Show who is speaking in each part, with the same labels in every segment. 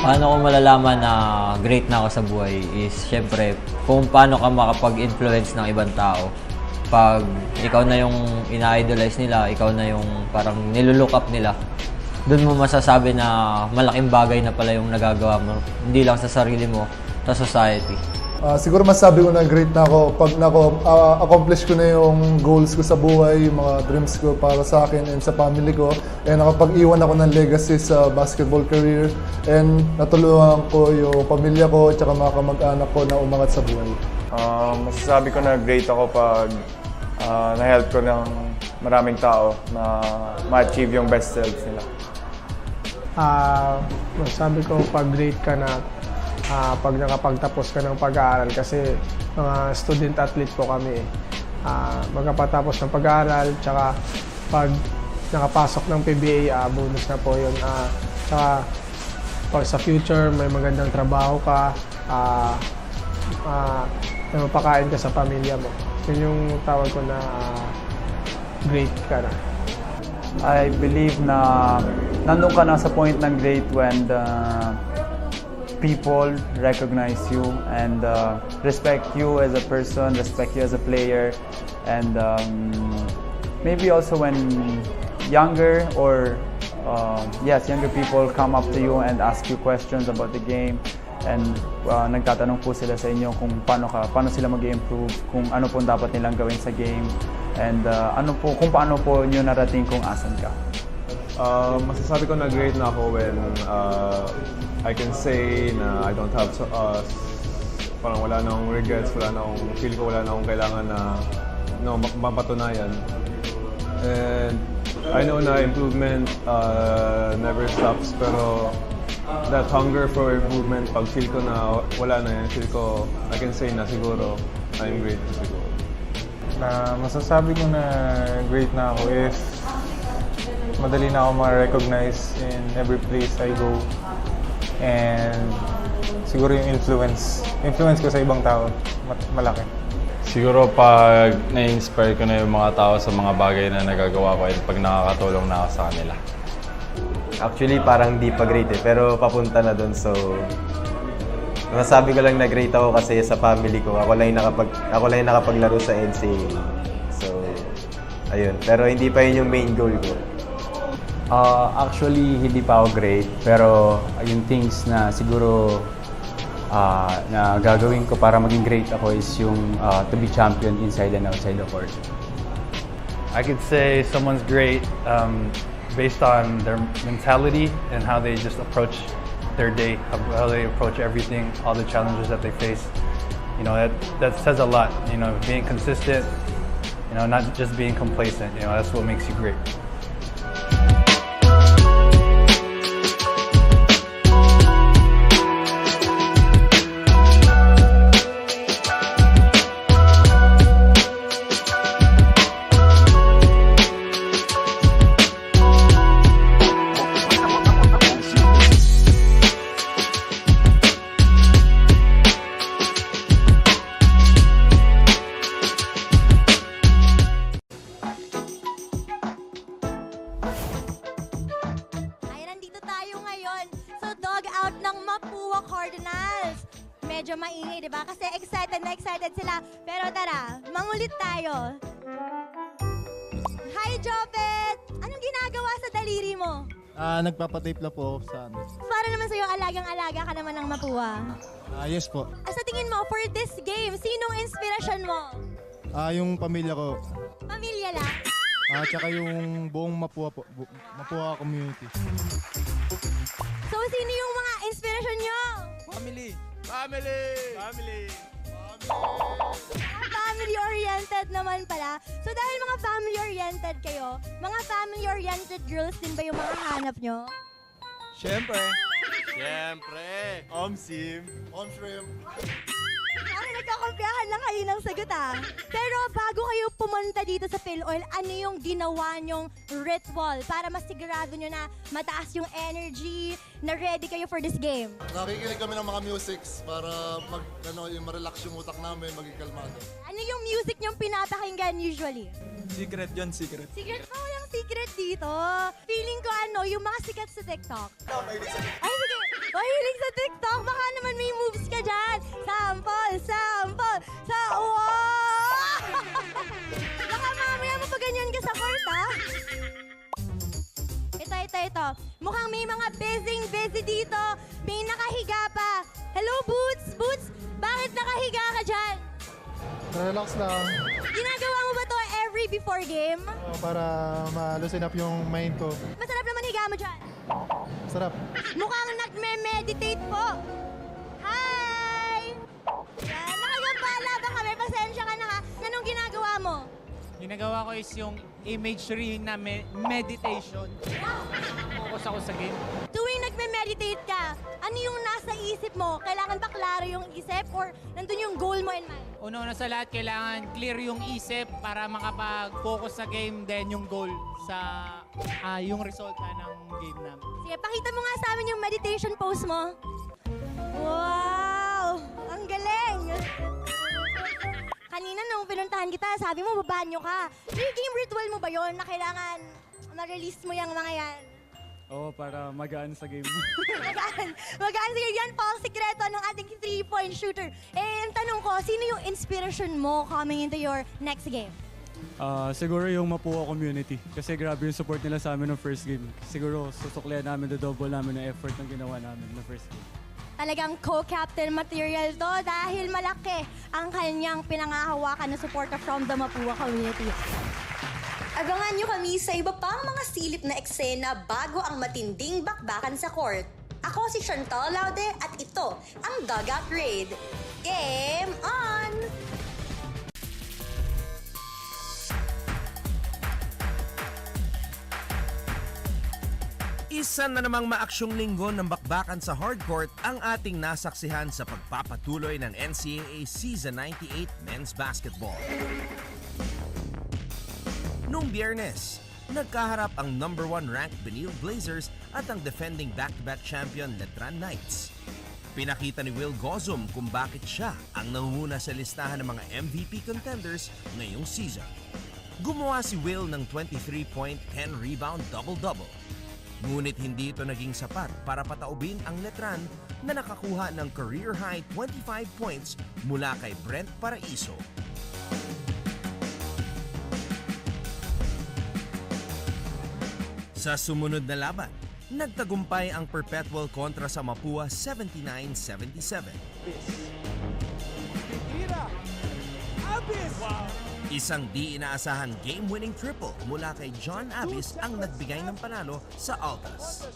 Speaker 1: Paano ko malalaman na great na ako sa buhay is syempre kung paano ka makapag-influence ng ibang tao. Pag ikaw na yung ina-idolize nila, ikaw na yung parang nilulook up nila, doon mo masasabi na malaking bagay na pala yung nagagawa mo. Hindi lang sa sarili mo, sa society.
Speaker 2: Siguro masabi ko na great na ako pag accomplish ko na yung goals ko sa buhay, yung mga dreams ko para sa akin and sa family ko. And nakapag-iwan ako ng legacy sa basketball career. And natulungan ko yung pamilya ko at mga kamag-anak ko na umangat sa buhay.
Speaker 3: Masasabi ko na great ako pag na-help ko ng maraming tao na ma-achieve yung best selves nila.
Speaker 4: Masasabi ko pag great ka na pag nakapagtapos ka ng pag-aaral kasi mga student athlete po kami. Magkapatapos ng pag-aaral, tsaka pag nakapasok ng PBA, bonus na po yun. Tsaka pag sa future may magandang trabaho ka, na mapakain ka sa pamilya mo. Yun yung tawag ko na great ka na.
Speaker 5: I believe na nandun ka na sa point ng great when the people recognize you and respect you as a person, respect you as a player, and maybe also when younger or younger people come up to you and ask you questions about the game and nagtatanong po sila sa inyo kung paano sila mag-improve, kung ano po dapat nilang gawin sa game, and kung paano po nyo narating kung asan ka.
Speaker 3: Masasabi ko na great na ako when I can say na I don't have parang wala na akong regrets, feel ko wala na akong kailangan na mapatunayan. And I know na improvement never stops, pero that hunger for improvement, pag feel ko na wala na yan, feel ko I can say na siguro I'm great na siguro.
Speaker 6: Masasabi ko na great na ako if madali na ako ma-recognize in every place I go. And siguro yung influence ko sa ibang tao, malaki.
Speaker 7: Siguro pag na-inspire ko na yung mga tao sa mga bagay na nagagawa ko at pag nakakatulong na ako sa kanila.
Speaker 8: Actually, parang di pa great pero papunta na doon. So, masasabi ko lang na great ako kasi sa family ko. Ako lang yung nakapaglaro sa NCAA. So, ayun. Pero hindi pa yun yung main goal ko.
Speaker 9: Actually, hindi pa ako great, pero yung things na siguro na gagawin ko para maging great ako is yung to be champion inside and outside the court.
Speaker 10: I could say someone's great based on their mentality and how they just approach their day, how they approach everything, all the challenges that they face. You know, that says a lot. You know, being consistent, you know, not just being complacent. You know, that's what makes you great.
Speaker 11: Out ng Mapua Cardinals. Medyo maingay, di ba? Kasi excited sila. Pero tara, mangulit tayo. Hi, Jopet! Anong ginagawa sa daliri mo?
Speaker 12: Nagpapatape na po sa amin.
Speaker 11: Para naman sa'yo, alagang-alaga ka naman ng Mapua.
Speaker 12: Yes po.
Speaker 11: Sa tingin mo, for this game, sinong inspirasyon mo?
Speaker 12: Yung pamilya ko.
Speaker 11: Pamilya lang?
Speaker 12: Tsaka yung buong Mapua po. Mapua community.
Speaker 11: So, sino yung mga inspirasyon nyo?
Speaker 12: Family!
Speaker 11: Family-oriented naman pala. So, dahil mga family-oriented kayo, mga family-oriented girls din ba yung mga hanap nyo?
Speaker 12: Siyempre!
Speaker 2: Shrimp.
Speaker 11: Parang nagkakampiyahan lang kayo ng sagot Pero bago kayo pumunta dito sa PhilOil, ano yung ginawa nyong ritual para masigurado nyo na mataas yung energy, na ready kayo for this game?
Speaker 2: Nakikinig kami ng mga musics para yung ma-relax yung utak namin, maging kalmado.
Speaker 11: Ano yung music nyong pinapakinggan usually?
Speaker 12: Secret yun, secret.
Speaker 11: Secret pa, walang secret dito. Feeling ko yung mga sikat sa TikTok. Ay, sige. Mahilig sa TikTok, baka naman may moves ka dyan. Sample. Wow! Baka mamaya mo pa ganyan ka sa court, ha? Ito. Mukhang may mga busy dito. May nakahiga pa. Hello, Boots? Bakit nakahiga ka dyan?
Speaker 12: Relax lang.
Speaker 11: Ginagawa mo ba to every before game?
Speaker 12: Para ma-loosen up yung mind ko.
Speaker 11: Masarap naman higa mo dyan.
Speaker 12: Sarap.
Speaker 11: Mukhang nagme-meditate po. Hi! Yan, nakagambala ba kami? Pasensya ka na ha. Anong ginagawa mo?
Speaker 13: Ginagawa ko is yung imagery na meditation. Focus ako sa game.
Speaker 11: Tuwing nagme-meditate ka, ano yung nasa isip mo? Kailangan ba klaro yung isip or nandun yung goal mo in mind?
Speaker 13: Una sa lahat, kailangan clear yung isip para makapag-focus sa game, then yung goal sa yung result ng game namin.
Speaker 11: Sige, pakita mo nga sa amin yung meditation pose mo. Wow! Ang galing! Kanina nung pinuntahan kita, sabi mo babanyo ka. Yung game ritual mo ba yon na kailangan ma-release mo yung mga yan?
Speaker 13: Oo, para magaan sa game.
Speaker 11: Magaan sige, yan po ang sikreto ng ating 3-point shooter. Ang tanong ko, sino yung inspiration mo coming into your next game?
Speaker 13: Siguro yung Mapua community. Kasi grabe yung support nila sa amin ng first game. Siguro susuklihan namin, double namin ng effort na ginawa namin ng first game.
Speaker 11: Talagang co-captain material to dahil malaki ang kanyang pinangahawakan na suporta from the Mapua community.
Speaker 14: Abangan nyo kami sa iba pang mga silip na eksena bago ang matinding bakbakan sa court. Ako si Chantal Laude at ito ang Dugout Raid. Game on!
Speaker 15: Isa na namang maaksyong linggo ng bakbakan sa hardcourt ang ating nasaksihan sa pagpapatuloy ng NCAA Season 98 Men's Basketball. Noong Biyernes, nagkaharap ang number 1 ranked Benilde Blazers at ang defending back-to-back champion Letran Knights. Pinakita ni Will Gozum kung bakit siya ang nangunguna sa listahan ng mga MVP contenders ngayong season. Gumawa si Will ng 23-point, 10-rebound double-double. Ngunit hindi ito naging sapat para pataubin ang Letran na nakakuha ng career-high 25 points mula kay Brent Paraiso. Sa sumunod na laban, nagtagumpay ang Perpetual kontra sa Mapua 79-77. Isang di inaasahang game-winning triple mula kay John Abis ang nagbigay ng panalo sa Altas.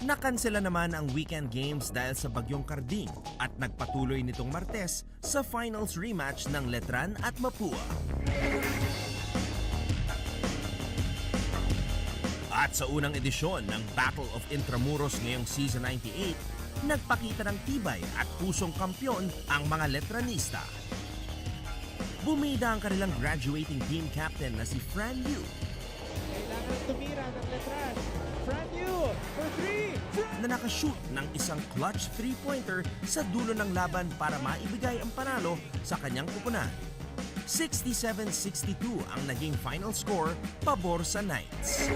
Speaker 15: Nakansela naman ang weekend games dahil sa bagyong Karding at nagpatuloy nitong Martes sa finals rematch ng Letran at Mapua. At sa unang edisyon ng Battle of Intramuros ngayong Season 98, nagpakita ng tibay at pusong kampyon ang mga Letranista. Bumida ang kanilang graduating team captain na si Fran Yu.
Speaker 16: Kailangan tumira ng Letran. Fran Yu for 3!
Speaker 15: Na nakashoot ng isang clutch 3-pointer sa dulo ng laban para maibigay ang panalo sa kanyang kupunan. 67-62 ang naging final score pabor sa Knights.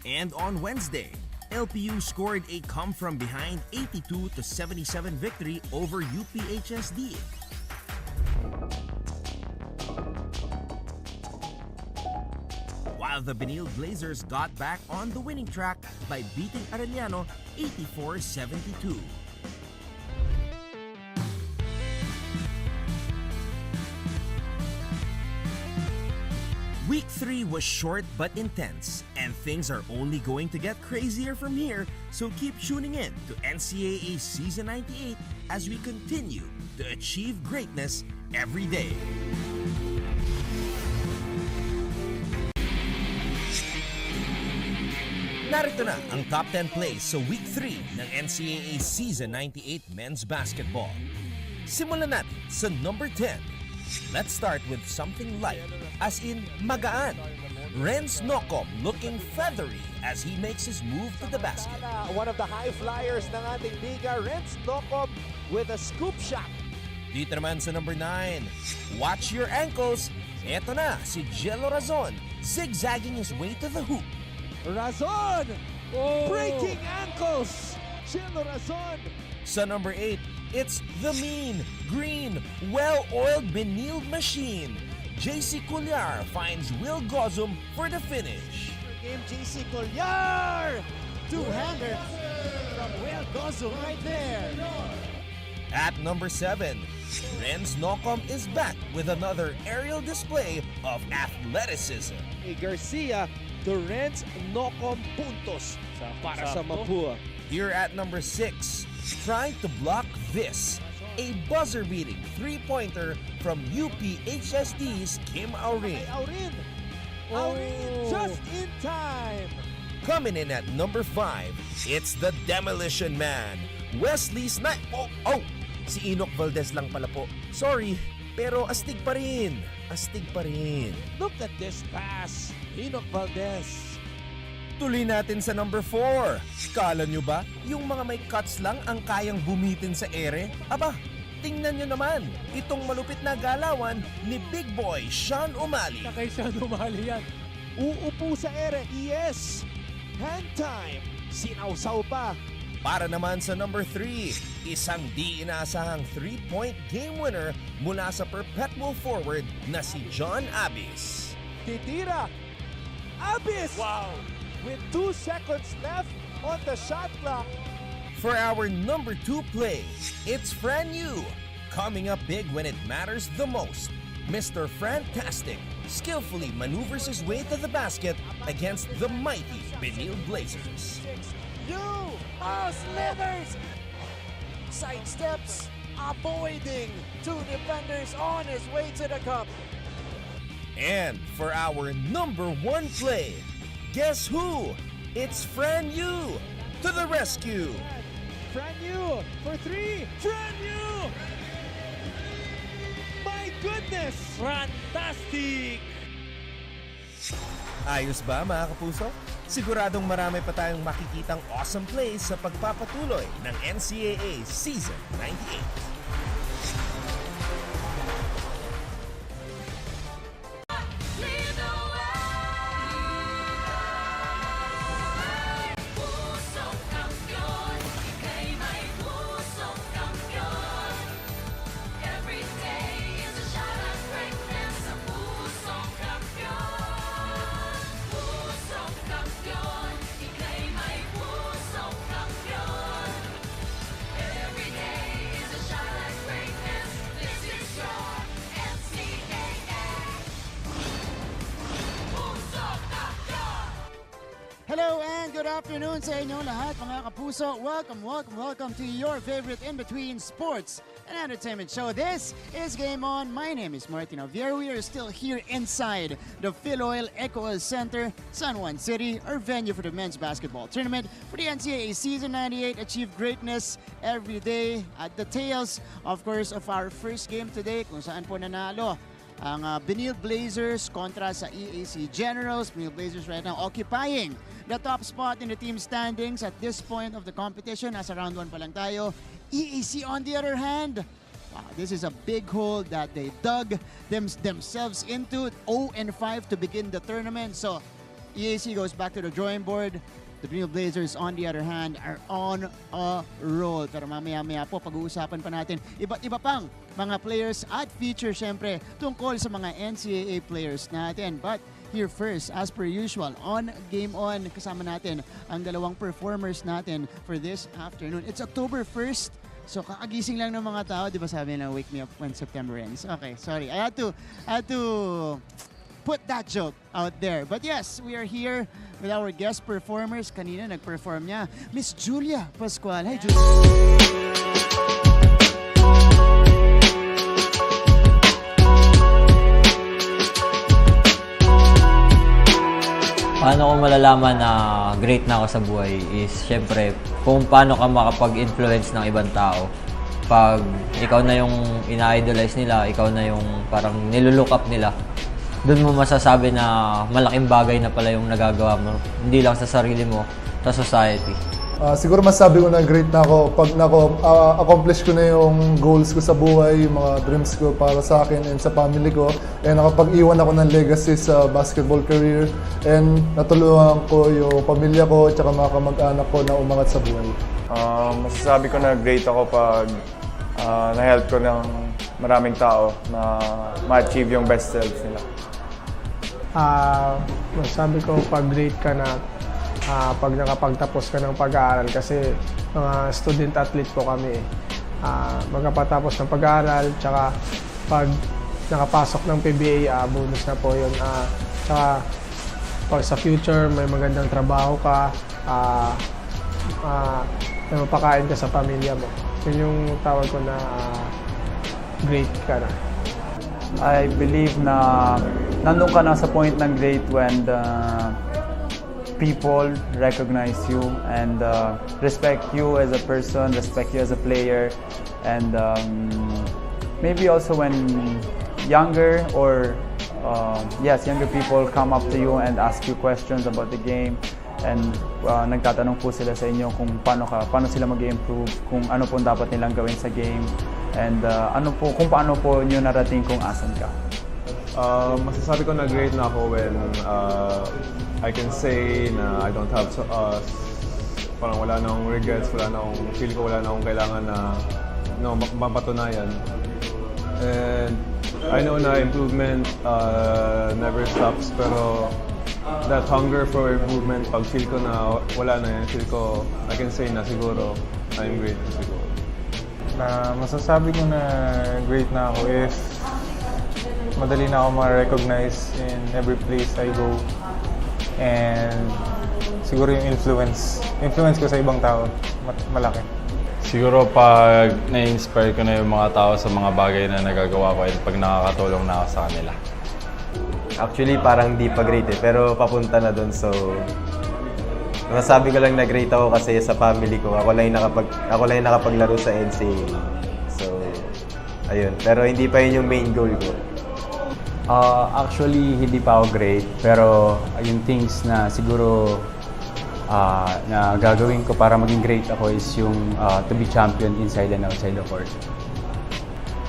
Speaker 15: And on Wednesday, LPU scored a come-from-behind 82-77 victory over UPHSD. While the Benilde Blazers got back on the winning track by beating Arellano 84-72. Week 3 was short but intense, and things are only going to get crazier from here, so keep tuning in to NCAA Season 98 as we continue to achieve greatness every day. Narito na ang top 10 plays sa Week 3 ng NCAA Season 98 Men's Basketball. Simulan natin sa number 10. Let's start with something light, as in magaan. Renz Nokom looking feathery as he makes his move to the basket.
Speaker 16: One of the high flyers ng ating liga, Renz Nokom with a scoop shot.
Speaker 15: Dito naman sa number 9, watch your ankles. Eto na si Jello Razon, zigzagging his way to the hoop.
Speaker 16: Razon! Breaking ankles! Jello Razon!
Speaker 15: Sa number 8, it's the mean, green, well-oiled Benilde machine. JC Culyar finds Will Gozum for the finish.
Speaker 16: Game JC Culyar! Two-hander from Will Gozum right there.
Speaker 15: At number 7, Renz Nocom is back with another aerial display of athleticism.
Speaker 16: Garcia, the Renz Nocom puntos para sa Mapua.
Speaker 15: Here at number 6, trying to block this, a buzzer-beating three-pointer from UPHSD's Kim Aurin.
Speaker 16: Aurin just in time.
Speaker 15: Coming in at number 5, it's the Demolition Man, Wesley Snipe. Si Enoch Valdez lang pala po. Sorry, pero astig pa rin. Astig pa rin.
Speaker 16: Look at this pass, Enoch Valdez.
Speaker 15: Tuloy natin sa number 4. Kala nyo ba, yung mga may cuts lang ang kayang bumitin sa ere? Aba, tingnan nyo naman, itong malupit na galawan ni Big Boy Sean O'Malley.
Speaker 4: Kay Sean O'Malley yan.
Speaker 16: Uupo sa ere, yes. Hand time, sinawsaw pa.
Speaker 15: Para naman sa number 3, isang di inaasahang 3-point game winner mula sa perpetual forward na si John Abis.
Speaker 16: Titira, Abis!
Speaker 4: Wow!
Speaker 16: With 2 seconds left on the shot clock.
Speaker 15: For our number 2 play, it's Fran Yu, coming up big when it matters the most. Mr. Fantastic skillfully maneuvers his way to the basket against the mighty Benilde Blazers.
Speaker 16: Slithers! Sidesteps, avoiding 2 defenders on his way to the cup.
Speaker 15: And for our number 1 play, guess who? It's Fran Yu to the rescue.
Speaker 16: Fran Yu for 3. Fran Yu! My goodness! Fantastic!
Speaker 15: Ayos ba mga kapuso? Siguradong marami pa tayong makikitang awesome plays sa pagpapatuloy ng NCAA Season 98.
Speaker 17: Hello and good afternoon sa inyong lahat mga kapuso. Welcome to your favorite in-between sports and entertainment show. This is Game On. My name is Martin Javier. We are still here inside the Philoil Eco Center, San Juan City, our venue for the men's basketball tournament for the NCAA Season 98. Achieve greatness every day at the tails, of course, of our first game today kung saan po nanalo ang Benilde Blazers kontra sa EAC Generals. Benilde Blazers right now occupying the top spot in the team standings at this point of the competition. Nasa round 1 pa lang tayo. EAC on the other hand, wow, this is a big hole that they dug themselves into. 0-5 to begin the tournament. So EAC goes back to the drawing board. The Benilde Blazers, on the other hand, are on a roll. Pero mamaya-maya po, pag-uusapan pa natin iba't iba pang mga players at features, syempre, tungkol sa mga NCAA players natin. But here first, as per usual, on Game On, kasama natin ang dalawang performers natin for this afternoon. It's October 1st. So kakagising lang ng mga tao, di ba sabi na wake me up when September ends? Okay, sorry. I had to put that joke out there. But yes, we are here with our guest performers. Kanina nag-perform niya, Miss Julia Pascual. Hi, Julia.
Speaker 1: Paano ko malalaman na great na ako sa buhay is syempre kung paano ka makapag-influence ng ibang tao. Pag ikaw na yung ina-idolize nila, ikaw na yung parang nilulook up nila, doon mo masasabi na malaking bagay na pala yung nagagawa mo. Hindi lang sa sarili mo, sa society.
Speaker 2: Siguro masabi ko na great na ako pag accomplish ko na yung goals ko sa buhay, yung mga dreams ko para sa akin and sa family ko. And nakapag-iwan ako ng legacy sa basketball career. And natulungan ko yung pamilya ko at mga kamag-anak ko na umangat sa buhay.
Speaker 6: Masasabi ko na great ako pag na-help ko ng maraming tao na ma-achieve yung best selves nila.
Speaker 4: Masasabi ko pag great ka na pag nakapagtapos ka ng pag-aaral kasi mga student athlete po kami. Magkapatapos ng pag-aaral, tsaka pag nakapasok ng PBA, bonus na po yun. Tsaka pag sa future may magandang trabaho ka, na mapakain ka sa pamilya mo. Yun yung tawag ko na great ka na.
Speaker 5: I believe na nandun ka na sa point ng great when people recognize you and respect you as a person, respect you as a player, and maybe also when younger or younger people come up to you and ask you questions about the game and nagtatanong po sila sa inyo kung paano sila mag-improve, kung ano po dapat nilang gawin sa game, and kung paano po nyo narating kung asan ka.
Speaker 3: Masasabi ko na great na ako when I can say na I don't have parang wala na akong regrets, feel ko wala na akong kailangan na mapatunayan. And I know na improvement never stops, pero that hunger for improvement, pag feel ko na wala na yan, feel ko, I can say na siguro I'm great na siguro.
Speaker 6: Masasabi ko na great na ako if madali na ako ma-recognize in every place I go. And siguro yung influence ko sa ibang tao, malaki.
Speaker 7: Siguro pag na-inspire ko na yung mga tao sa mga bagay na nagagawa ko and pag nakakatulong na ako sa kanila.
Speaker 8: Actually, parang di pa great pero papunta na doon. So, masasabi ko lang na great ako kasi sa family ko, ako lang yung nakapaglaro sa NCAA. So, ayun. Pero hindi pa yun yung main goal ko.
Speaker 9: Actually, hindi pa ako great, pero yung things na siguro na gagawin ko para maging great ako is yung to be champion inside and outside the court.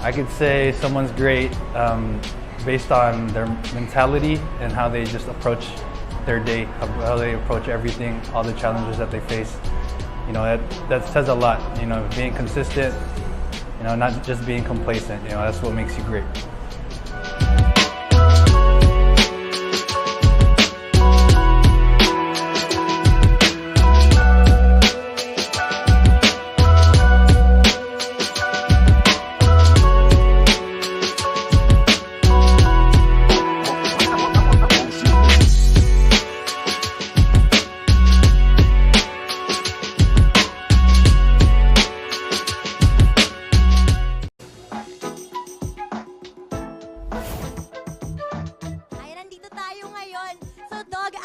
Speaker 10: I could say someone's great based on their mentality and how they just approach their day, how they approach everything, all the challenges that they face. You know, that says a lot. You know, being consistent, you know, not just being complacent. You know, that's what makes you great.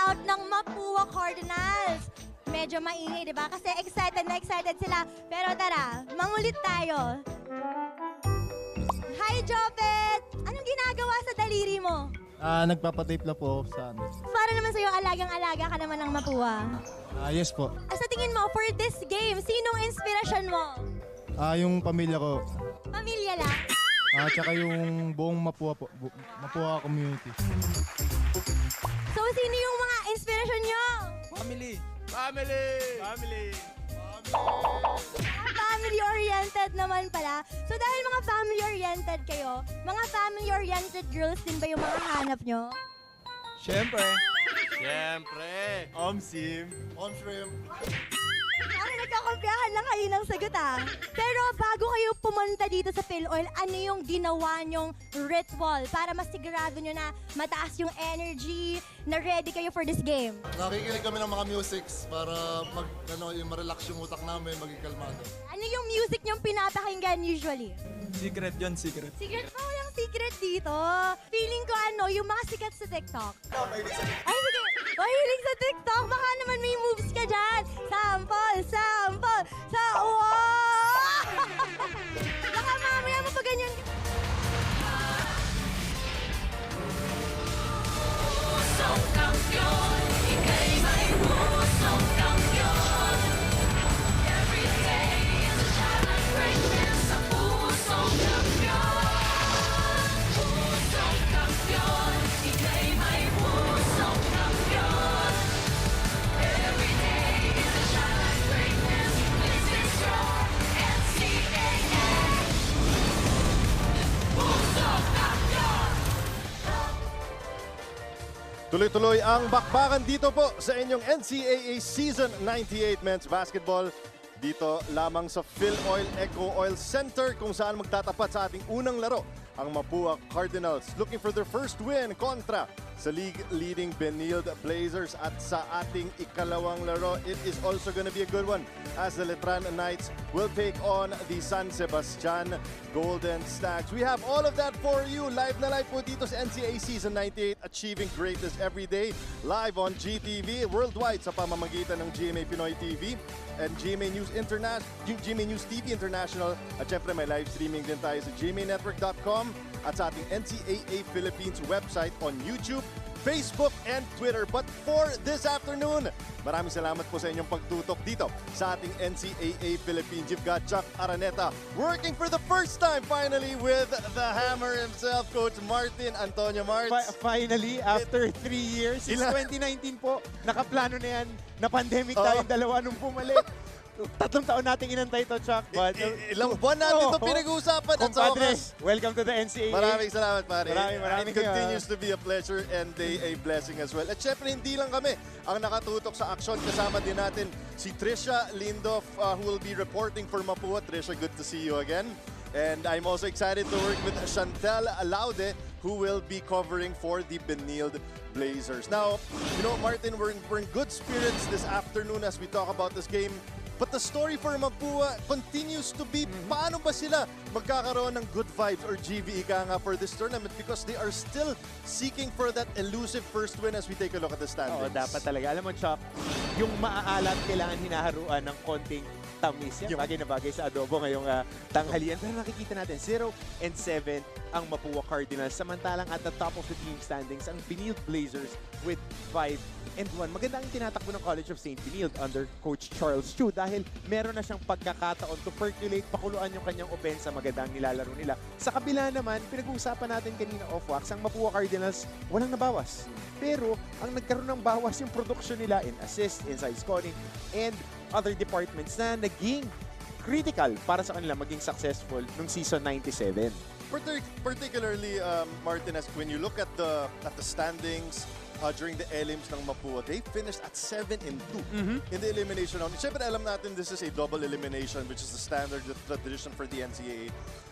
Speaker 11: Out ng Mapua Cardinals. Medyo maingay, di ba? Kasi excited na excited sila. Pero tara, mangulit tayo. Hi, Jopet! Anong ginagawa sa daliri mo?
Speaker 12: Nagpapatape lang po sa ano.
Speaker 11: Para naman sa'yo, alagang-alaga ka naman ng Mapua.
Speaker 12: Yes po.
Speaker 11: Sa tingin mo, for this game, sinong inspirasyon mo?
Speaker 12: Yung pamilya ko.
Speaker 11: Pamilya lang?
Speaker 12: Tsaka yung buong Mapua po. Mapua community.
Speaker 11: So, sino yung mga inspirasyon nyo?
Speaker 12: Family!
Speaker 11: Family-oriented naman pala. So, dahil mga family-oriented kayo, mga family-oriented girls din ba yung mga hanap nyo?
Speaker 12: Siyempre! Omsim! Omshrimp!
Speaker 11: Parang nagkakompiyahan lang kayo ng sagot Pero bago kayo pumunta dito sa PhilOil, ano yung ginawa nyong ritual para masigurado nyo na mataas yung energy, na ready kayo for this game?
Speaker 2: Nakikinig kami ng mga musics para yung ma-relax yung utak namin, maging kalmado.
Speaker 11: Ano yung music nyong pinapakinggan usually?
Speaker 12: Secret yun, secret.
Speaker 11: Secret pa, walang secret dito. Feeling ko yung mga sikat sa TikTok. Ay, sige. Mahilig sa TikTok. Baka naman may moves ka dyan. Sample. Wow! Baka mamaya mo pa ganyan. Pusong kampiyon, ika'y may pusong kampiyon.
Speaker 18: Tuloy-tuloy ang bakbakan dito po sa inyong NCAA Season 98 Men's Basketball. Dito lamang sa Phil Oil Eco Oil Center kung saan magtatapat sa ating unang laro ang Mapua Cardinals looking for their first win kontra sa league-leading Benilde Blazers. At sa ating ikalawang laro, it is also gonna be a good one as the Letran Knights will take on the San Sebastian Golden Stags. We have all of that for you. Live na live po dito sa NCAA Season 98, achieving greatness every day. Live on GTV, worldwide sa pamamagitan ng GMA Pinoy TV and GMA News TV International. At syempre may live streaming din tayo sa gmanetwork.com at sa ating NCAA Philippines website on YouTube, Facebook, and Twitter. But for this afternoon, maraming salamat po sa inyong pagtutok dito sa ating NCAA Philippines. You've got Chuck Araneta working for the first time finally with the hammer himself, Coach Martin Antonio Martz.
Speaker 19: Finally, after 3 years, since 2019 po, nakaplano na yan, na pandemic tayong dalawa nung bumalik. 3 taon nating inantay to, Chuck. But,
Speaker 18: ilang buwan natin ito pinag-uusapan.
Speaker 19: Compadre, welcome to the NCAA.
Speaker 18: Maraming salamat, pare.
Speaker 19: Maraming
Speaker 18: It continues to be a pleasure and a blessing as well. At syempre, hindi lang kami ang nakatutok sa aksyon. Kasama din natin si Trisha Lindoff who will be reporting for Mapua. Trisha, good to see you again. And I'm also excited to work with Chantel Laude, who will be covering for the Benilde Blazers. Now, you know, Martin, we're in good spirits this afternoon as we talk about this game. But the story for Mapua continues to be paano ba sila magkakaroon ng good vibes or GV ika nga for this tournament, because they are still seeking for that elusive first win as we take a look at the standings.
Speaker 19: Oo, dapat talaga. Alam mo, Chuck, yung maaalat kailangan hinaharuan ng konting tamis yan. Bagay na bagay sa adobo ngayong tanghalian. Pero nakikita natin, 0-7 ang Mapua Cardinals. Samantalang at the top of the team standings, ang Benilde Blazers with 5-1. Maganda ang tinatakbo ng College of St. Benilde under Coach Charles Chu dahil meron na siyang pagkakataon to percolate, pakuluan yung kanyang opensa. Maganda ang nilalaro nila. Sa kabila naman, pinag-uusapan natin kanina off-wax, ang Mapua Cardinals walang nabawas. Pero ang nagkaroon ng bawas yung production nila in assist, inside scoring, and other departments na naging critical para sa kanila maging successful nung season 97.
Speaker 18: Particularly, Martinez, when you look at the standings during the elims ng Mapua, they finished at 7-2 in the elimination round. Siyempre, alam natin this is a double elimination, which is the standard tradition for the NCAA.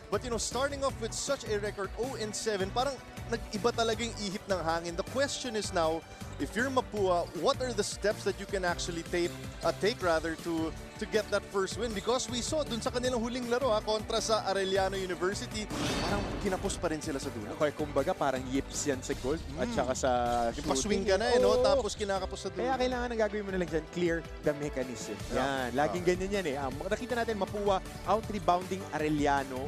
Speaker 18: But you know, starting off with such a record 0-7, parang nag-iba talagang ihip ng hangin. The question is now, if you're Mapua, what are the steps that you can actually take to get that first win? Because we saw dun sa kanilang huling laro kontra sa Arellano University, parang kinapos pa rin sila sa dulo.
Speaker 19: Okay, kumbaga parang yips yan sa goal at saka sa shooting.
Speaker 18: Paswing ka na no? Tapos kinakapos sa dulo.
Speaker 19: Kaya kailangan ang gagawin mo na lang dyan, clear the mechanism. Yan, laging ganyan yan eh. Nakita natin Mapua out-rebounding Arellano.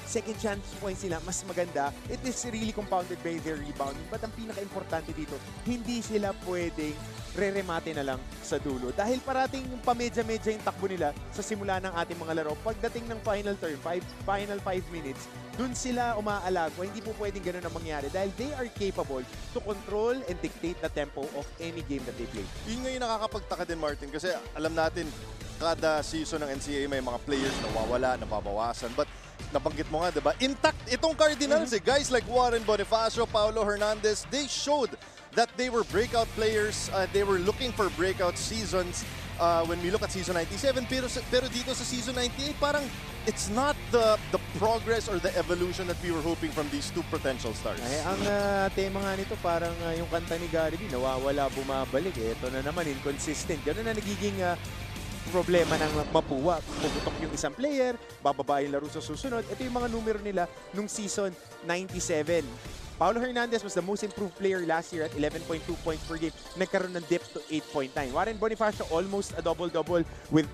Speaker 19: Second chance points nila, mas maganda. It is really compounded by their rebounding. But ang pinaka-importante dito, hindi sila pwedeng re-remate na lang sa dulo. Dahil parating pamedya-medya yung takbo nila sa simula ng ating mga laro. Pagdating ng final turn, final 5 minutes, dun sila umaalagwa. Hindi po pwedeng ganun ang mangyari dahil they are capable to control and dictate the tempo of any game that they play.
Speaker 18: Yun nga yung nakakapagtaka din, Martin, kasi alam natin, kada season ng NCAA may mga players na nawawala, nababawasan. But nabanggit mo nga, diba? Intact itong Cardinals eh. Guys like Warren Bonifacio, Paulo Hernandez, they showed that they were breakout players. They were looking for breakout seasons when we look at season 97. Pero dito sa season 98, parang it's not the progress or the evolution that we were hoping from these two potential stars.
Speaker 19: Ay, ang tema nga nito, parang yung kanta ni Gary B, nawawala, bumabalik. Ito na naman, inconsistent. Ganun na nagiging problema ng Mapua. Puputok yung isang player, bababa yung laro sa susunod. Ito yung mga numero nila nung season 97. Paulo Hernandez was the most improved player last year at 11.2 points per game. Nagkaroon ng dip to 8.9. Warren Bonifacio almost a double-double with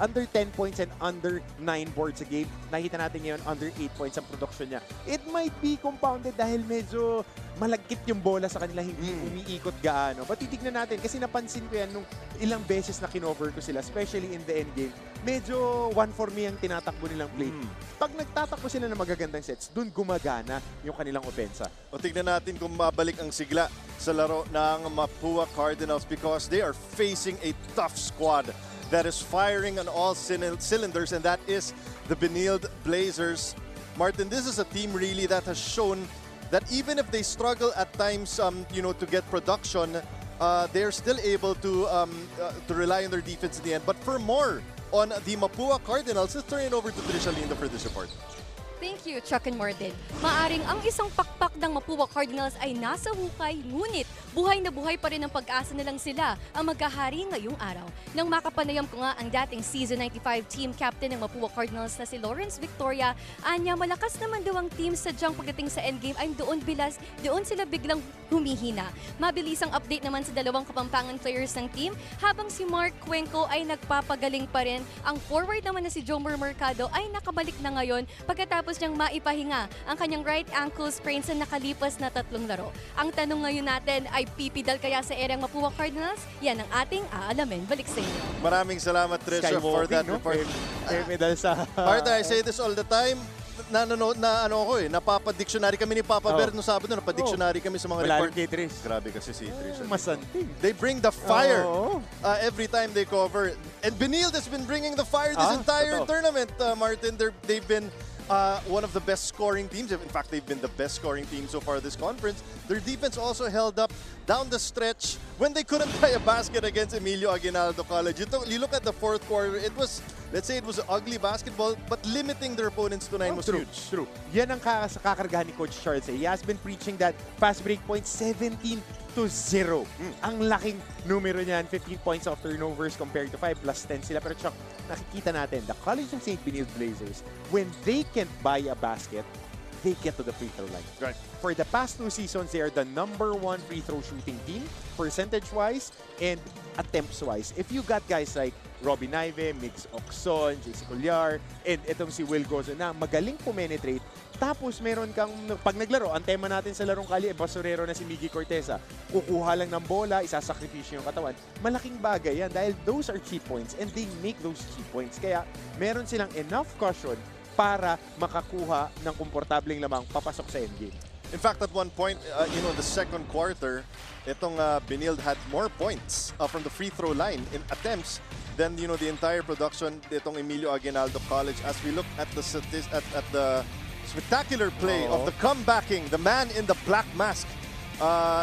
Speaker 19: under 10 points and under 9 boards a game. Nakita natin ngayon under 8 points ang production niya. It might be compounded dahil medyo malagkit yung bola sa kanila, hindi umiikot gaano. But titignan natin, kasi napansin ko yan nung ilang beses na kinover ko sila, especially in the end game. Medyo 1-for-me ang tinatakbo nilang play. Pag nagtatakbo sila ng magagandang sets, dun gumagana yung kanilang opensa.
Speaker 18: O tignan natin kung mabalik ang sigla sa laro ng Mapua Cardinals because they are facing a tough squad that is firing on all cylinders, and that is the Benilde Blazers. Martin, this is a team really that has shown that even if they struggle at times, to get production, they're still able to rely on their defense in the end. But for more on the Mapua Cardinals, let's turn it over to Trisha Lindo for this report.
Speaker 20: Thank you, Chuck and Martin. Maaring ang isang pakpak ng Mapua Cardinals ay nasa hukay, ngunit buhay na buhay pa rin ang pag-asa na lang sila ang magkahari ngayong araw. Nang makapanayam ko nga ang dating Season 95 team captain ng Mapua Cardinals na si Lawrence Victoria, anya malakas naman daw ang team sadyang pagdating sa endgame ay doon sila biglang humihina. Mabilis ang update naman sa dalawang kapampangan players ng team, habang si Mark Cuenco ay nagpapagaling pa rin. Ang forward naman na si Jomer Mercado ay nakabalik na ngayon pagkatapos niyang maipahinga ang kanyang right ankle sprain sa nakalipas na 3 laro. Ang tanong ngayon natin ay pipidal kaya sa erang Mapua Cardinals? Yan ang ating aalamin. Balik sa inyo.
Speaker 18: Maraming salamat, Trisha, for that report.
Speaker 19: Medal sa...
Speaker 18: Partner, I say this all the time. Napapa-dictionary kami ni Papa Bear nung Sabado, napapa-dictionary kami sa mga report.
Speaker 19: Kay Trish.
Speaker 18: Grabe kasi si Trisha.
Speaker 19: Masanting.
Speaker 18: They bring the fire every time they cover. And Benilde has been bringing the fire this entire tournament, Martin. They've been one of the best scoring teams. In fact, they've been the best scoring team so far this conference. Their defense also held up down the stretch when they couldn't tie a basket against Emilio Aguinaldo College. You look at the fourth quarter, it was, let's say it was ugly basketball, but limiting their opponents to 9 was huge.
Speaker 19: True. Yan ang kakargahan ni Coach Charles. He has been preaching that fast break point 17-0. Ang laking numero niyan, 15 points off turnovers compared to 5 plus 10 sila. Pero Chuck, nakikita natin, the College of St. Benilde Blazers, when they can't buy a basket, they get to the free throw line.
Speaker 18: Right.
Speaker 19: For the past 2 seasons, they are the #1 free throw shooting team, percentage-wise and attempts-wise. If you got guys like Robbie Naive, Mix Oxon, JC Colliar, and itong si Will Gozo na magaling penetrate, tapos meron kang, pag naglaro, ang tema natin sa larong kali, basurero na si Miggy Corteza, kukuha lang ng bola, isasakripisyo yung katawan. Malaking bagay yan dahil those are cheap points and they make those cheap points. Kaya meron silang enough cushion para makakuha ng komportableng lamang papasok sa endgame.
Speaker 18: In fact, at one point, the second quarter, itong Benilde had more points from the free throw line in attempts than the entire production itong Emilio Aguinaldo College. As we look at the spectacular play of the comebacking, the man in the black mask,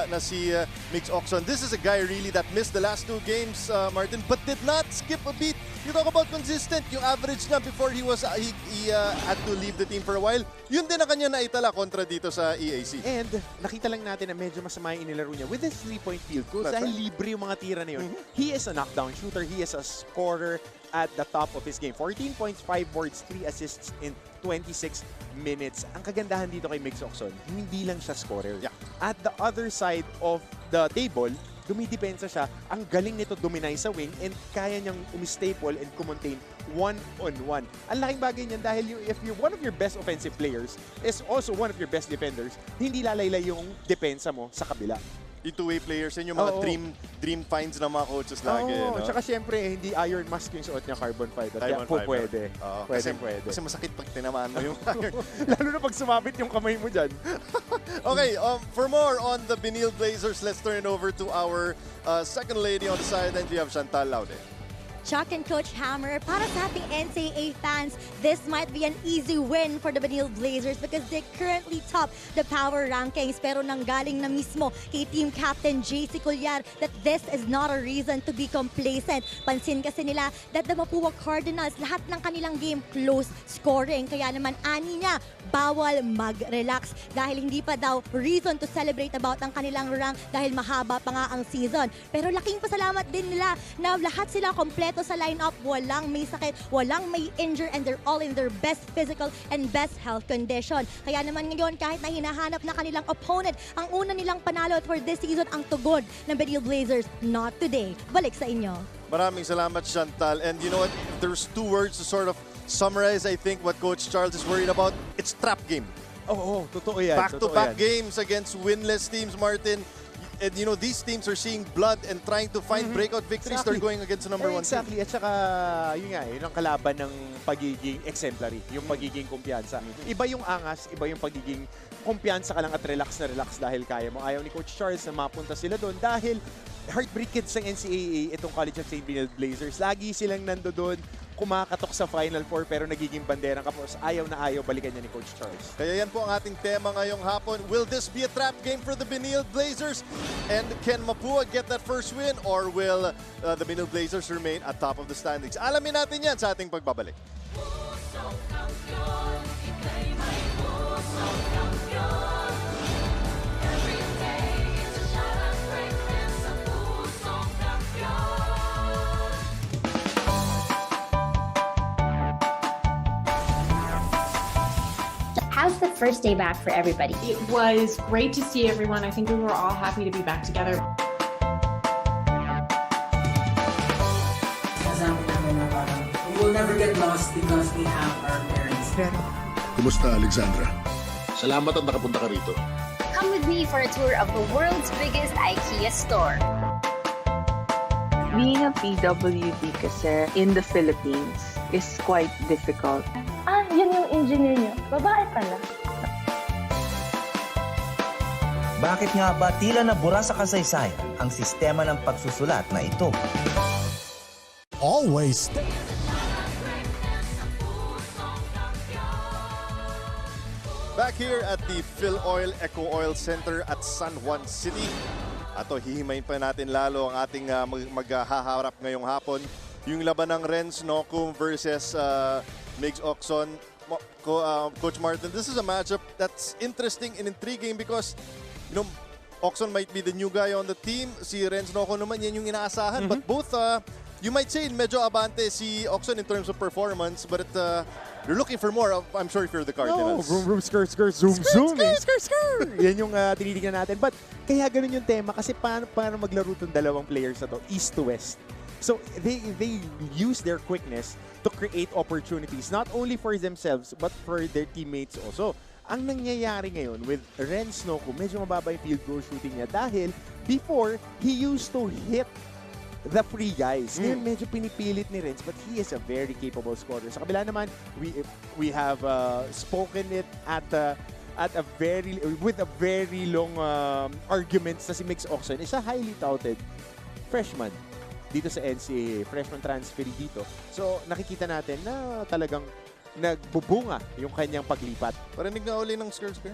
Speaker 18: na si Mix Oxon. This is a guy really that missed the last 2 games, Martin, but did not skip a beat. You talk about consistent. Yung average na before he had to leave the team for a while, yun din na kanya naitala kontra dito sa EAC.
Speaker 19: And nakita lang natin na medyo masama yung inilaro niya with his 3-point field goals dahil libre yung mga tira na yun. He is a knockdown shooter. He is a scorer at the top of his game. 14 points, 5 boards, 3 assists in 26 minutes. Ang kagandahan dito kay Mix Oxon, hindi lang siya scorer.
Speaker 18: Yeah.
Speaker 19: At the other side of the table, dumidepensa siya. Ang galing nito dominay sa wing and kaya niyang umistaple and kumontain one-on-one. Ang laking bagay niyan dahil if you're one of your best offensive players is also one of your best defenders, hindi lalaylay yung depensa mo sa kabila.
Speaker 18: Yung two-way players, yun yung mga dream finds ng mga coaches lagi. No?
Speaker 19: Tsaka syempre, hindi iron mask yung suot niya, carbon fiber. Kaya po pwede. Pwede.
Speaker 18: Kasi masakit pag tinamaan mo yung iron.
Speaker 19: Lalo na pag sumabit yung kamay mo dyan.
Speaker 18: Okay, for more on the Benilde Blazers, let's turn it over to our second lady on the sideline. We have Chantal Laude.
Speaker 11: Chuck and Coach Hammer, para sa ating NCAA fans, this might be an easy win for the Benilde Blazers because they currently top the power rankings. Pero nanggaling na mismo kay team captain JC Colliar that this is not a reason to be complacent. Pansin kasi nila that the Mapua Cardinals, lahat ng kanilang game close scoring. Kaya naman ani niya, bawal mag-relax dahil hindi pa daw reason to celebrate about ang kanilang rank dahil mahaba pa nga ang season. Pero laking pasalamat din nila na lahat sila kompleto sa lineup, walang may sakit, walang may injure, and they're all in their best physical and best health condition. Kaya naman ngayon, kahit na hinahanap na kanilang opponent, ang una nilang panalo for this season ang tugon ng Benilde Blazers, not today. Balik sa inyo.
Speaker 18: Maraming salamat, Chantal. And you know what? If there's 2 words to sort of summarize, I think, what Coach Charles is worried about, it's trap game.
Speaker 19: Totoo yan.
Speaker 18: Back-to-back games against winless teams, Martin. And these teams are seeing blood and trying to find breakout victories. They're going against the number 1 team.
Speaker 19: Exactly. At saka, yun ang kalaban ng pagiging exemplary, yung pagiging kumpiyansa. Iba yung angas, iba yung pagiging kumpiyansa ka lang at relax na relax dahil kaya mo. Ayaw ni Coach Charles na mapunta sila doon dahil heartbreak kids ng NCAA, itong College of St. Benilde Blazers. Lagi silang nandoon kumakatok sa Final Four pero nagiging banderang kapos. Ayaw na ayaw balikan niya ni Coach Charles.
Speaker 18: Kaya yan po ang ating tema ngayong hapon. Will this be a trap game for the Benilde Blazers? And can Mapua get that first win? Or will the Benilde Blazers remain at top of the standings? Alamin natin yan sa ating pagbabalik.
Speaker 21: How's the first day back for everybody?
Speaker 22: It was great to see everyone. I think we were all happy to be back together.
Speaker 23: We will never get lost because we have our parents.
Speaker 24: Kumusta, Alexandra? Salamat at nakapunta ka rito.
Speaker 21: Come with me for a tour of the world's biggest IKEA store.
Speaker 25: Being a PWD kasi in the Philippines is quite difficult.
Speaker 21: Yun yung engineer niyo. Babae pala.
Speaker 26: Bakit nga ba tila nabura sa kasaysayan ang sistema ng pagsusulat na ito?
Speaker 24: Always
Speaker 18: Back here at the Phil Oil Eco Oil Center at San Juan City. Ato, hihimayin pa natin lalo ang ating maghaharap ngayong hapon. Yung laban ng Renz Nocum versus Migs Oxon. Coach Martin, this is a matchup that's interesting and intriguing because, you know, Oxon might be the new guy on the team. Si Renz Nocum naman, yan yung inaasahan. But both, you might say, medyo abante si Oxon in terms of performance. But you're looking for more, I'm sure, if you're the Cardinals.
Speaker 19: No, vroom, skirt, zoom, zoom. Yan yung tinitignan natin. But kaya ganun yung tema kasi paano maglaro itong dalawang players na to, east to west. So they use their quickness to create opportunities, not only for themselves, but for their teammates also. Ang nangyayari ngayon with Renz Nocum, medyo mababa yung field goal shooting niya dahil before, he used to hit the free guys. Ngayon medyo pinipilit ni Renz, but he is a very capable scorer. Sa kabila naman, we have spoken it with a very long arguments na si Migs Oxon is a highly touted freshman dito sa NCAA, freshman transfer dito. So nakikita natin na talagang nagbubunga yung kanyang paglipat.
Speaker 18: Parinig na uli ng skirt.
Speaker 19: We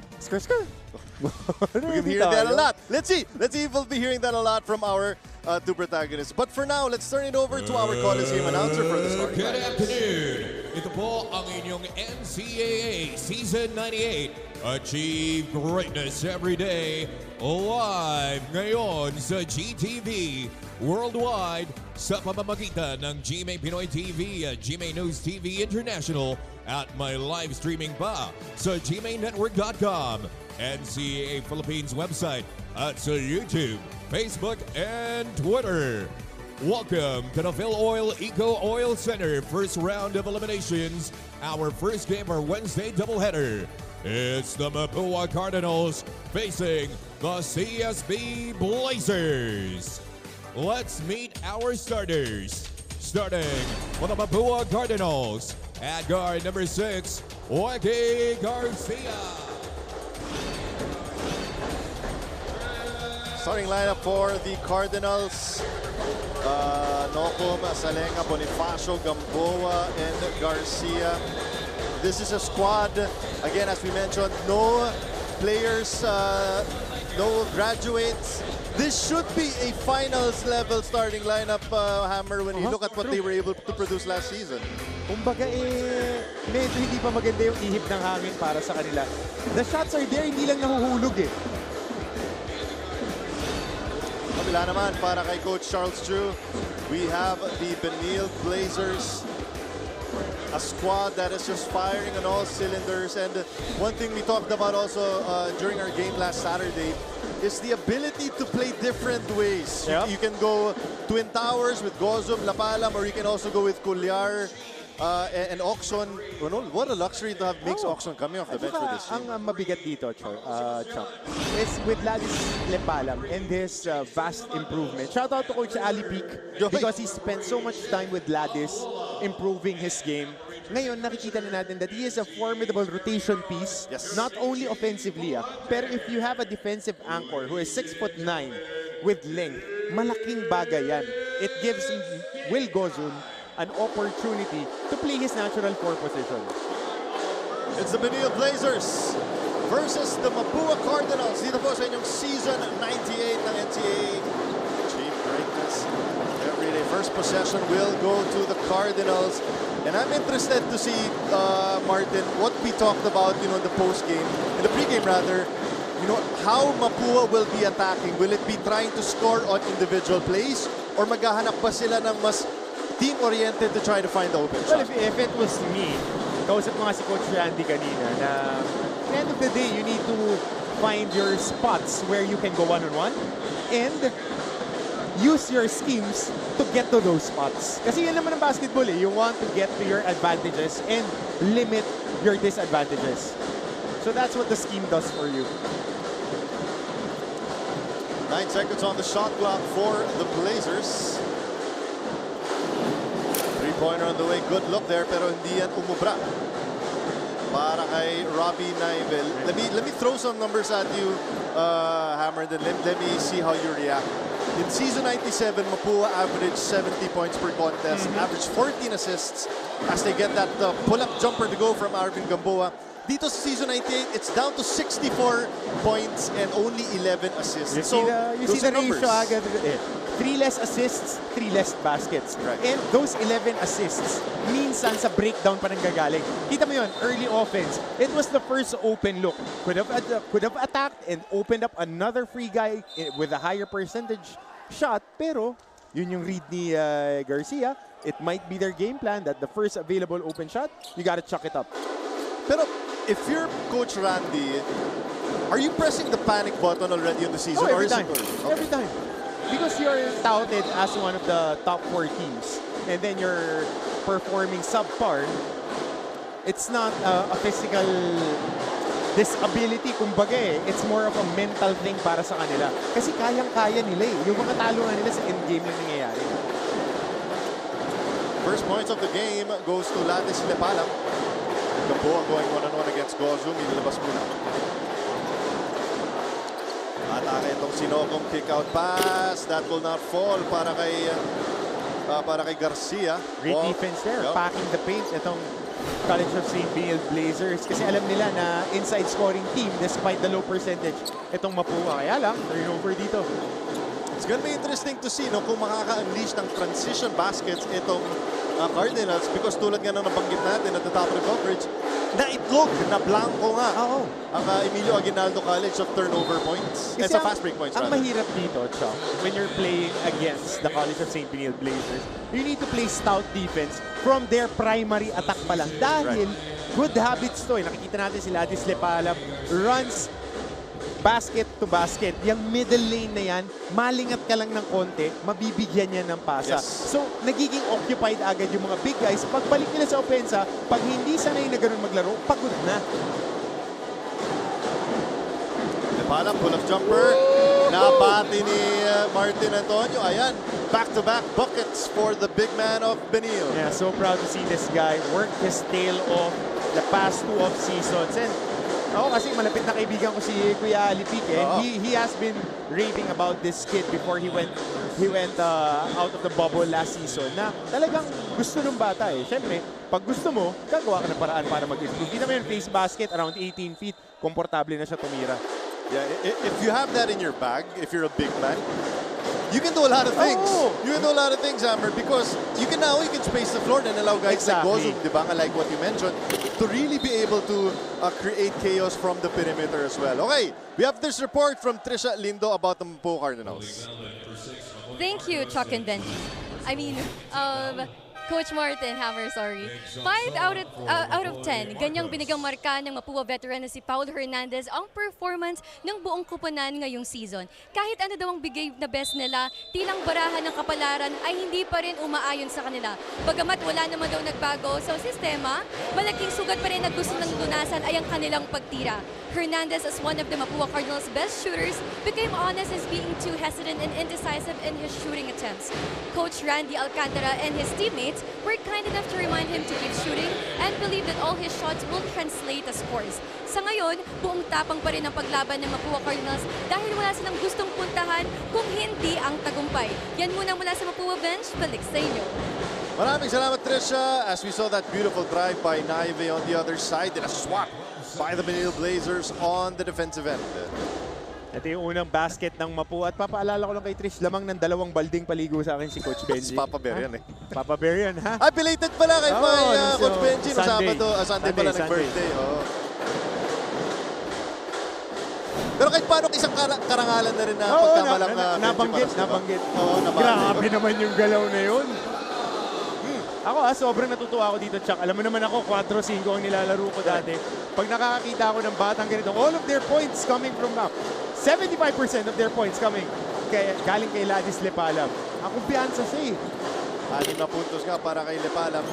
Speaker 18: can hear that a lot. Let's see if we'll be hearing that a lot from our two protagonists. But for now, let's turn it over to our Coliseum announcer for the starting
Speaker 27: Good
Speaker 18: lineups.
Speaker 27: afternoon. Ito po ang inyong NCAA Season 98. Achieve greatness every day. Live ngayon sa GTV. Worldwide sa pamamagitan ng GMA Pinoy TV at GMA News TV International at may live streaming pa sa gmanetwork.com, NCAA Philippines website at sa YouTube, Facebook, and Twitter. Welcome to the Phil Oil Eco Oil Center first round of eliminations. Our first game, our Wednesday doubleheader. It's the Mapua Cardinals facing the CSB Blazers. Let's meet our starters. Starting with the Mapua Cardinals at guard number 6, Joaquin Garcia.
Speaker 18: Starting lineup for the Cardinals. Nocum, Salenga, Bonifacio, Gamboa, and Garcia. This is a squad, again, as we mentioned, no players, no graduates. This should be a finals level starting lineup, Hammer, when you look at what they were able to produce last season.
Speaker 19: Kumbaga medyo hindi pa maganda yung ihip ng hangin para sa kanila. The shots are there, hindi lang nahuhulog eh.
Speaker 18: Kabila naman para kay Coach Charles Drew, we have the Benilde Blazers. A squad that is just firing on all cylinders. And one thing we talked about also during our game last Saturday is the ability to play different ways.
Speaker 19: Yep.
Speaker 18: You can go Twin Towers with Gozum, Lapalam, or you can also go with Culyar and Oxon. What a luxury to have Migs Oxon coming off the bench for this team.
Speaker 19: Ang mabigat dito, Chuck, is with Ladis Lepalam and his vast improvement. Shout out to Coach Ali Peak because he spent so much time with Ladis improving his game. Ngayon, nakikita na natin that he is a formidable rotation piece, not only offensively, pero if you have a defensive anchor who is 6'9" with length, malaking bagay yan. It gives Will Gozun an opportunity to play his natural 4 position.
Speaker 18: It's the Benilde Blazers versus the Mapua Cardinals. Dito po sa inyong season 98 ng NCAA. Cheap greatness every day. First possession will go to the Cardinals. And I'm interested to see, Martin, what we talked about, in the post-game, in the pre-game rather, how Mapua will be attacking. Will it be trying to score on individual plays or maghahanap pa sila ng mas team-oriented to try to find the open shot?
Speaker 19: Well, if it was me, kausap mo nga si Coach Randy kanina na at the end of the day, you need to find your spots where you can go one-on-one and use your schemes to get to those spots. Kasi yun naman ang basketball eh. You want to get to your advantages and limit your disadvantages. So that's what the scheme does for you.
Speaker 18: 9 seconds on the shot clock for the Blazers. Three-pointer on the way. Good look there, pero hindi yan umubra para kay Robbie Naivel. Let me throw some numbers at you, Hammer, then let me see how you react. In season 97, Mapua averaged 70 points per contest, averaged 14 assists as they get that pull-up jumper to go from Arvin Gamboa. Dito sa season 98, it's down to 64 points and only 11 assists.
Speaker 19: You see the ratio agad. 3 less assists, 3 less baskets.
Speaker 18: Right.
Speaker 19: And those 11 assists, minsan sa breakdown pa nanggagaling. Kita mo yun, early offense. It was the first open look. Could have attacked and opened up another free guy with a higher percentage shot. Pero, yun yung read ni Garcia. It might be their game plan that the first available open shot, you gotta chuck it up.
Speaker 18: Pero if you're Coach Randy, are you pressing the panic button already in the season?
Speaker 19: Oh, every
Speaker 18: or is
Speaker 19: time.
Speaker 18: it okay.
Speaker 19: Every time. Because you're touted as one of the top 4 teams and then you're performing subpar, it's not a physical disability, kumbaga eh. It's more of a mental thing para sa kanila. Kasi kayang-kaya nila eh. Yung mga talungan nila sa endgame yung nangyayari.
Speaker 18: First points of the game goes to Latis Lepalam. Gamboa going one-on-one against Gozum. Inilabas muna. Atake itong Sinokong kick-out pass. That will not fall para kay Garcia.
Speaker 19: Great defense there.
Speaker 18: Yep.
Speaker 19: Packing the paint itong College of St. Benilde Blazers. Kasi alam nila na inside scoring team despite the low percentage itong Mapua. Kaya lang, turnover dito.
Speaker 18: It's gonna be interesting to see kung makaka-unleash ng transition baskets itong Cardinals because tulad nga nang nabanggit natin at the top of the coverage, naitlog na blanco nga ang Emilio Aguinaldo College of turnover points. Sa fast break points.
Speaker 19: Ang mahirap dito, Chuck, when you're playing against the College of St. Benilde Blazers, you need to play stout defense from their primary attack pa lang. Dahil good habits to. Nakikita natin si Latis Lepalam runs basket to basket. Yung middle lane na yan, malingat ka lang ng konti, mabibigyan niya ng pasa.
Speaker 18: Yes.
Speaker 19: So, nagiging occupied agad yung mga big guys. Pagbalik nila sa opensa, pag hindi sanay na ganun maglaro, pagod na.
Speaker 18: Lepalam, pull-up jumper. Napati ni Martin Antonio. Ayan, back-to-back buckets for the big man of Benilde.
Speaker 19: Yeah, so proud to see this guy work his tail off the past 2 off seasons. And ako kasi malapit na kaibigan ko si Kuya Alipik eh. He has been raving about this kid before he went out of the bubble last season na talagang gusto ng bata eh. Siyempre, pag gusto mo, gagawa ka ng paraan para mag-improve. Hindi naman yung face basket around 18 feet, komportable na siya tumira.
Speaker 18: Yeah, if you have that in your bag, if you're a big man, you can do a lot of things. You can do a lot of things, Hammer, because you can space the floor and allow guys like Gozum, di ba, like what you mentioned, to really be able to create chaos from the perimeter as well. Okay, we have this report from Trisha Lindo about the Mapua Cardinals.
Speaker 20: Thank you, Chuck and Benji. I mean, Coach Martin Hammer, sorry. 5 out of 10, ganyang binigang marka ng Mapua veteran na si Paul Hernandez ang performance ng buong kuponan ngayong season. Kahit ano daw ang bigay na best nila, tilang barahan ng kapalaran ay hindi pa rin umaayon sa kanila. Bagamat wala naman daw nagbago sa sistema, malaking sugat pa rin na gusto ng lunasan ay ang kanilang pagtira. Hernandez, as one of the Mapua Cardinals' best shooters, became honest as being too hesitant and indecisive in his shooting attempts. Coach Randy Alcantara and his teammates were kind enough to remind him to keep shooting and believe that all his shots will translate as scores. Sa ngayon, buong tapang pa rin ang paglaban ng Mapua Cardinals dahil wala silang gustong puntahan kung hindi ang tagumpay. Yan muna mula sa Mapua Bench, balik sa inyo.
Speaker 18: Maraming salamat, Trisha. As we saw that beautiful drive by Naive on the other side, and a swat by the Benilde Blazers on the defensive end.
Speaker 19: Ito yung unang basket ng Mapua. At papaalala ko lang kay Trish, lamang ng 2 balding paligo sa akin si Coach Benji.
Speaker 18: Si Papa Bear yan eh.
Speaker 19: Papa Bear yan, ha?
Speaker 18: Ah, belated pala kay Coach Benji no Sabado. Sunday pala nag-birthday. Oh. Pero kahit paano isang karangalan na rin na pagkamalang
Speaker 19: nabanggit. Grabe naman yung galaw na yun. Ako sobrang natutuwa ako dito, Chuck. Alam mo naman ako, 4-5 ang nilalaro ko dati. Pag nakakakita ako ng batang ganito, all of their points coming from now. 75% of their points galing kay Ladis Lepalam. Ang kumpiyansa siya eh.
Speaker 18: 6 na puntos nga para kay Lepalam.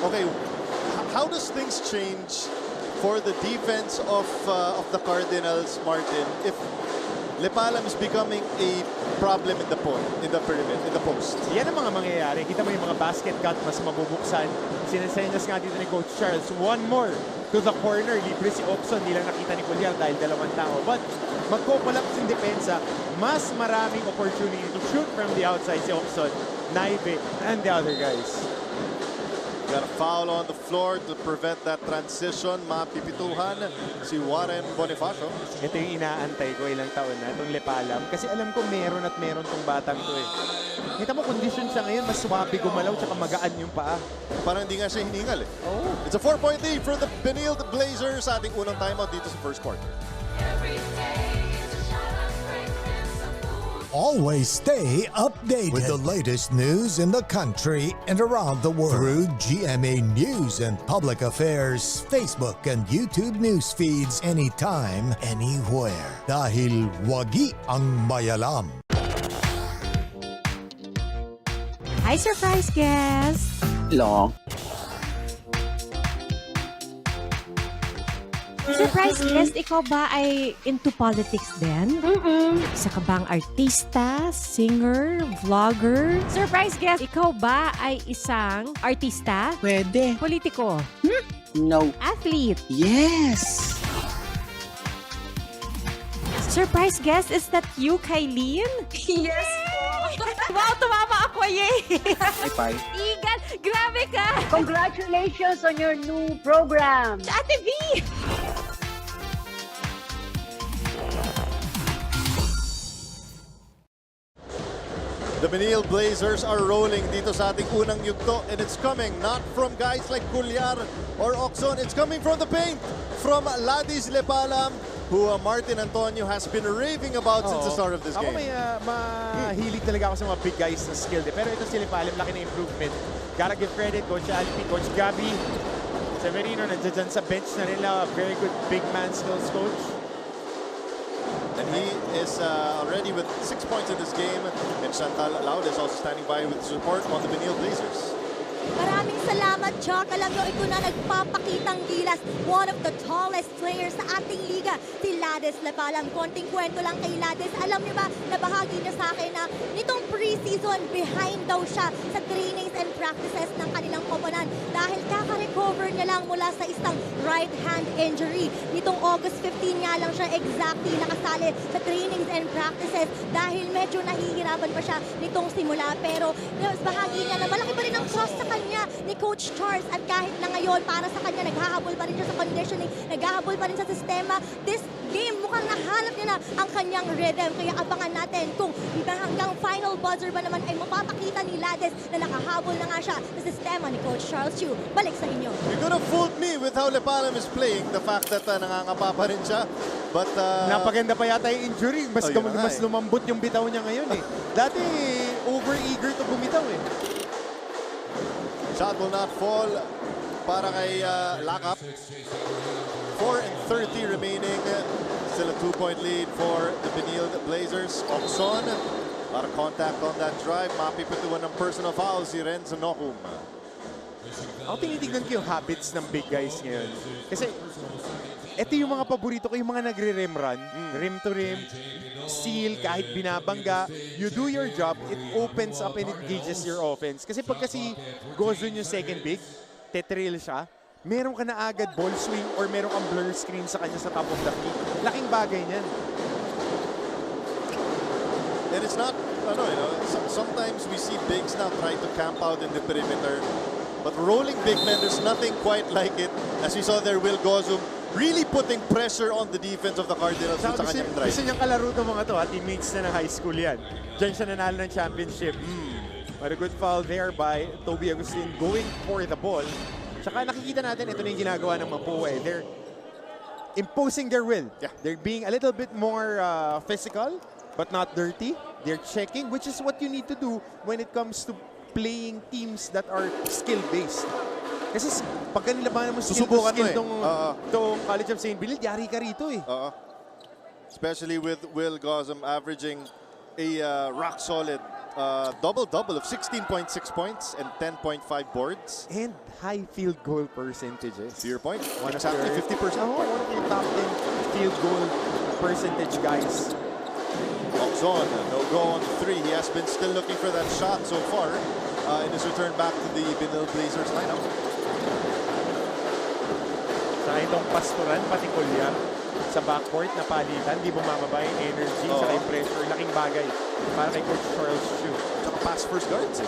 Speaker 18: Okay, how does things change for the defense of the Cardinals, Martin, if Lepalam is becoming a problem in the pyramid, in the post?
Speaker 19: Yan ang mga mangyayari. Kita mo yung mga basket cut, mas mabubuksan. Sinesenyas nga dito ni Coach Charles. One more to the corner. Libre si Oxon. Hindi lang nakita ni Cuellar dahil 2 tao. But magko-collapse yung depensa. Mas maraming opportunity to shoot from the outside si Oxon, Naive, and the other guys.
Speaker 18: Got a foul on the floor to prevent that transition. Mapipituhan si Warren Bonifacio.
Speaker 19: Ito yung inaantay ko ilang taon na, itong Lepalam. Kasi alam ko meron tong batang to eh. Kita mo, condition siya ngayon, mas swabe gumalaw, tsaka magaan yung paa.
Speaker 18: Parang hindi nga siya hiningal eh. Oh. It's a 4-point lead for the Benilde Blazers sa ating unang timeout dito sa first quarter.
Speaker 1: Always stay updated with the latest news in the country and around the world through GMA News and Public Affairs Facebook and YouTube news feeds anytime, anywhere. Dahil wagi ang mayalam.
Speaker 4: Hi, surprise guest!
Speaker 13: Long.
Speaker 4: Surprise guest, ikaw ba ay into politics din? Isa ka bang artista, singer, vlogger? Surprise guest, ikaw ba ay isang artista?
Speaker 13: Pwede.
Speaker 4: Politiko?
Speaker 13: No.
Speaker 4: Athlete?
Speaker 13: Yes!
Speaker 4: Surprise guest, is that you, Kylene?
Speaker 21: Yes po!
Speaker 4: Wow, tumama ako, yay!
Speaker 13: Bye.
Speaker 4: Igan, grabe ka!
Speaker 21: Congratulations on your new program!
Speaker 4: Ate V!
Speaker 18: The Benilde Blazers are rolling dito sa ating unang yugto, and it's coming not from guys like Cuellar or Oxon. It's coming from the paint, from Ladis Lepalam, who Martin Antonio has been raving about since the start of this game.
Speaker 19: Ako may mahilig talaga ako sa mga big guys na skilled. Pero ito si Lepalam, laki na improvement. Gotta give credit, Coach Alpi, Coach Gabby. Severino, nandiyan sa bench na nila. Very good big man skills, Coach.
Speaker 18: And he is already with 6 points in this game. And Chantal Laud is also standing by with support on the Benilde Blazers.
Speaker 11: Maraming salamat, Chuck. Alam nyo, ito na nagpapakitang gilas. One of the tallest players sa ating liga, si Ladis Lepalam. Konting kwento lang kay Ladis. Alam nyo ba, nabahagi niya sa akin na nitong preseason, behind daw siya sa trainings and practices ng kanilang koponan. Dahil kaka-recover niya lang mula sa isang right hand injury. Nitong August 15 nga lang siya exactly nakasali sa trainings and practices dahil medyo nahihirapan pa siya nitong simula. Pero bahagi niya na malaki pa rin ang trust sa kanya ni Coach Charles, at kahit na ngayon para sa kanya naghahabol pa rin siya sa conditioning, naghahabol pa rin sa sistema. This game mukhang nahanap niya na ang kanyang rhythm, kaya abangan natin kung hanggang final buzzer ba naman ay mapapakita ni Ladis na nakahabol na nga siya sa sistema ni Coach Charles Chu. Balik sa inyo.
Speaker 18: You could have fooled me with how Lepalam is playing, the fact that nangangapa pa rin siya. But
Speaker 19: napaganda pa yata yung injury. Mas lumambot yung bitaw niya ngayon eh. Dati over-eager to bumitaw eh.
Speaker 18: Shot will not fall para kay Lakap. 4:30 remaining. Still a 2-point lead for the Benilde Blazers. Oxon, a lot of contact on that drive. Mapipituan ng personal foul si Renzo Nokum.
Speaker 19: Ako tinitignan ko yung habits ng big guys ngayon. Kasi ito yung mga paborito ko, yung mga nagre-rim run. Rim to rim, seal, kahit binabangga. You do your job, it opens up and it engages your offense. Kasi pag goes on yung second big, tetrail siya, meron ka na agad ball swing or meron kang blur screen sa kanya sa top of the feet. Laking bagay niyan.
Speaker 18: And it's not Sometimes we see bigs now try to camp out in the perimeter. But rolling big men, there's nothing quite like it. As we saw there, Will Gozum really putting pressure on the defense of the Cardinals sa kanyang drive.
Speaker 19: Gusto niyang kalaro itong mga to, teammates na ng high school yan. Diyan siya nanalo ng championship. But a good foul there by Toby Agustin going for the ball. Tsaka nakikita natin, ito na yung ginagawa ng Mapua. They're imposing their will. Yeah. They're being a little bit more physical, but not dirty. They're checking, which is what you need to do when it comes to playing teams that are skill-based. Kasi pagka nilabanan mo skill tong College of St. Benilde, yari ka rito eh.
Speaker 18: Especially with Will Gozum averaging a rock-solid double-double of 16.6 points and 10.5 boards.
Speaker 19: And high field goal percentages.
Speaker 18: To your point,
Speaker 19: exactly
Speaker 18: 50%.
Speaker 19: One of your top 10 field goal percentage guys.
Speaker 18: Oxon, no go on the three. He has been still looking for that shot so far in his return back to the Benilde Blazers lineup.
Speaker 19: Sa itong Pastoran, pati Kolya, sa backcourt na palitan, di bumababa yung energy, sa yung pressure, laking bagay para kay Coach Charles Chu.
Speaker 18: Tsaka pass first guards.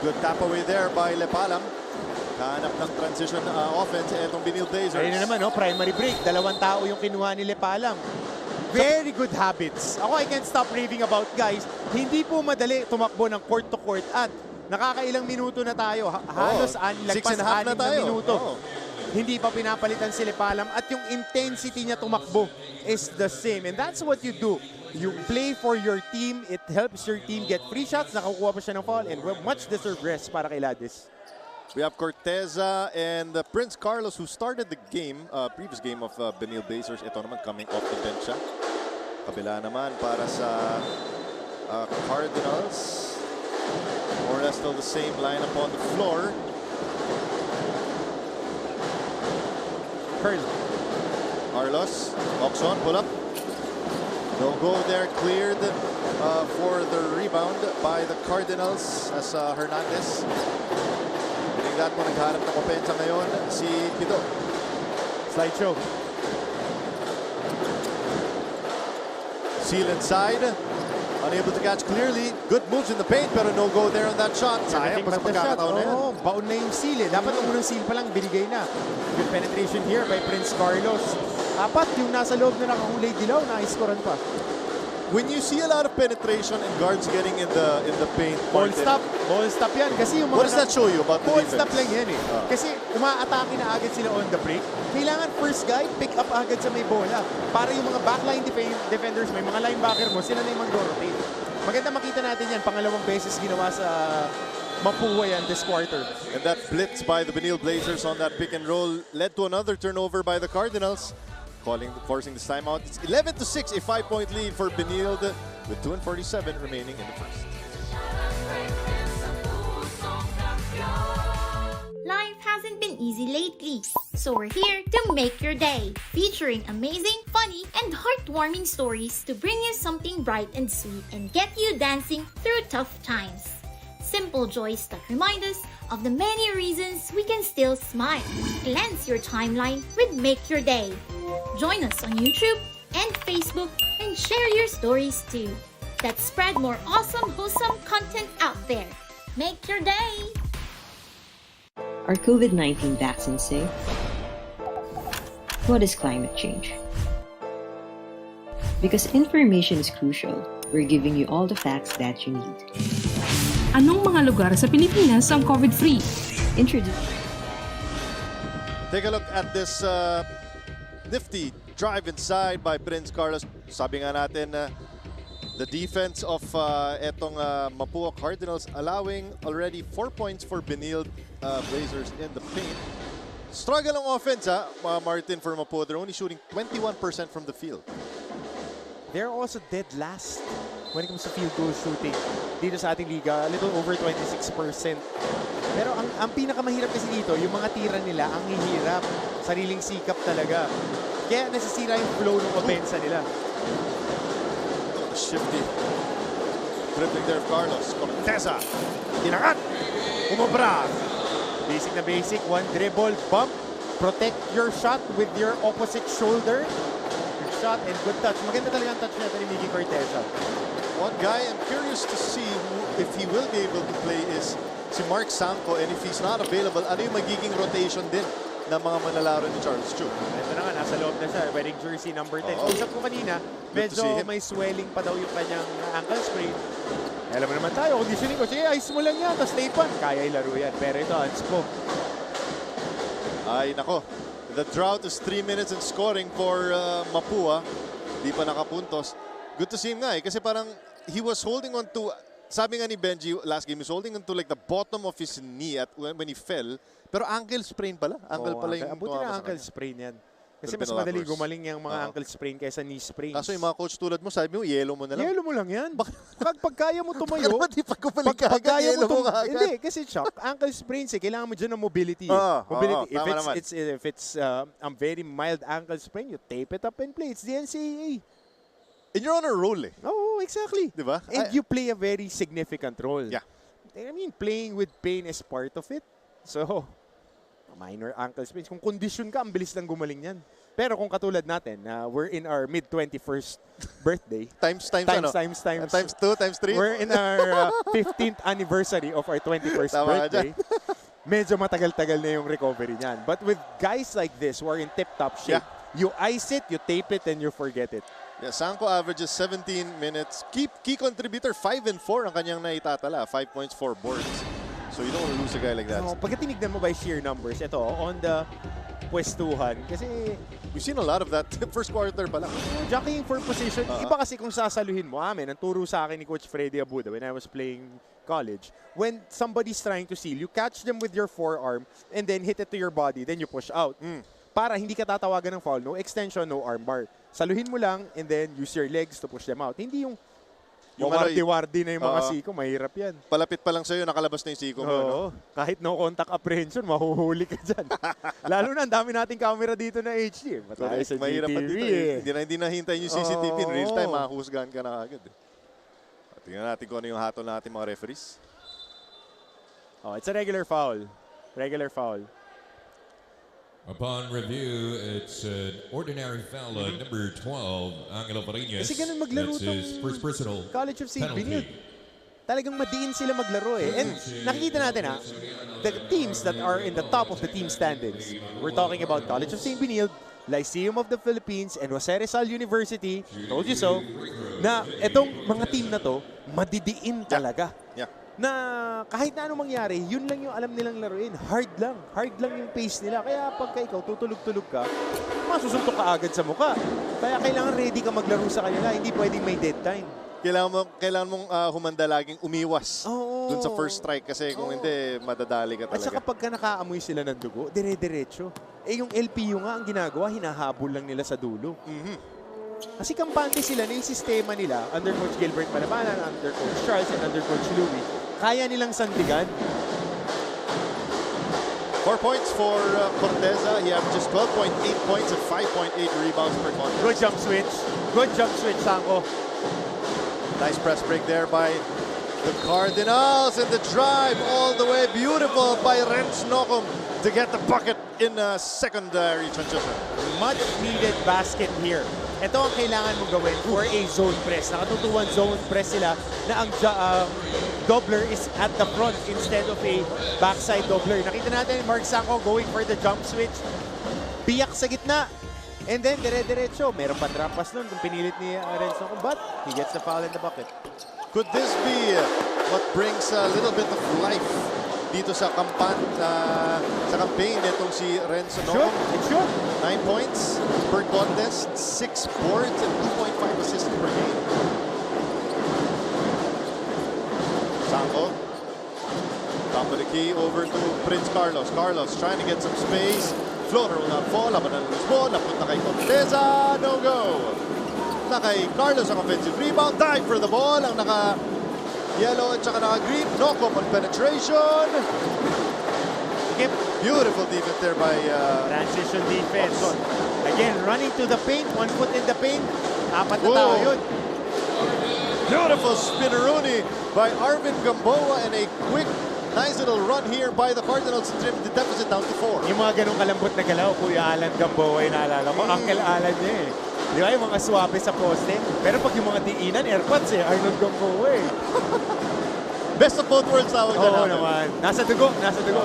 Speaker 18: Good tap away there by Lepalam. Kahanap ng transition offense itong Benilde Blazers.
Speaker 19: Ayun na naman, primary break. 2 tao yung kinuha ni Lepalam. Very good habits. Ako, I can't stop raving about guys. Hindi po madali tumakbo ng court to court at nakakailang minuto na tayo. Halos lagpas 6.5 na minuto. Hindi pa pinapalitan si Lepalam at yung intensity niya tumakbo is the same. And that's what you do. You play for your team. It helps your team get free shots. Nakakuha pa siya ng foul and much deserved rest para kay Ladis.
Speaker 18: We have Corteza and Prince Carlos who started the game, previous game of Benilde Blazers. Ito naman coming off the bench siya. Kabila naman para sa Cardinals. More or less still the same lineup on the floor. Carlos, Oxon, pull up. No go there, cleared for the rebound by the Cardinals as Hernandez. That mo naghanap ng opensa ngayon si Pito.
Speaker 19: Slideshow.
Speaker 18: Seal inside. Unable to catch clearly. Good moves in the paint pero no go there on that shot. Sayang pa sa pagkakataon na yan.
Speaker 19: Baon na yung seal eh. Dapat ang unang seal pa lang binigay na. Good penetration here by Prince Carlos. Apat yung nasa loob na nakahulay dilaw, na-scorean pa.
Speaker 18: When you see a lot of penetration and guards getting in the paint,
Speaker 19: ball stop yan kasi yung mga
Speaker 18: what does that show you about the defense?
Speaker 19: Ball stop lang yan eh. Kasi umaatake na agad sila on the break. Kailangan first guy pick up agad sa may bola para yung mga backline defenders, may mga linebacker mo, sila na yung mag-rotate. Maganda makita natin yan, pangalawang beses ginawa sa Mapua yan this quarter.
Speaker 18: And that blitz by the Benilde Blazers on that pick and roll led to another turnover by the Cardinals. Forcing this timeout. It's 11-6, a 5-point lead for Benilde with 2:47 remaining in the first.
Speaker 3: Life hasn't been easy lately, so we're here to make your day, featuring amazing, funny, and heartwarming stories to bring you something bright and sweet and get you dancing through tough times. Simple joys that remind us of the many reasons we can still smile. Cleanse your timeline with Make Your Day. Join us on YouTube and Facebook and share your stories too. Let's spread more awesome, wholesome content out there. Make your day!
Speaker 5: Are COVID-19 vaccines safe? What is climate change? Because information is crucial, we're giving you all the facts that you need.
Speaker 6: Anong mga lugar sa Pilipinas ang COVID-free?
Speaker 18: Take a look at this nifty drive inside by Prince Carlos. Sabi nga natin, the defense of etong Mapua Cardinals allowing already 4 points for Benilde Blazers in the paint. Struggle ang offense, Martin, for Mapua. They're only shooting 21% from the field.
Speaker 19: They're also dead last when it comes to field goal shooting. Dito sa ating liga, a little over 26%. Pero ang pinakamahirap kasi dito, yung mga tira nila, ang hihirap. Sariling sikap talaga. Kaya nasisira yung flow ng opensa nila.
Speaker 18: Shifty. Dribbling there, Carlos. Corteza. Tinangat. Umubra.
Speaker 19: Basic na basic. One dribble, bump. Protect your shot with your opposite shoulder. shot and good touch. Maganda talaga ang touch natin ni Miggy Corteza.
Speaker 18: One guy I'm curious to see if he will be able to play is si Mark Sanko, and if he's not available, ano yung magiging rotation din ng mga manlalaro ni Charles Chu?
Speaker 19: Ito na nga, nasa loob na siya. Wearing jersey number 10. Usap ko kanina, medyo may swelling pa daw yung kanyang ankle sprain. Alam mo naman tayo, conditioning ko, sige, ayos mo lang yan, tapos tape-on. Kaya ilaro yan. Pero ito, unspo.
Speaker 18: Ay, nako. The drought is 3 minutes in scoring for Mapua. Di pa nakapuntos. Good to see him nga kasi parang he was holding on to, sabi nga ni Benji last game, he's holding on to like the bottom of his knee when he fell. Pero ankle sprain pala. Ankle pala yung
Speaker 19: abuti na ankle sprain yan. Kasi mas madali gumaling yung mga ankle sprain kaysa knee sprains.
Speaker 18: Kaso yung mga coach tulad mo, sabi mo, yellow mo na lang.
Speaker 19: Yellow mo lang yan. Pag kaya mo tumayo,
Speaker 18: pag kaya mo tumayo.
Speaker 19: Hindi, kasi shock, ankle sprains, kailangan mo dyan ng mobility. Mobility. If it's a very mild ankle sprain, you tape it up and play. It's the NCAA.
Speaker 18: And you're on a roll eh.
Speaker 19: Oh, exactly.
Speaker 18: Diba?
Speaker 19: And you play a very significant role.
Speaker 18: Yeah.
Speaker 19: I mean, playing with pain is part of it. So, minor ankle sprains. Kung condition ka, ang bilis lang gumaling yan. Pero kung katulad natin, we're in our mid-21st birthday.
Speaker 18: Times 2, times 3.
Speaker 19: We're in our 15th anniversary of our 21st birthday. Medyo matagal-tagal na yung recovery niyan. But with guys like this who are in tip-top shape, you ice it, you tape it, and you forget it.
Speaker 18: Yeah, Sanko averages 17 minutes. Key contributor, 5 and 4 ang kanyang naitatala. 5 points, 4 boards. So you don't want to lose a guy like that.
Speaker 19: No, pagka tinignan mo by sheer numbers, ito, on the pwestuhan, kasi
Speaker 18: we've seen a lot of that first quarter pa lang.
Speaker 19: Jockeying for position, iba kasi kung sasaluhin mo. Ang turo sa akin ni Coach Freddy Abuda when I was playing college, when somebody's trying to seal, you catch them with your forearm and then hit it to your body, then you push out. Para hindi ka tatawagan ng foul, no extension, no arm bar. Saluhin mo lang and then use your legs to push them out. Hindi yung wardi-wardi na yung mga siko, mahirap yan.
Speaker 18: Palapit pa lang sa'yo, nakalabas na yung siko mo. No?
Speaker 19: Kahit no contact apprehension, mahuhuli ka dyan. Lalo na, ang dami nating camera dito na HD. Matay sa
Speaker 18: mahirap
Speaker 19: GTV.
Speaker 18: Pa dito. Hindi na hintayin yung CCTV. In real time, mahusgahan ka na agad. Tingnan natin kung ano yung hatol natin mga referees.
Speaker 19: It's a regular foul. Regular foul.
Speaker 27: Upon review, it's an ordinary foul on number 12, Angelo Fariñas.
Speaker 19: Kasi ganun maglaro
Speaker 27: That's his first personal
Speaker 19: College of St.
Speaker 27: penalty.
Speaker 19: Benilde. Talagang madiin sila maglaro eh. And nakikita natin the teams that are in the top of the team standings. We're talking about College of St. Benilde, Lyceum of the Philippines, and Jose Rizal University. Told you so. Na itong mga team na to, madidiin talaga.
Speaker 18: Yeah.
Speaker 19: Na kahit na anong mangyari, yun lang yung alam nilang laruin. Hard lang. Hard lang yung pace nila. Kaya pagka ikaw tutulog-tulog ka, masusuntok ka agad sa mukha. Kaya kailangan ready ka maglaro sa kanila. Hindi pwedeng may dead time.
Speaker 18: Kailangan mong humanda laging umiwas dun sa first strike kasi kung hindi, madadali ka talaga.
Speaker 19: At saka pagka nakaamoy sila ng dugo, dire-diretso. Yung LPU nga ang ginagawa, hinahabol lang nila sa dulo. Kasi kampante sila na yung sistema nila, under Coach Gilbert Palabanan, under Coach Charles, and under Coach Louie, kaya nilang sandigan.
Speaker 18: 4 points for Corteza. He averages 12.8 points and 5.8 rebounds per contest.
Speaker 19: Good jump switch. Good jump switch, Sanko.
Speaker 18: Nice press break there by the Cardinals, and the drive all the way. Beautiful by Renz Nocum to get the bucket in secondary transition.
Speaker 19: Much needed basket here. Ito ang kailangan mo gawin for a zone press. Nakatutuan zone press sila na ang doubler is at the front instead of a backside doubler. Nakita natin Mark Sanko going for the jump switch. Biyak sa gitna. And then dire-diretso. Meron pa drop pass nun kung pinilit ni Renzo. But he gets the foul in the bucket.
Speaker 18: Could this be what brings a little bit of life dito sa campaign nitong si Renzo Nocum?
Speaker 19: It should.
Speaker 18: 9 points per contest, 6 boards, and 2.5 assists per game. Sanko, top of the key, over to Prince Carlos. Carlos trying to get some space. Floater will not fall. Laban ng ball. Napunta kay Corteza. No go. Na kay Carlos ang offensive rebound. Dive for the ball. Ang naka-yellow at saka naka-green. Nocum on penetration. Beautiful defense there by
Speaker 19: transition defense. Again, running to the paint. 1 foot in the paint. Apat na tao yun.
Speaker 18: Beautiful spinneroonie by Arvin Gamboa, and a quick, nice little run here by the Cardinals to trim the deficit down to 4.
Speaker 19: Yung mga ganong kalambot na galaw, Kuya Alan Gamboa, yung naalala ko. Uncle Alan niya eh. Di ba yung mga swabe sa poste? Pero pag yung mga diinan, airpods eh. Arnold Gamboa eh.
Speaker 18: Best of both worlds tawag na
Speaker 19: Oo naman. Nasa dugo.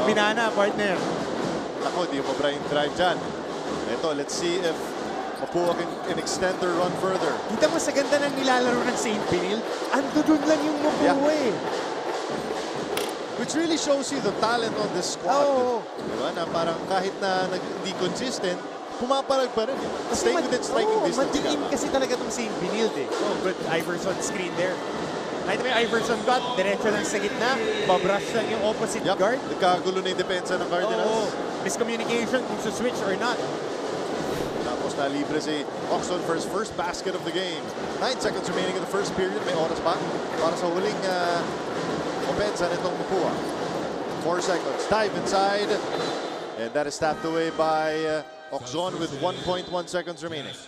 Speaker 19: Minana, partner.
Speaker 18: Ako, di mo Brian drive dyan. Ito, let's see if Mapua can extend their run further.
Speaker 19: Kita mo sa ganda ng nilalaro ng St. Benilde, ando dun lang yung Mapua eh.
Speaker 18: Which really shows you the talent of this squad. Diba? Na parang kahit na hindi consistent, pumapalag pa rin. Staying within striking distance.
Speaker 19: Madiin kasi talaga itong St. Benilde eh. Good Iverson screen there. Nakita mo yung Iverson got, diretso lang sa gitna, babrush lang yung opposite guard.
Speaker 18: Nagkagulo na yung depensa ng Cardinals.
Speaker 19: Miscommunication kung switch or not.
Speaker 18: Tapos na-libre si Oxon for his first basket of the game. 9 seconds remaining in the first period. May oras pa para sa huling opensa nitong Mapua. 4 seconds. Dive inside. And that is tapped away by Oxon with 1.1 seconds remaining.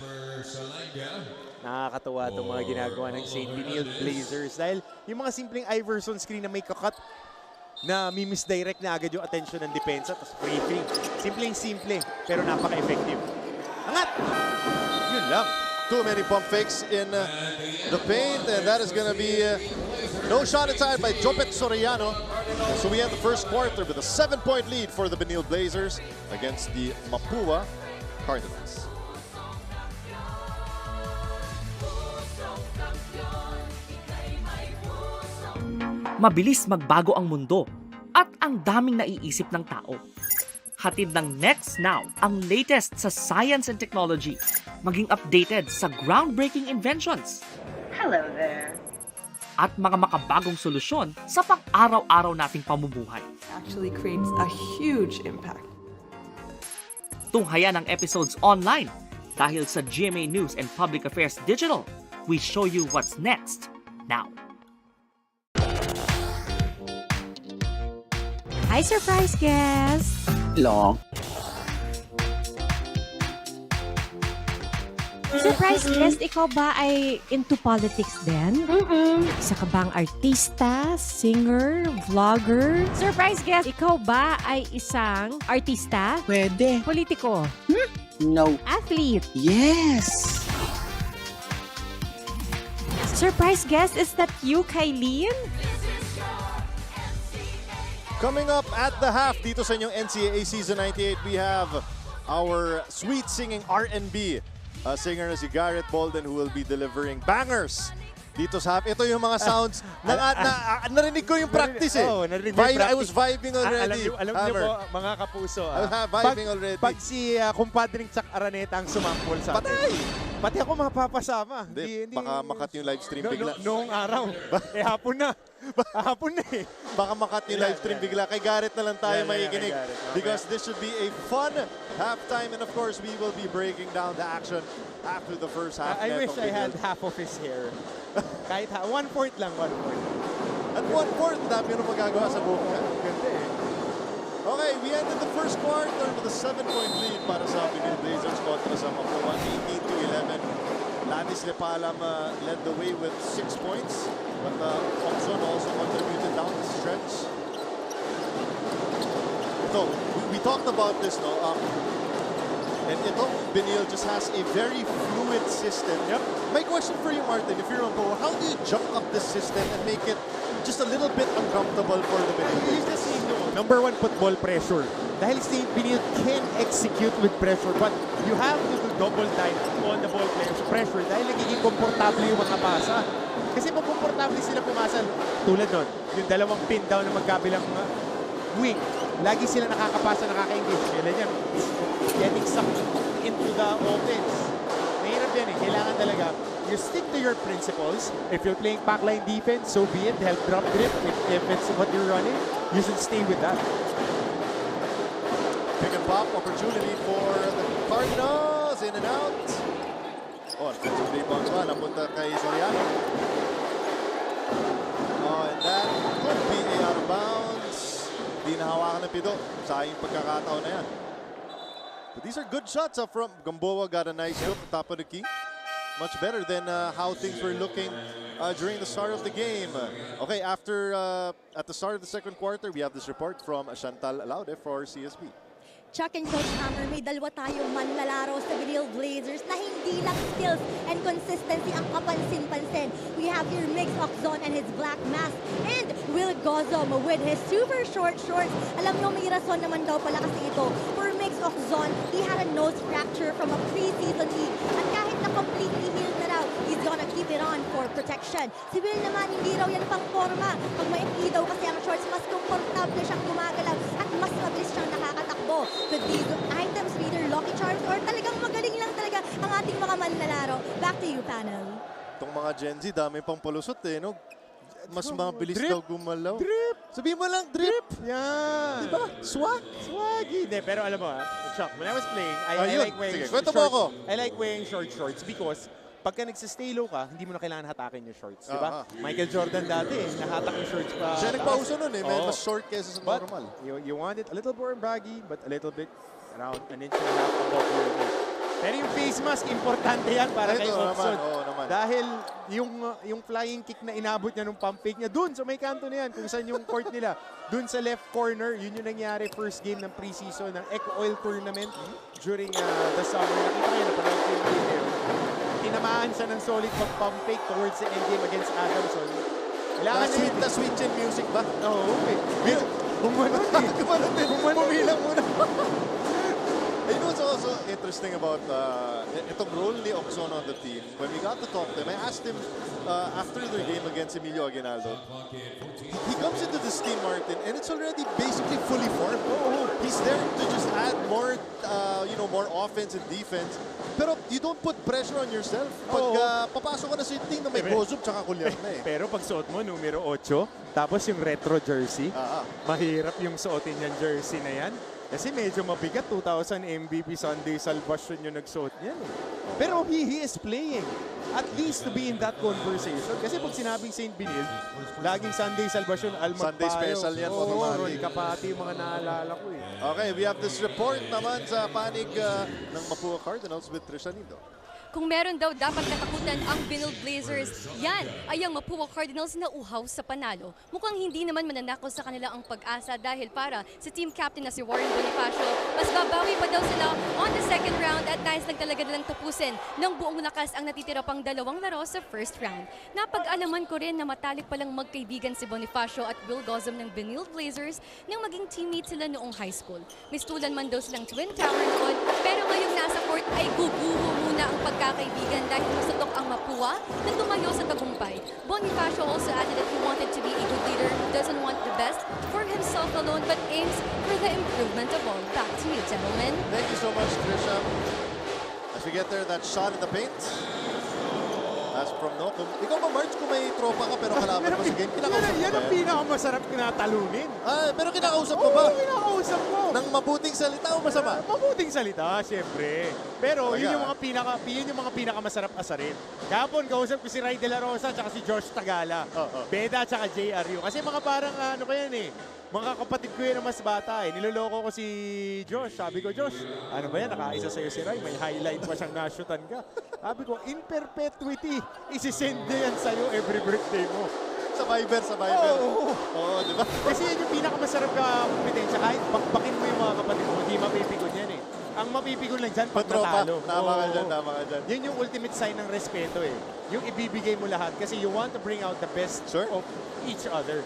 Speaker 19: Nakakatawa itong mga ginagawa ng St. Benilde Blazers dahil yung mga simpleng Iverson screen na may kakat na misdirect na agad yung attention ng depensa tapos free. Simpleng-simple pero napaka-effective. Angat!
Speaker 18: Yun lang. Too many pump fakes in the paint and that is gonna be no shot inside by Jopet Soriano. So we end the first quarter with a 7-point lead for the Benilde Blazers against the Mapua Cardinals.
Speaker 7: Mabilis magbago ang mundo at ang daming naiisip ng tao. Hatid ng Next Now ang latest sa science and technology, maging updated sa groundbreaking inventions.
Speaker 8: Hello there.
Speaker 7: At mga makabagong solusyon sa pang-araw-araw nating pamumuhay.
Speaker 9: Actually creates a huge impact.
Speaker 7: Tunghayan ang episodes online dahil sa GMA News and Public Affairs Digital. We show you what's next now.
Speaker 4: Hi, surprise guest!
Speaker 13: Long.
Speaker 4: Surprise guest, ikaw ba ay into politics din? Isa ka bang artista, singer, vlogger? Surprise guest, ikaw ba ay isang artista?
Speaker 13: Pwede.
Speaker 4: Politiko?
Speaker 13: No.
Speaker 4: Athlete?
Speaker 13: Yes!
Speaker 4: Surprise guest, is that you, Kylene?
Speaker 18: Coming up at the half dito sa inyong NCAA Season 98, we have our sweet singing R&B singer na si Garrett Bolden who will be delivering bangers dito sa half. Ito yung mga sounds na narinig ko yung practice eh.
Speaker 19: Narinig ko yung practice.
Speaker 18: I was vibing already.
Speaker 19: Alam niyo po, mga kapuso.
Speaker 18: Vibing already.
Speaker 19: Pag si kumpadring Chuck Araneta ang sumampol sa atin. Pati ako mapapasama.
Speaker 18: Hindi, baka makat yung live stream bigla.
Speaker 19: Noong araw. Hapon na. Hapon na eh.
Speaker 18: Baka makat yung live stream bigla. Kay Garrett na lang tayo makikinig. Because this should be a fun halftime. And of course, we will be breaking down the action after the first half.
Speaker 19: I wish I had half of his hair. Kahit 1/4 lang, 1/4.
Speaker 18: At 1/4, dami yung magagawa sa buhok. Ganda eh. Okay, we ended the first quarter with a 7-point lead para sa Benilde Blazers kontra sa Mapua, 18-11. Lanis Lepalam led the way with 6 points, but Oxon also contributed down the stretch. So, we talked about this, no? And itong Benilde just has a very fluid system.
Speaker 19: Yep.
Speaker 18: My question for you, Martin, if you're on Mapua, how do you jump up this system and make it just a little bit uncomfortable for the Benilde?
Speaker 19: Number one, put ball pressure. Dahil si Benilde can execute with pressure, but you have to do double time on the ball pressure dahil nagiging komportable yung mga pasa. Kasi pag komportable sila pumasa, tulad nun, yung dalawang pin down na magkabilang wing, lagi sila nakakapasa, nakaka-engage. Kailan yan, getting sucked into the offense. Mahirap yan eh. Kailangan talaga, you stick to your principles. If you're playing backline defense, so be it. Help drop grip. If it's what you're running, you should stay with that.
Speaker 18: Pick and pop opportunity for the Cardinals. In and out. Oh, defensive rebound pa. Napunta kay Soriano. Oh, and that could be a out of bounds. Di nahawakan ng pido. Sayang pagkakataon na yan. But these are good shots up from Gamboa. Got a nice look at top of the key. Much better than how things were looking during the start of the game. Okay, after at the start of the second quarter, we have this report from Chantal Laude for CSB.
Speaker 11: Chuck and Coach Hammer, may dalawa tayong manlalaro sa Benilde Blazers na hindi lang skills and consistency ang kapansin-pansin. We have here Mix Oxon and his black mask and Will Gozom with his super short shorts. Alam nyo, may rason naman daw pala kasi ito. For Mix Oxon, he had a nose fracture from a preseason league. At kahit na completely healed na raw, he's gonna keep it on for protection. Si Will naman, hindi raw yan pang forma. Pag maikli daw kasi ang shorts, mas komportable siyang gumagalaw at mas mabilis siyang nakakatakbo. Could these items be either lucky charms or talagang magaling lang talaga ang ating mga manlalaro? Back to you, panel.
Speaker 18: Itong mga Gen Z, dami pang palusot eh, no? Mas mabilis daw gumalaw.
Speaker 19: Drip!
Speaker 18: Sabihin mo lang, drip!
Speaker 19: Yan!
Speaker 18: Diba? Swag!
Speaker 19: Swaggy! Hindi, pero alam mo Chuck, when I was playing, I like wearing
Speaker 18: Sige, kwento mo ako.
Speaker 19: I like wearing short shorts because pagka nagsistay low ka, hindi mo na kailangan hatakin yung shorts, di ba? Michael Jordan dati, nahatak yung shorts pa.
Speaker 18: Siya nagpauso nun eh, may mas short kaysa sa normal.
Speaker 19: You want it a little more baggy, but a little bit around an inch and a half above your knee. Pero yung face mask, importante yan para kay Oxon. Dahil yung flying kick na inabot niya nung pump fake niya, dun sa may kanto na yan, kung saan yung court nila, dun sa left corner, yun yung nangyari first game ng preseason ng Eco Oil Tournament during the summer. Nakita kayo, napanood ko yung video. Tinamaan siya ng solid pump fake towards the end game against Adamson.
Speaker 18: Na sweet chin music ba?
Speaker 19: Oo. Bumanon eh.
Speaker 18: Bumilang muna. You know what's also interesting about itong role ni Oxon on the team? When we got to talk to him, I asked him after their game against Emilio Aguinaldo, he comes into this team, Martin, and it's already basically fully formed. He's there to just add more, more offense and defense. Pero you don't put pressure on yourself. Pag papasok ka na sa team na may Gozub tsaka Kulyar na eh.
Speaker 19: Pero pag suot mo, numero 8, tapos yung retro jersey, mahirap yung suotin yung jersey na yan. Kasi medyo mabigat, 2,000 MVP Sunday Salvation yung nagsuot niyan. Pero he is playing. At least to be in that conversation. Kasi pag sinabing St. Benilde, laging Sunday Salvation, Almagpayo.
Speaker 18: Sunday special yan, automatic.
Speaker 19: Roy Kapati, yung mga naalala ko eh.
Speaker 18: Okay, we have this report naman sa panig ng Mapua Cardinals with Trishanito.
Speaker 20: Kung meron daw dapat katakutan ang Benilde Blazers, yan ay ang Mapua Cardinals na uhaw sa panalo. Mukhang hindi naman mananakaw sa kanila ang pag-asa dahil para sa team captain na si Warren Bonifacio, mas babawi pa daw sila on the second round at nais lang talaga nilang tapusin ng buong lakas ang natitira pang 2 laro sa first round. Napag-alaman ko rin na matalik palang magkaibigan si Bonifacio at Will Gozom ng Benilde Blazers nang maging teammate sila noong high school. Mistulan man daw silang twin tower noon, pero ngayong nasa court ay guguho muna ang pagkakaibigan dahil masutok ang Mapua na tumayo sa tagumpay. Bonifacio also added that he wanted to be a good leader who doesn't want the best for himself alone but aims for the improvement of all. Back to you, gentlemen.
Speaker 18: Thank you so much, Trisha. As we get there, that shot in the paint. As from Nokum. Ikaw ba, March, kung may tropa ka pero kalaban mo sa game, kinakausap mo
Speaker 19: yan ang pinakamasarap na talunin.
Speaker 18: Pero kinakausap mo ba?
Speaker 19: Oo, kinakausap ko.
Speaker 18: Nang mabuting salita o masama?
Speaker 19: Mabuting salita, syempre. Pero yun yung mga pinakamasarap asarin. Kahapon, kausap ko si Ray De La Rosa at si Josh Tagala. Beda at JRU. Kasi mga parang ano ko yan eh. Mga kapatid ko yun na mas bata eh. Niloloko ko si Josh. Sabi ko, Josh, ano ba yan? Nakaisa sa'yo si Ray. May highlight pa siyang nashutan ka. Sabi ko, in perpetuity, isisend niya yan sa'yo every birthday mo.
Speaker 18: Sa Viber. Oo, di ba?
Speaker 19: Kasi yan yung pinakamasarap ka kompetensya. Kahit bakbakin mo yung mga kapatid mo, hindi mapipikon yan eh. Ang mapipikon lang dyan, pag natalo.
Speaker 18: Tama ka dyan.
Speaker 19: Yan yung ultimate sign ng respeto eh. Yung ibibigay mo lahat kasi you want to bring out the best of each other.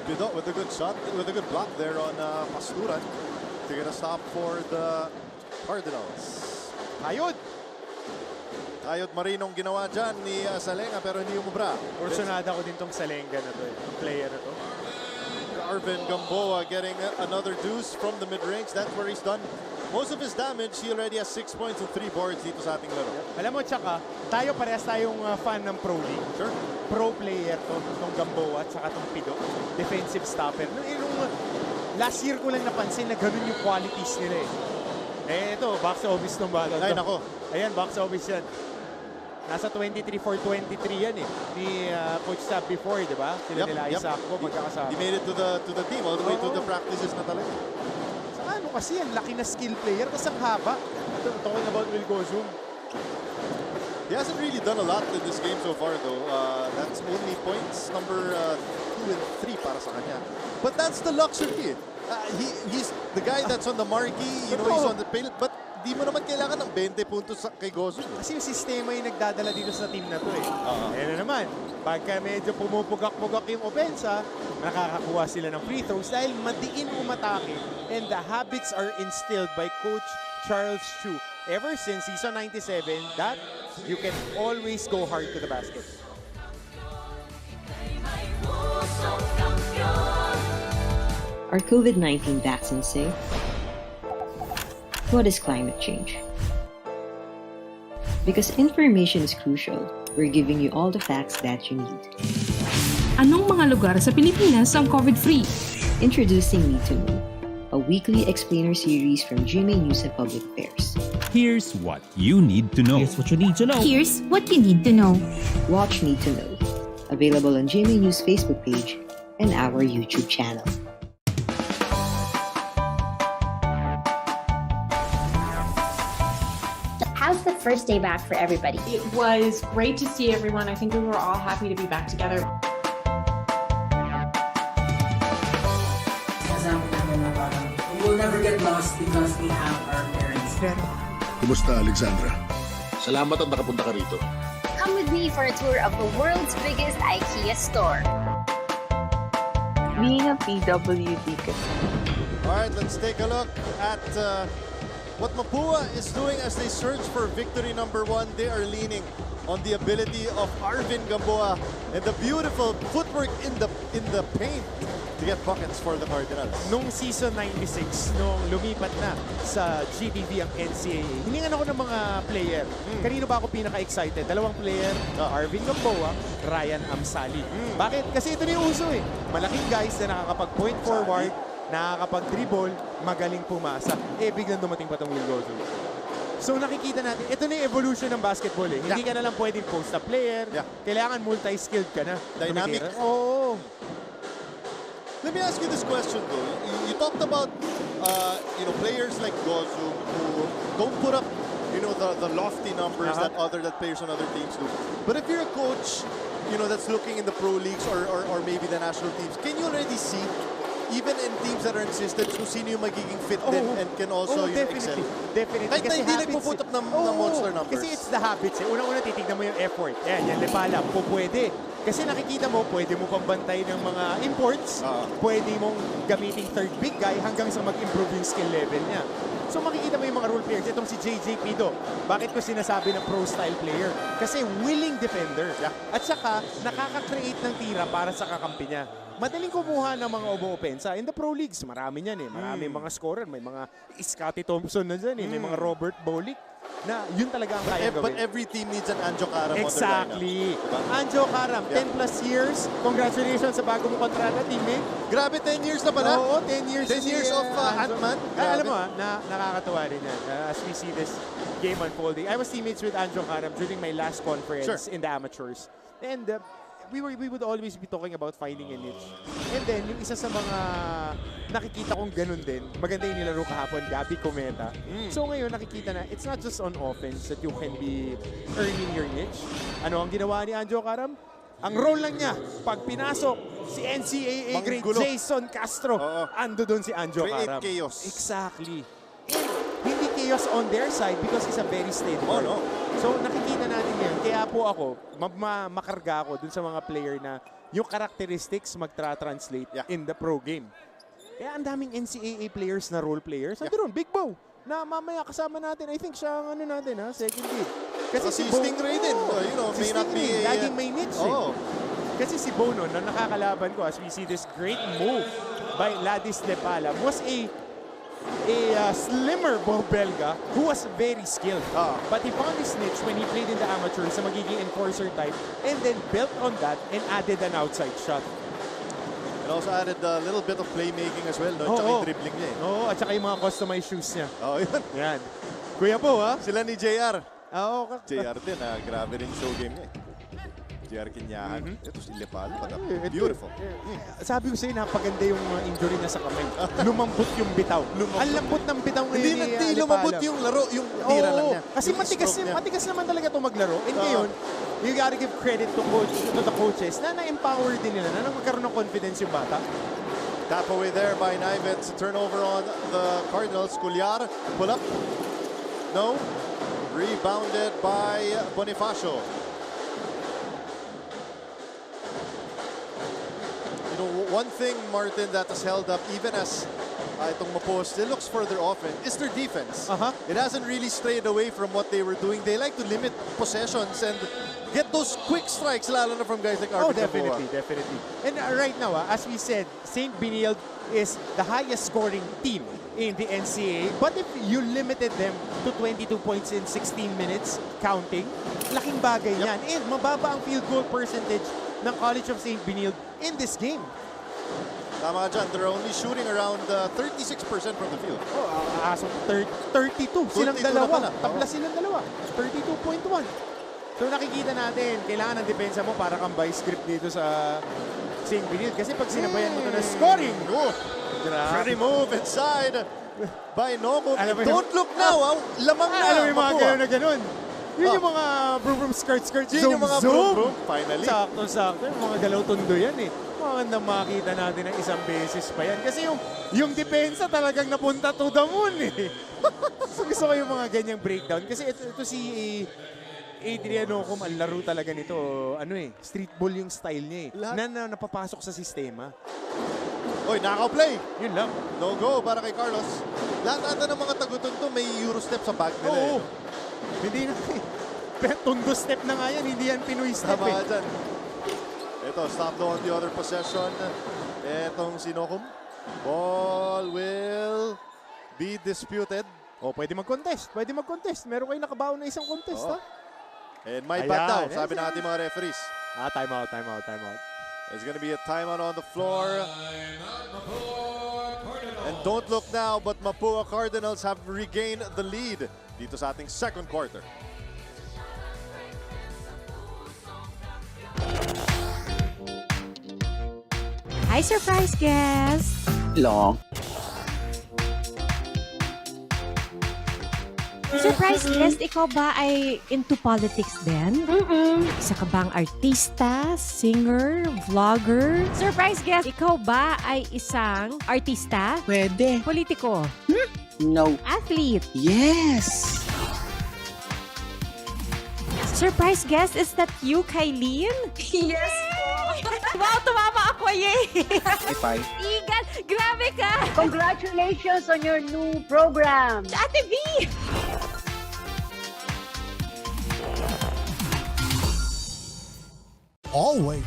Speaker 18: Bidot with a good shot, with a good block there on Pasturan to get a stop for the Cardinals.
Speaker 19: Ayod
Speaker 18: Marinong ginawa dyan ni Salenga pero hindi umubra.
Speaker 19: Porsyonada ko din tong Salenga na to, yung player na to.
Speaker 18: Arvin Gamboa getting another deuce from the mid-range. That's where he's done most of his damage. He already has 6 points and 3 boards dito sa ating laro.
Speaker 19: Alam mo, tsaka, parehas tayong fan ng Pro League.
Speaker 18: Sure.
Speaker 19: Pro player to, itong Gamboa at saka itong Pido. Defensive stopper. Nung last year ko lang napansin na ganun yung qualities nila eh. Ito, box office ng bata.
Speaker 18: Ay, nako.
Speaker 19: Ayan, box office yan. Nasa 23-4-23 yan eh. Ni Coach Sab before, di ba? Sila nila Isaac ko, magkakasama.
Speaker 18: He made it to the team, all the way to the practices na talaga.
Speaker 19: Saka ano kasi, ang laki na skill player, kasi ang haba. Talking about Will Gozum.
Speaker 18: He hasn't really done a lot in this game so far, though. That's only points number 2 and 3 para sa kanya. But that's the luxury. He's the guy that's on the marquee, you know, he's on the payload. But di mo naman kailangan ng 20 puntos kay Gozo.
Speaker 19: Kasi yung sistema yung nagdadala dito sa team na to eh. Ayan na naman, pagka medyo pumupugak-pugak yung opensa, nakakakuha sila ng free throws dahil madiin umatake. And the habits are instilled by Coach Charles Chu. Ever since season 97, that you can always go hard to the basket.
Speaker 5: Are COVID-19 vaccines safe? What is climate change? Because information is crucial, we're giving you all the facts that you need.
Speaker 6: Anong mga lugar sa Pilipinas ang COVID-free?
Speaker 5: Introducing Need to Know, a weekly explainer series from GMA News and Public Affairs.
Speaker 2: Here's what you need to know.
Speaker 8: Here's what you need to know.
Speaker 3: Here's what you need to know.
Speaker 5: Watch Need to Know, available on GMA News Facebook page and our YouTube channel.
Speaker 21: How's the first day back for everybody?
Speaker 22: It was great to see everyone. I think we were all happy to be back together.
Speaker 23: We will never get lost because we have our parents.
Speaker 24: Kumusta, Alexandra? Salamat at nakapunta ka rito.
Speaker 21: Come with me for a tour of the world's biggest IKEA store.
Speaker 25: Being a PWD kasi.
Speaker 18: Alright, let's take a look at what Mapua is doing as they search for victory number 1. They are leaning on the ability of Arvin Gamboa and the beautiful footwork in the paint to get buckets for the Cardinals.
Speaker 19: Nung season 96, nung lumipat na sa GTV ang NCAA, hiningan ako ng mga player. Kanino ba ako pinaka-excited? 2 player, Arvin Gamboa, Ryan Amsali. Bakit? Kasi ito na yung uso eh. Malaking guys na nakakapag-point forward, nakakapag-dribble, magaling pumasa. Eh, biglang dumating pa itong Will Gozo. So nakikita natin, ito na yung evolution ng basketball eh. Hindi ka na lang pwedeng post-up player. Kailangan multi-skilled ka na.
Speaker 18: Dynamic.
Speaker 19: Oo.
Speaker 18: Let me ask you this question though. You talked about players like Gozo who don't put up the lofty numbers that players on other teams do. But if you're a coach, that's looking in the pro leagues or maybe the national teams, can you already see even in teams that are in systems kung sino yung magiging fit din and can also excel?
Speaker 19: Definitely.
Speaker 18: Kahit na hindi nagpuput up ng monster numbers.
Speaker 19: Kasi it's the habits eh. Una-una titignan mo yung effort. Yan lepala, pwede. Kasi nakikita mo, pwede mo pambantay ng mga imports, pwede mong gamitin third big guy hanggang sa mag-improve yung skill level niya. So makikita mo yung mga role players. Itong si JJ Pido. Bakit ko sinasabi ng pro-style player? Kasi willing defender. At saka, nakaka-create ng tira para sa kakampi niya. Madaling kumuha ng mga obo-opensa. In the pro leagues, marami niyan eh. Marami mga scorer. May mga Scottie Thompson na dyan eh. May mga Robert Bolick na yun talaga ang kaya gawin.
Speaker 18: But every team needs an Anjo Karam.
Speaker 19: Exactly. Anjo Karam, 10 plus years. Congratulations sa bago mo kontrata, teammate.
Speaker 18: Grabe, 10 years na pala?
Speaker 19: Oo, 10 years.
Speaker 18: 10 years of Ant-Man.
Speaker 19: Alam mo nakakatawa rin yan. As we see this game unfolding. I was teammates with Anjo Karam during my last conference in the amateurs. And we would always be talking about finding a niche. And then, yung isa sa mga nakikita kong ganun din, maganda yung nilaro kahapon, Gabby Cometa. So ngayon, nakikita na, it's not just on offense that you can be earning your niche. Ano ang ginawa ni Anjo Karam? Ang role lang niya, pag pinasok si NCAA grade Jason Castro, ando doon si Anjo Karam.
Speaker 18: Create chaos.
Speaker 19: Exactly. Hindi chaos on their side because he's a very steady player. So nakikita natin yan. Kaya po ako, makarga ako dun sa mga player na yung characteristics magtra-translate in the pro game. Kaya ang daming NCAA players na role players. Ando ron, Big Bo, na mamaya kasama natin. I think siya ang second lead. Kasi si
Speaker 18: Stingray din. May not be
Speaker 19: laging may niche Kasi si Bo na nakakalaban ko as we see this great move by Ladis Lepala was a slimmer Belga who was very skilled. But he found his niche when he played in the amateurs sa magiging enforcer type and then built on that and added an outside shot.
Speaker 18: And also added a little bit of playmaking as well, no? Tsaka yung dribbling niya eh.
Speaker 19: At saka yung mga customized shoes niya.
Speaker 18: Yun.
Speaker 19: Yan. Kuya po, ha?
Speaker 18: Sila ni JR.
Speaker 19: Oo.
Speaker 18: JR din, grabe rin show game niya eh. Jerkinyahan. Ito si Lepal. Beautiful.
Speaker 19: Sabi ko sa'yo, napaganda yung injury niya sa kamay. Lumambot yung bitaw. Ang lambot ng bitaw ngayon ni
Speaker 18: Hindi lumambot yung laro, yung tira lang niya.
Speaker 19: Kasi matigas naman talaga ito maglaro. And ngayon, you gotta give credit to the coaches na na-empower din nila na magkaroon ng confidence yung bata.
Speaker 18: Tap away there by Nivets. Turnover on the Cardinals. Culyar, pull up. No. Rebounded by Bonifacio. You know, one thing, Martin, that has held up even as itong Mapua still looks further offen is their defense. It hasn't really strayed away from what they were doing. They like to limit possessions and get those quick strikes, lalo na from guys like Arvin
Speaker 19: definitely,
Speaker 18: Mapua.
Speaker 19: definitely. And right now, as we said, St. Benilde is the highest scoring team in the NCAA. But if you limited them to 22 points in 16 minutes, counting, laking bagay yan. And mababa ang field goal percentage ng College of St. Benilde in this game.
Speaker 18: Tama dyan, they're only shooting around 36% from the field.
Speaker 19: So 32 silang
Speaker 18: 32
Speaker 19: dalawa.
Speaker 18: na pala.
Speaker 19: Tabla silang dalawa. 32.1. So nakikita natin, kailangan ng depensa mo para kang vice script dito sa St. Benilde. Kasi pag sinabayan mo ito na scoring,
Speaker 18: pretty move inside by Nogo. Don't look now, lamang na.
Speaker 19: Alam mo yung mga
Speaker 18: Mapua.
Speaker 19: gano'n na gano'n. Yun yung mga broom skirt,
Speaker 18: Yun yung mga broom, finally.
Speaker 19: Sakto-sakto. Yung mga galaw tundo yan eh. Magandang makita natin ng isang beses pa yan. Kasi yung depensa talagang napunta to the moon eh. So gusto ko yung mga ganyang breakdown. Kasi ito si Adrian Ocom, ang laro talaga nito, street ball yung style niya eh. Na napapasok sa sistema.
Speaker 18: Oy, nakaw-play.
Speaker 19: Yun lang.
Speaker 18: No go para kay Carlos. Lahat ata ng mga taguton to may Euro step sa bag nila.
Speaker 19: Hindi na. Tundo step na nga yan, hindi yan Pinoy step
Speaker 18: Tama dyan. Ito, stop though on the other possession. Etong si Nokum. Ball will be disputed.
Speaker 19: Pwede mag-contest. Pwede mag-contest. Meron kayo nakabaon na isang contest, ha?
Speaker 18: And my bad daw, sabi ng ating mga referees.
Speaker 19: Time out.
Speaker 18: There's gonna be a timeout on the floor. And don't look now, but Mapua Cardinals have regained the lead dito sa ating second quarter.
Speaker 4: Hi, surprise guest!
Speaker 13: Long.
Speaker 4: Surprise guest, ikaw ba ay into politics din? Isa ka bang artista, singer, vlogger? Surprise guest, ikaw ba ay isang artista?
Speaker 13: Pwede.
Speaker 4: Politiko?
Speaker 13: No.
Speaker 4: Athlete?
Speaker 13: Yes.
Speaker 4: Surprise guest, is that you, Kylene?
Speaker 21: Yes po.
Speaker 4: Wow, tumama ako, yay!
Speaker 13: Bye.
Speaker 4: Igan, grabe ka!
Speaker 21: Congratulations on your new program.
Speaker 4: Ate V!
Speaker 1: Always.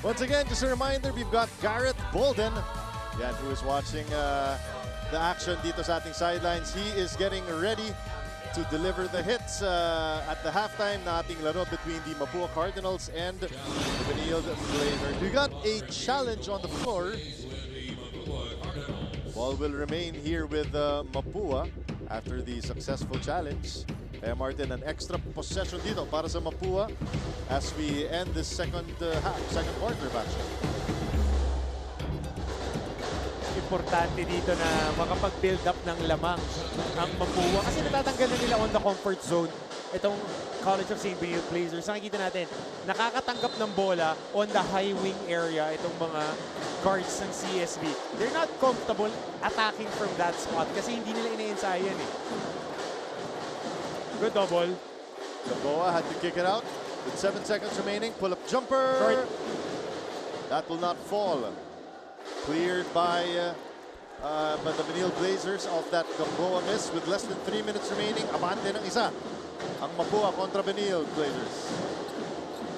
Speaker 18: Once again, just a reminder, we've got Garrett Bolden. Yan, who is watching the action dito sa ating sidelines. He is getting ready to deliver the hits at the halftime na ating laro between the Mapua Cardinals and the Benilde Blazers. We got a challenge on the floor. Ball will remain here with Mapua after the successful challenge. Kaya Martin, an extra possession dito para sa Mapua as we end this second quarter of action.
Speaker 19: Importante dito na makapag-build up ng lamang ang Mapua kasi natatanggal na nila on the comfort zone itong College of St. Benilde Blazers. Nakikita natin, nakakatanggap ng bola on the high wing area itong mga guards ng CSB. They're not comfortable attacking from that spot kasi hindi nila ina-ensayo yan eh. Good double.
Speaker 18: Laboa had to kick it out with 7 seconds remaining. Pull-up jumper.
Speaker 19: Short.
Speaker 18: That will not fall. Cleared by the Benilde Blazers of that Gamboa miss with less than 3 minutes remaining. Abante ng isa ang Mapua kontra Benilde Blazers.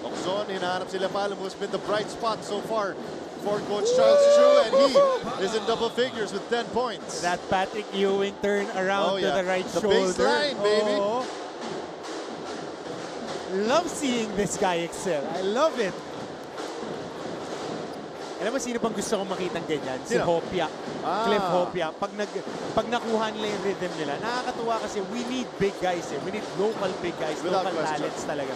Speaker 18: Okzon, hinahanap sila Palom, who's been the bright spot so far for Coach Charles Chu, and he is in double figures with 10 points.
Speaker 19: That Patrick Ewing turn around to the right
Speaker 18: the
Speaker 19: shoulder.
Speaker 18: baseline, baby.
Speaker 19: Love seeing this guy excel. I love it. Alam mo sino bang gusto kong makitang ganyan? Si Hopia. Cliff Hopia. Pag nakuha nila yung rhythm nila, nakakatuwa kasi we need big guys eh. We need local big guys, local talents talaga.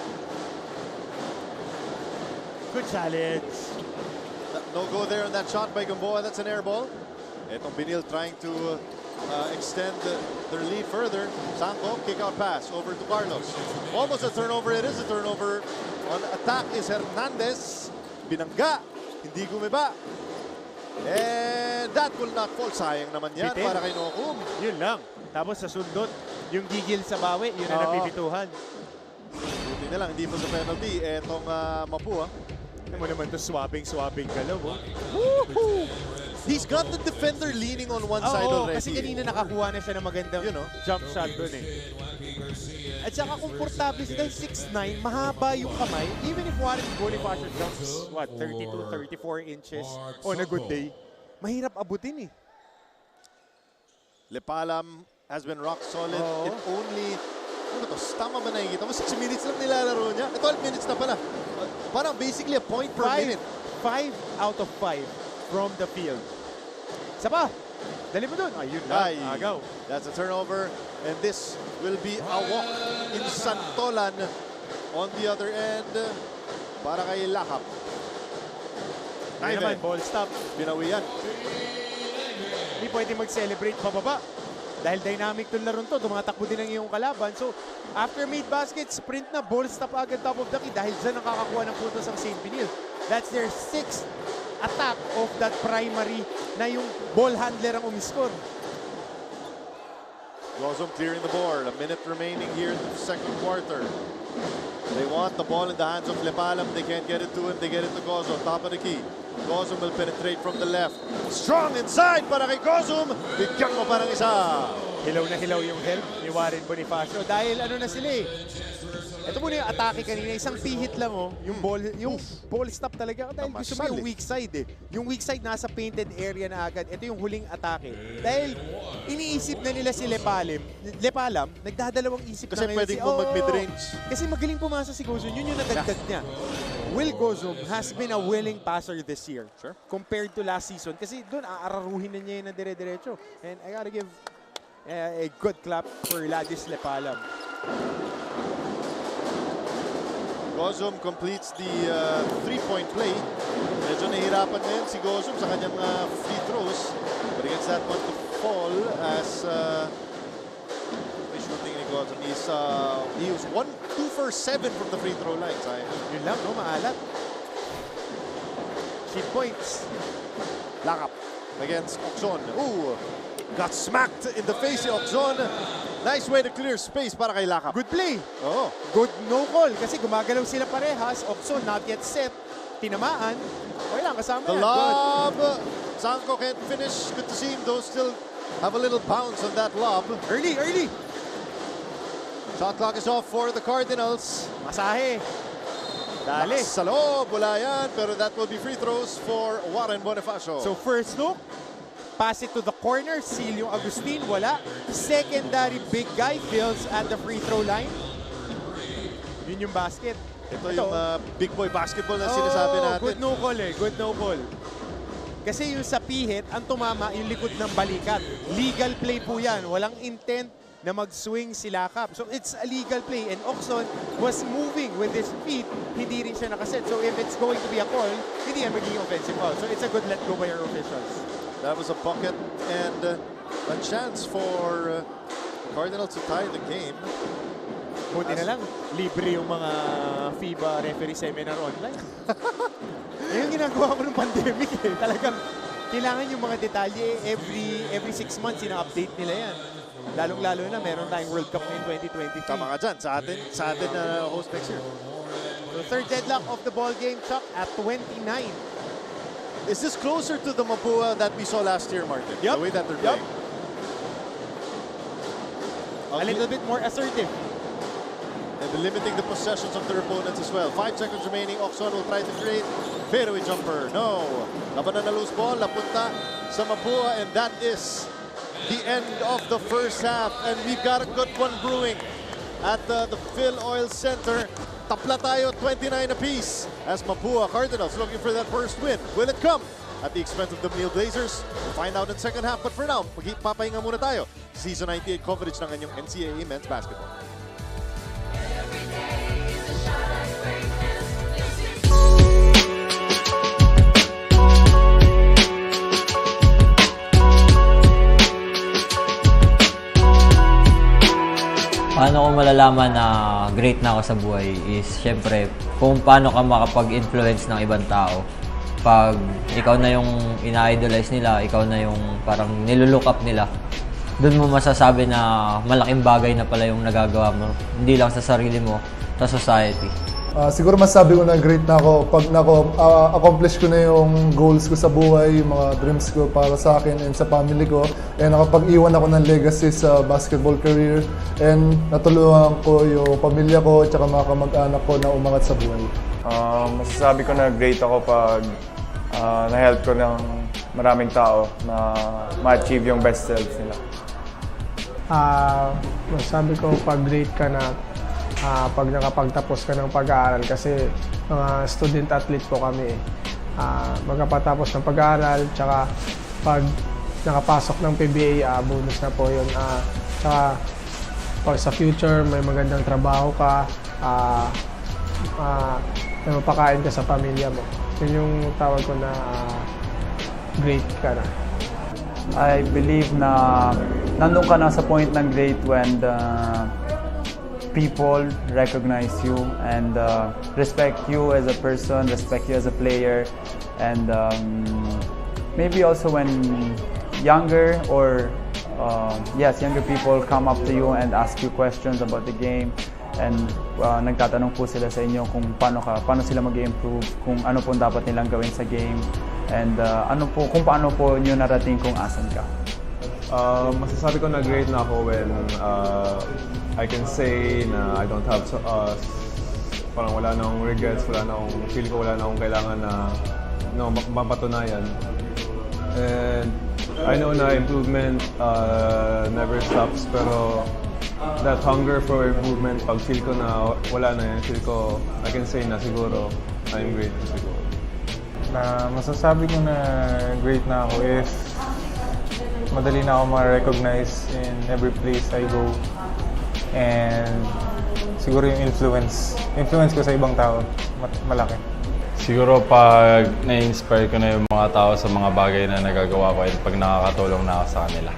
Speaker 19: Good challenge.
Speaker 18: No go there on that shot by Gamboa. That's an air ball. Etong Benilde trying to extend their lead further. Sanko, kick out pass over to Carlos. Almost a turnover. It is a turnover. On attack is Hernandez. Binangga. Hindi gumiba. And that will not fall. Sayang naman yan para kay Nokum.
Speaker 19: Yun lang. Tapos sa sundot, yung gigil sa bawi, yun na napipituhan.
Speaker 18: Buti na lang, hindi pa sa penalty. Etong Mapua.
Speaker 19: Ano mo naman to swabbing galaw.
Speaker 18: Woohoo! He's got the defender leaning on one side already.
Speaker 19: Kasi kanina nakakuha na siya ng magandang jump shot doon eh. At saka komportable siya dahil 6'9", mahaba yung kamay. Even if Warren Bonifacio jumps, 32, 34 inches on a good day, mahirap abutin eh.
Speaker 18: Lepalam has been rock solid. If only, ano to, tama ba nakikita mo? 6 minutes lang nilalaro niya. 12 minutes na pala. Parang basically a point per minute.
Speaker 19: 5 out of 5 from the field. Isa pa. Dali mo dun. Ayun na. Agaw.
Speaker 18: That's a turnover. And this will be a walk in Santolan on the other end para kay Lakap.
Speaker 19: Ay naman, ball stop.
Speaker 18: Binawian.
Speaker 19: Hindi pwede mag-celebrate pababa. Dahil dynamic tong laron to, tumatakbo din ang iyong kalaban. So, after made basket, sprint na, ball stop agad top of the key dahil dyan nakakakuha ng puntos ang St. Benilde. That's their 6th attack of that primary na yung ball handler ang umiscore.
Speaker 18: Gozum clearing the board. A minute remaining here in the second quarter. They want the ball in the hands of Lepalam. They can't get it to him. They get it to Gozum. Top of the key. Gozum will penetrate from the left. Strong inside para kay Gozum. Bigyan mo pa ng isa.
Speaker 19: Hilaw na hilaw yung help ni Warren Bonifacio dahil ano na sila eh. Ito muna yung atake kanina, isang pihit lang yung ball stop talaga dahil gusto mo yung weak side eh. Yung weak side nasa painted area na agad. Ito yung huling atake. Dahil iniisip na nila si Lepalam, nagdadalawang isip
Speaker 18: kasi
Speaker 19: na ngayon.
Speaker 18: Kasi pwedeng po mag-mid-range.
Speaker 19: Kasi magaling pumasa si Gozum, yun yung nadagdag niya. Will Gozum has been a willing passer this year compared to last season. Kasi doon aararuhin na niya yun na dire-diretso. And I gotta give a good clap for Ladis Lepalam.
Speaker 18: Gozum completes the 3-point play. Medyo nahihirapan ngayon si Gozum sa kanyang free throws. But against that one to fall as shooting ni Gozum. He was 2 for 7 from the free throw line.
Speaker 19: Yun lang, no? Maalat. Cheap points.
Speaker 18: Lakap against Oxon. Ooh! Got smacked in the face si Oxon. Nice way to clear space para kay Lakap.
Speaker 19: Good play.
Speaker 18: Oh.
Speaker 19: Good no call kasi gumagalaw sila parehas. Oxon not yet set. Tinamaan. Okay lang, kasama
Speaker 18: the
Speaker 19: yan.
Speaker 18: lob. Sanko can't finish. Good to see him though. Still have a little bounce on that lob.
Speaker 19: Early.
Speaker 18: Shot clock is off for the Cardinals.
Speaker 19: Masahe. Dali.
Speaker 18: Sa loob. Wala yan. Pero that will be free throws for Warren Bonifacio.
Speaker 19: So first look. Pass it to the corner, seal yung Agustin, wala. Secondary big guy fills at the free throw line. Yun yung basket.
Speaker 18: Ito yung big boy basketball na sinasabi natin.
Speaker 19: Good no call eh, good no call. Kasi yung sa pihit, ang tumama yung likod ng balikat. Legal play po yan, walang intent na mag-swing si Lakap. So it's a legal play and Oxon was moving with his feet, hindi rin siya nakaset. So if it's going to be a call, hindi yan magiging offensive call. So it's a good let go by our officials.
Speaker 18: That was a bucket and a chance for Cardinals to tie the game.
Speaker 19: Buti na lang, libre yung mga FIBA referee seminar online. Yung ginagawa ko ng pandemic eh. Talagang kailangan yung mga detalye every 6 months, ina-update nila yan. Lalong-lalo na meron tayong World Cup in 2023.
Speaker 18: Tama ka dyan, sa atin na host next year.
Speaker 19: So third deadlock of the ball game, Chuck, at 29.
Speaker 18: Is this closer to the Mapua that we saw last year, Martin?
Speaker 19: Yep.
Speaker 18: The way that they're playing?
Speaker 19: A little bit more assertive.
Speaker 18: And limiting the possessions of their opponents as well. 5 seconds remaining. Oxon will try to create fadeaway jumper. No. Labanan na loose ball. Napunta sa Mapua. And that is the end of the first half. And we've got a good one brewing at the Phil Oil Center. Tapla tayo, 29 apiece as Mapua Cardinals looking for that first win. Will it come at the expense of the Benilde Blazers? We'll find out in second half. But for now, papahinga muna tayo. Season 98 coverage ng inyong NCAA men's basketball.
Speaker 8: mo malalaman na great na ako sa buhay is syempre kung paano ka makapag-influence ng ibang tao. Pag ikaw na yung ina-idolize nila, ikaw na yung parang nilulook up nila, doon mo masasabi na malaking bagay na pala yung nagagawa mo. Hindi lang sa sarili mo, sa society.
Speaker 10: Siguro masabi ko na great na ako pag accomplish ko na yung goals ko sa buhay, yung mga dreams ko para sa akin and sa family ko. And nakapag-iwan ako ng legacy sa basketball career. And natulungan ko yung pamilya ko at mga kamag-anak ko na umangat sa buhay.
Speaker 12: Masasabi ko na great ako pag na-help ko ng maraming tao na ma-achieve yung best selves nila.
Speaker 14: Masasabi ko pag great ka na pag nakapagtapos ka ng pag-aaral kasi mga student athlete po kami. Magkapatapos ng pag-aaral, tsaka pag nakapasok ng PBA, bonus na po yun. Tsaka pag sa future may magandang trabaho ka, na mapakain ka sa pamilya mo. Yun yung tawag ko na great ka na.
Speaker 12: I believe na nandun ka na sa point ng great when the people recognize you and respect you as a person, respect you as a player, and maybe also when younger or younger people come up to you and ask you questions about the game and nagtatanong po sila sa inyo kung paano sila mag-improve, kung ano po dapat nilang gawin sa game, and kung paano po nyo narating kung asan ka.
Speaker 15: Masasabi ko na great na ako when I can say na I don't have parang wala na akong regrets, feel ko wala na akong kailangan na mapatunayan. And I know na improvement never stops, pero that hunger for improvement, pag feel ko na wala na yan, I can say na siguro I'm great na siguro.
Speaker 14: Masasabi ko na great na ako if madali na ako ma-recognize in every place I go. And siguro yung influence ko sa ibang tao, malaki.
Speaker 16: Siguro pag na-inspire ko na yung mga tao sa mga bagay na nagagawa ko at pag nakakatulong na ako sa kanila.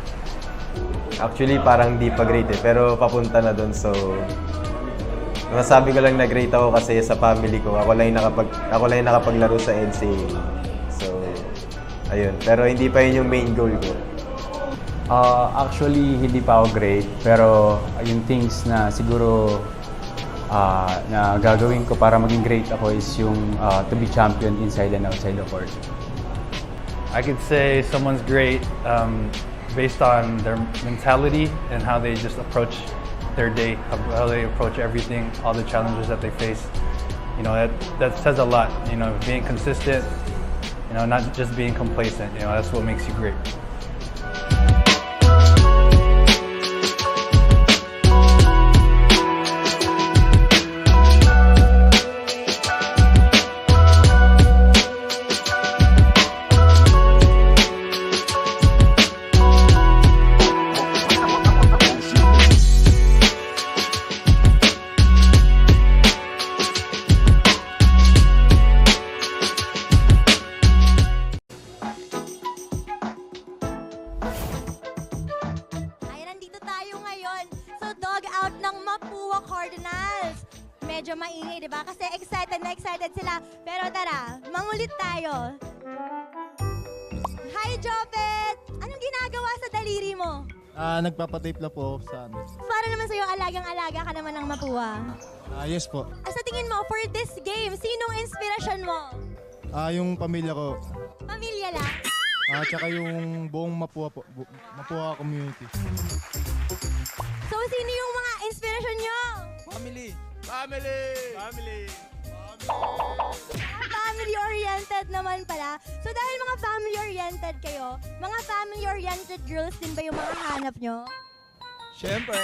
Speaker 17: Actually, parang di pa great pero papunta na doon. So, masabi ko lang na great ako kasi sa family ko, ako lang yung nakapaglaro sa NCAA. So, ayun. Pero hindi pa yun yung main goal ko.
Speaker 28: Actually, hindi pa ako great, pero yung things na siguro na gagawin ko para maging great ako is yung to be champion inside and outside the court.
Speaker 29: I could say someone's great based on their mentality and how they just approach their day, how they approach everything, all the challenges that they face. You know, that says a lot. You know, being consistent, you know, not just being complacent. You know, that's what makes you great.
Speaker 11: out ng Mapua Cardinals. Medyo maingay, di ba? Kasi excited na excited sila. Pero tara, mangulit tayo. Hi, Jopet! Anong ginagawa sa daliri mo?
Speaker 30: Nagpapatape lang po sa ano.
Speaker 11: Para naman sa'yo, alagang-alaga ka naman ng Mapua.
Speaker 30: Yes po.
Speaker 11: Sa tingin mo, for this game, sinong inspirasyon mo?
Speaker 30: Yung pamilya ko.
Speaker 11: Pamilya lang?
Speaker 30: Tsaka yung buong Mapua po. Mapua community.
Speaker 11: So, sino yung mga inspirasyon nyo?
Speaker 30: Family! Family! Family!
Speaker 11: Family-oriented naman pala. So dahil mga family-oriented kayo, mga family-oriented girls din ba yung mga hanap nyo?
Speaker 30: Siyempre!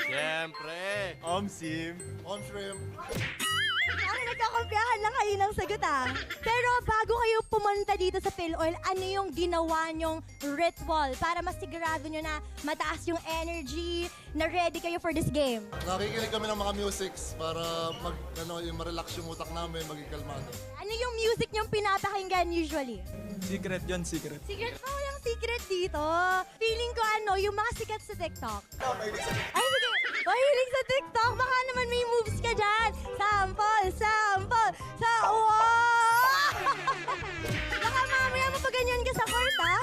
Speaker 30: Siyempre! Omsim! Omshrimp!
Speaker 11: Parang nagkakumpiyahan lang kayo ng sagot Pero bago kayo pumunta dito sa PhilOil, ano yung ginawa nyong ritual para masigurado nyo na mataas yung energy, na ready kayo for this game?
Speaker 30: Nakikinig kami ng mga musics para yung ma-relax yung utak namin, maging kalmado.
Speaker 11: Ano yung music nyong pinapakinggan usually?
Speaker 30: Secret yun, secret.
Speaker 11: Secret pa, walang secret dito. Feeling ko yung mga sikat sa TikTok. Ay, sige. Mahilig sa TikTok. Baka naman may moves ka dyan. Sample. Wow! Baka mamaya mapaganyan ka sa court, ha?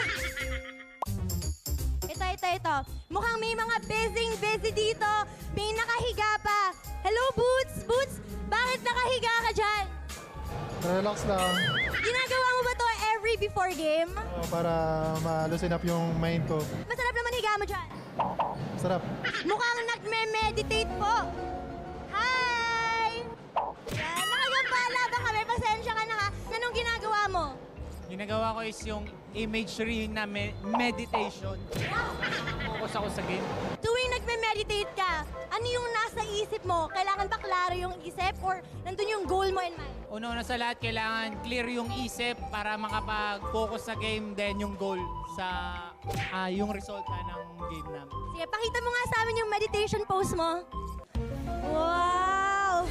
Speaker 11: Ito. Mukhang may mga busy dito. May nakahiga pa. Hello, Boots? Bakit nakahiga ka dyan?
Speaker 10: Relax lang.
Speaker 11: Ginagawa mo ba to every before game?
Speaker 10: Para ma-loosen up yung mind ko.
Speaker 11: Masarap naman higa mo dyan.
Speaker 10: Sarap.
Speaker 11: Mukhang nagme-meditate po. Hi! Yan, nakagambala ba kami? Pasensya ka na ha. Anong ginagawa mo?
Speaker 2: Ginagawa ko is yung imagery na meditation. Focus ako sa game.
Speaker 11: Tuwing nagme-meditate ka, ano yung nasa isip mo? Kailangan ba klaro yung isip or nandun yung goal mo in mind?
Speaker 2: Una sa lahat, kailangan clear yung isip para makapag-focus sa game, then yung goal sa yung resulta ng game namin.
Speaker 11: Sige, pakita mo nga sa amin yung meditation pose mo. Wow!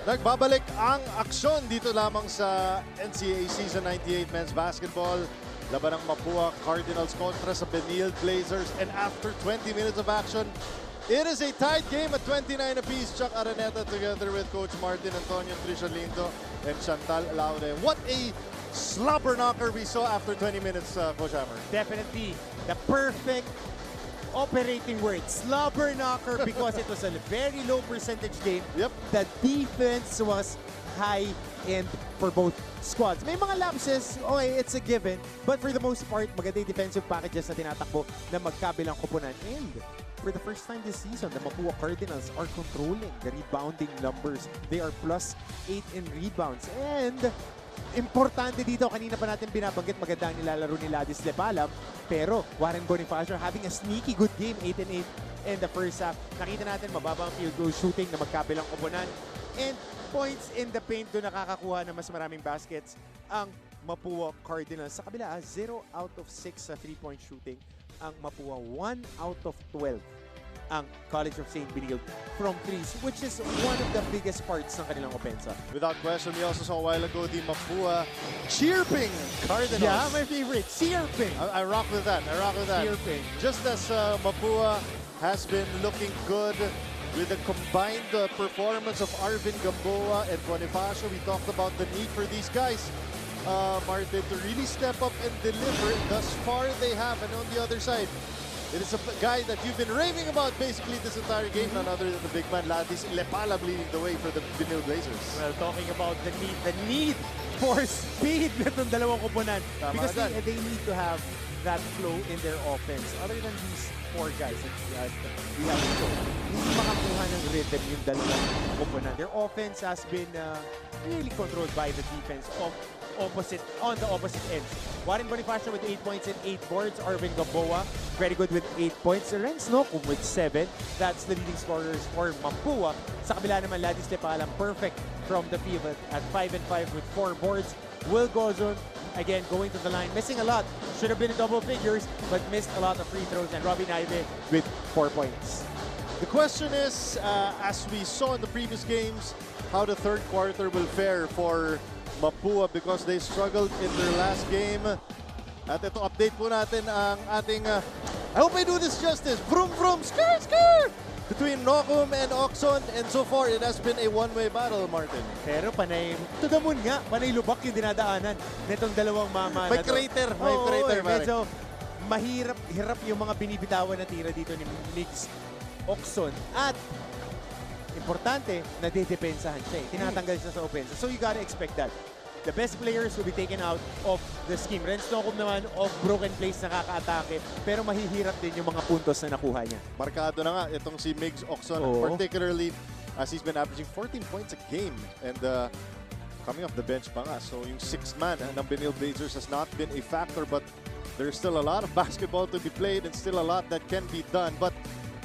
Speaker 18: Nagbabalik ang aksyon dito lamang sa NCAA Season 98 Men's Basketball. Laban ng Mapua Cardinals kontra sa Benilde Blazers. And after 20 minutes of action, it is a tied game at 29 apiece. Chuck Araneta together with Coach Martin Antonio, Trisha Lindo, and Chantal Laude. What a slobber knocker we saw after 20 minutes, Coach Hammer.
Speaker 19: Definitely the perfect operating word, slobber knocker, because it was a very low percentage game.
Speaker 18: Yep.
Speaker 19: The defense was high-end for both squads. May mga lapses, okay, it's a given. But for the most part, maganda yung defensive packages na tinatakbo na magkabilang koponan. And for the first time this season, the Mapua Cardinals are controlling the rebounding numbers. They are +8 in rebounds. And importante dito, kanina pa natin binabanggit, maganda ang nilalaro ni Ladis Lepalam. Pero Warren Bonifacio having a sneaky good game, 8-8 in the first half. Nakita natin mababa ang field goal shooting na magkabilang koponan. And points in the paint doon nakakakuha na mas maraming baskets ang Mapua Cardinals. Sa kabila, 0 out of 6 sa 3-point shooting. Ang Mapua, 1 out of 12 ang College of St. Benilde from threes, which is one of the biggest parts ng kanilang opensa.
Speaker 18: Without question, we also saw a while ago the Mapua chirping Cardinals.
Speaker 19: Yeah, my favorite, chirping.
Speaker 18: I rock with that.
Speaker 19: Chirping.
Speaker 18: Just as Mapua has been looking good with the combined performance of Arvin Gamboa and Bonifacio, we talked about the need for these guys, Martin, to really step up and deliver. Thus far, they have. And on the other side, it is a guy that you've been raving about basically this entire game, none other than the big man Ladis Lepalam leading the way for the Benilde Blazers.
Speaker 19: Well, talking about the need for speed nitong dalawang koponan.
Speaker 18: Tama
Speaker 19: Because
Speaker 18: ka dyan.
Speaker 19: they need to have that flow in their offense. Other than these four guys that we have to hindi makakuha ng rhythm yung dalawang koponan. Their offense has been really controlled by the defense on the opposite ends. Warren Bonifacio with 8 points and 8 boards. Arvin Gamboa, very good with 8 points. Renz Nocum with 7. That's the leading scorers for Mapua. Sa kabila naman, Ladis Lepalam, perfect from the field at 5 and 5 with 4 boards. Will Gozon, again, going to the line, missing a lot. Should have been in double figures, but missed a lot of free throws. And Robin Ive with 4 points.
Speaker 18: The question is, as we saw in the previous games, how the third quarter will fare for Mapua because they struggled in their last game. At ito, update po natin ang ating, I hope I do this justice, vroom vroom, skr skr! Between Nocum and Oxon, and so far it has been a one-way battle, Martin.
Speaker 19: Pero panay, to the moon nga, panay lubak yung dinadaanan nitong dalawang mama
Speaker 18: May
Speaker 19: na to.
Speaker 18: crater, may crater, pare.
Speaker 19: Medyo hirap yung mga binibitawan na tira dito ni Mix Oxon. At importante, nadidepensahan siya eh. Tinatanggal siya sa offense. So you gotta expect that. The best players will be taken out of the scheme. Renz Nocum naman of broken plays nakaka-atake, pero mahihirap din yung mga puntos na nakuha niya.
Speaker 18: Markado na nga itong si Migs Oxon, particularly as he's been averaging 14 points a game and coming off the bench pa nga. So yung sixth man ng Benilde Blazers has not been a factor, but there's still a lot of basketball to be played and still a lot that can be done. But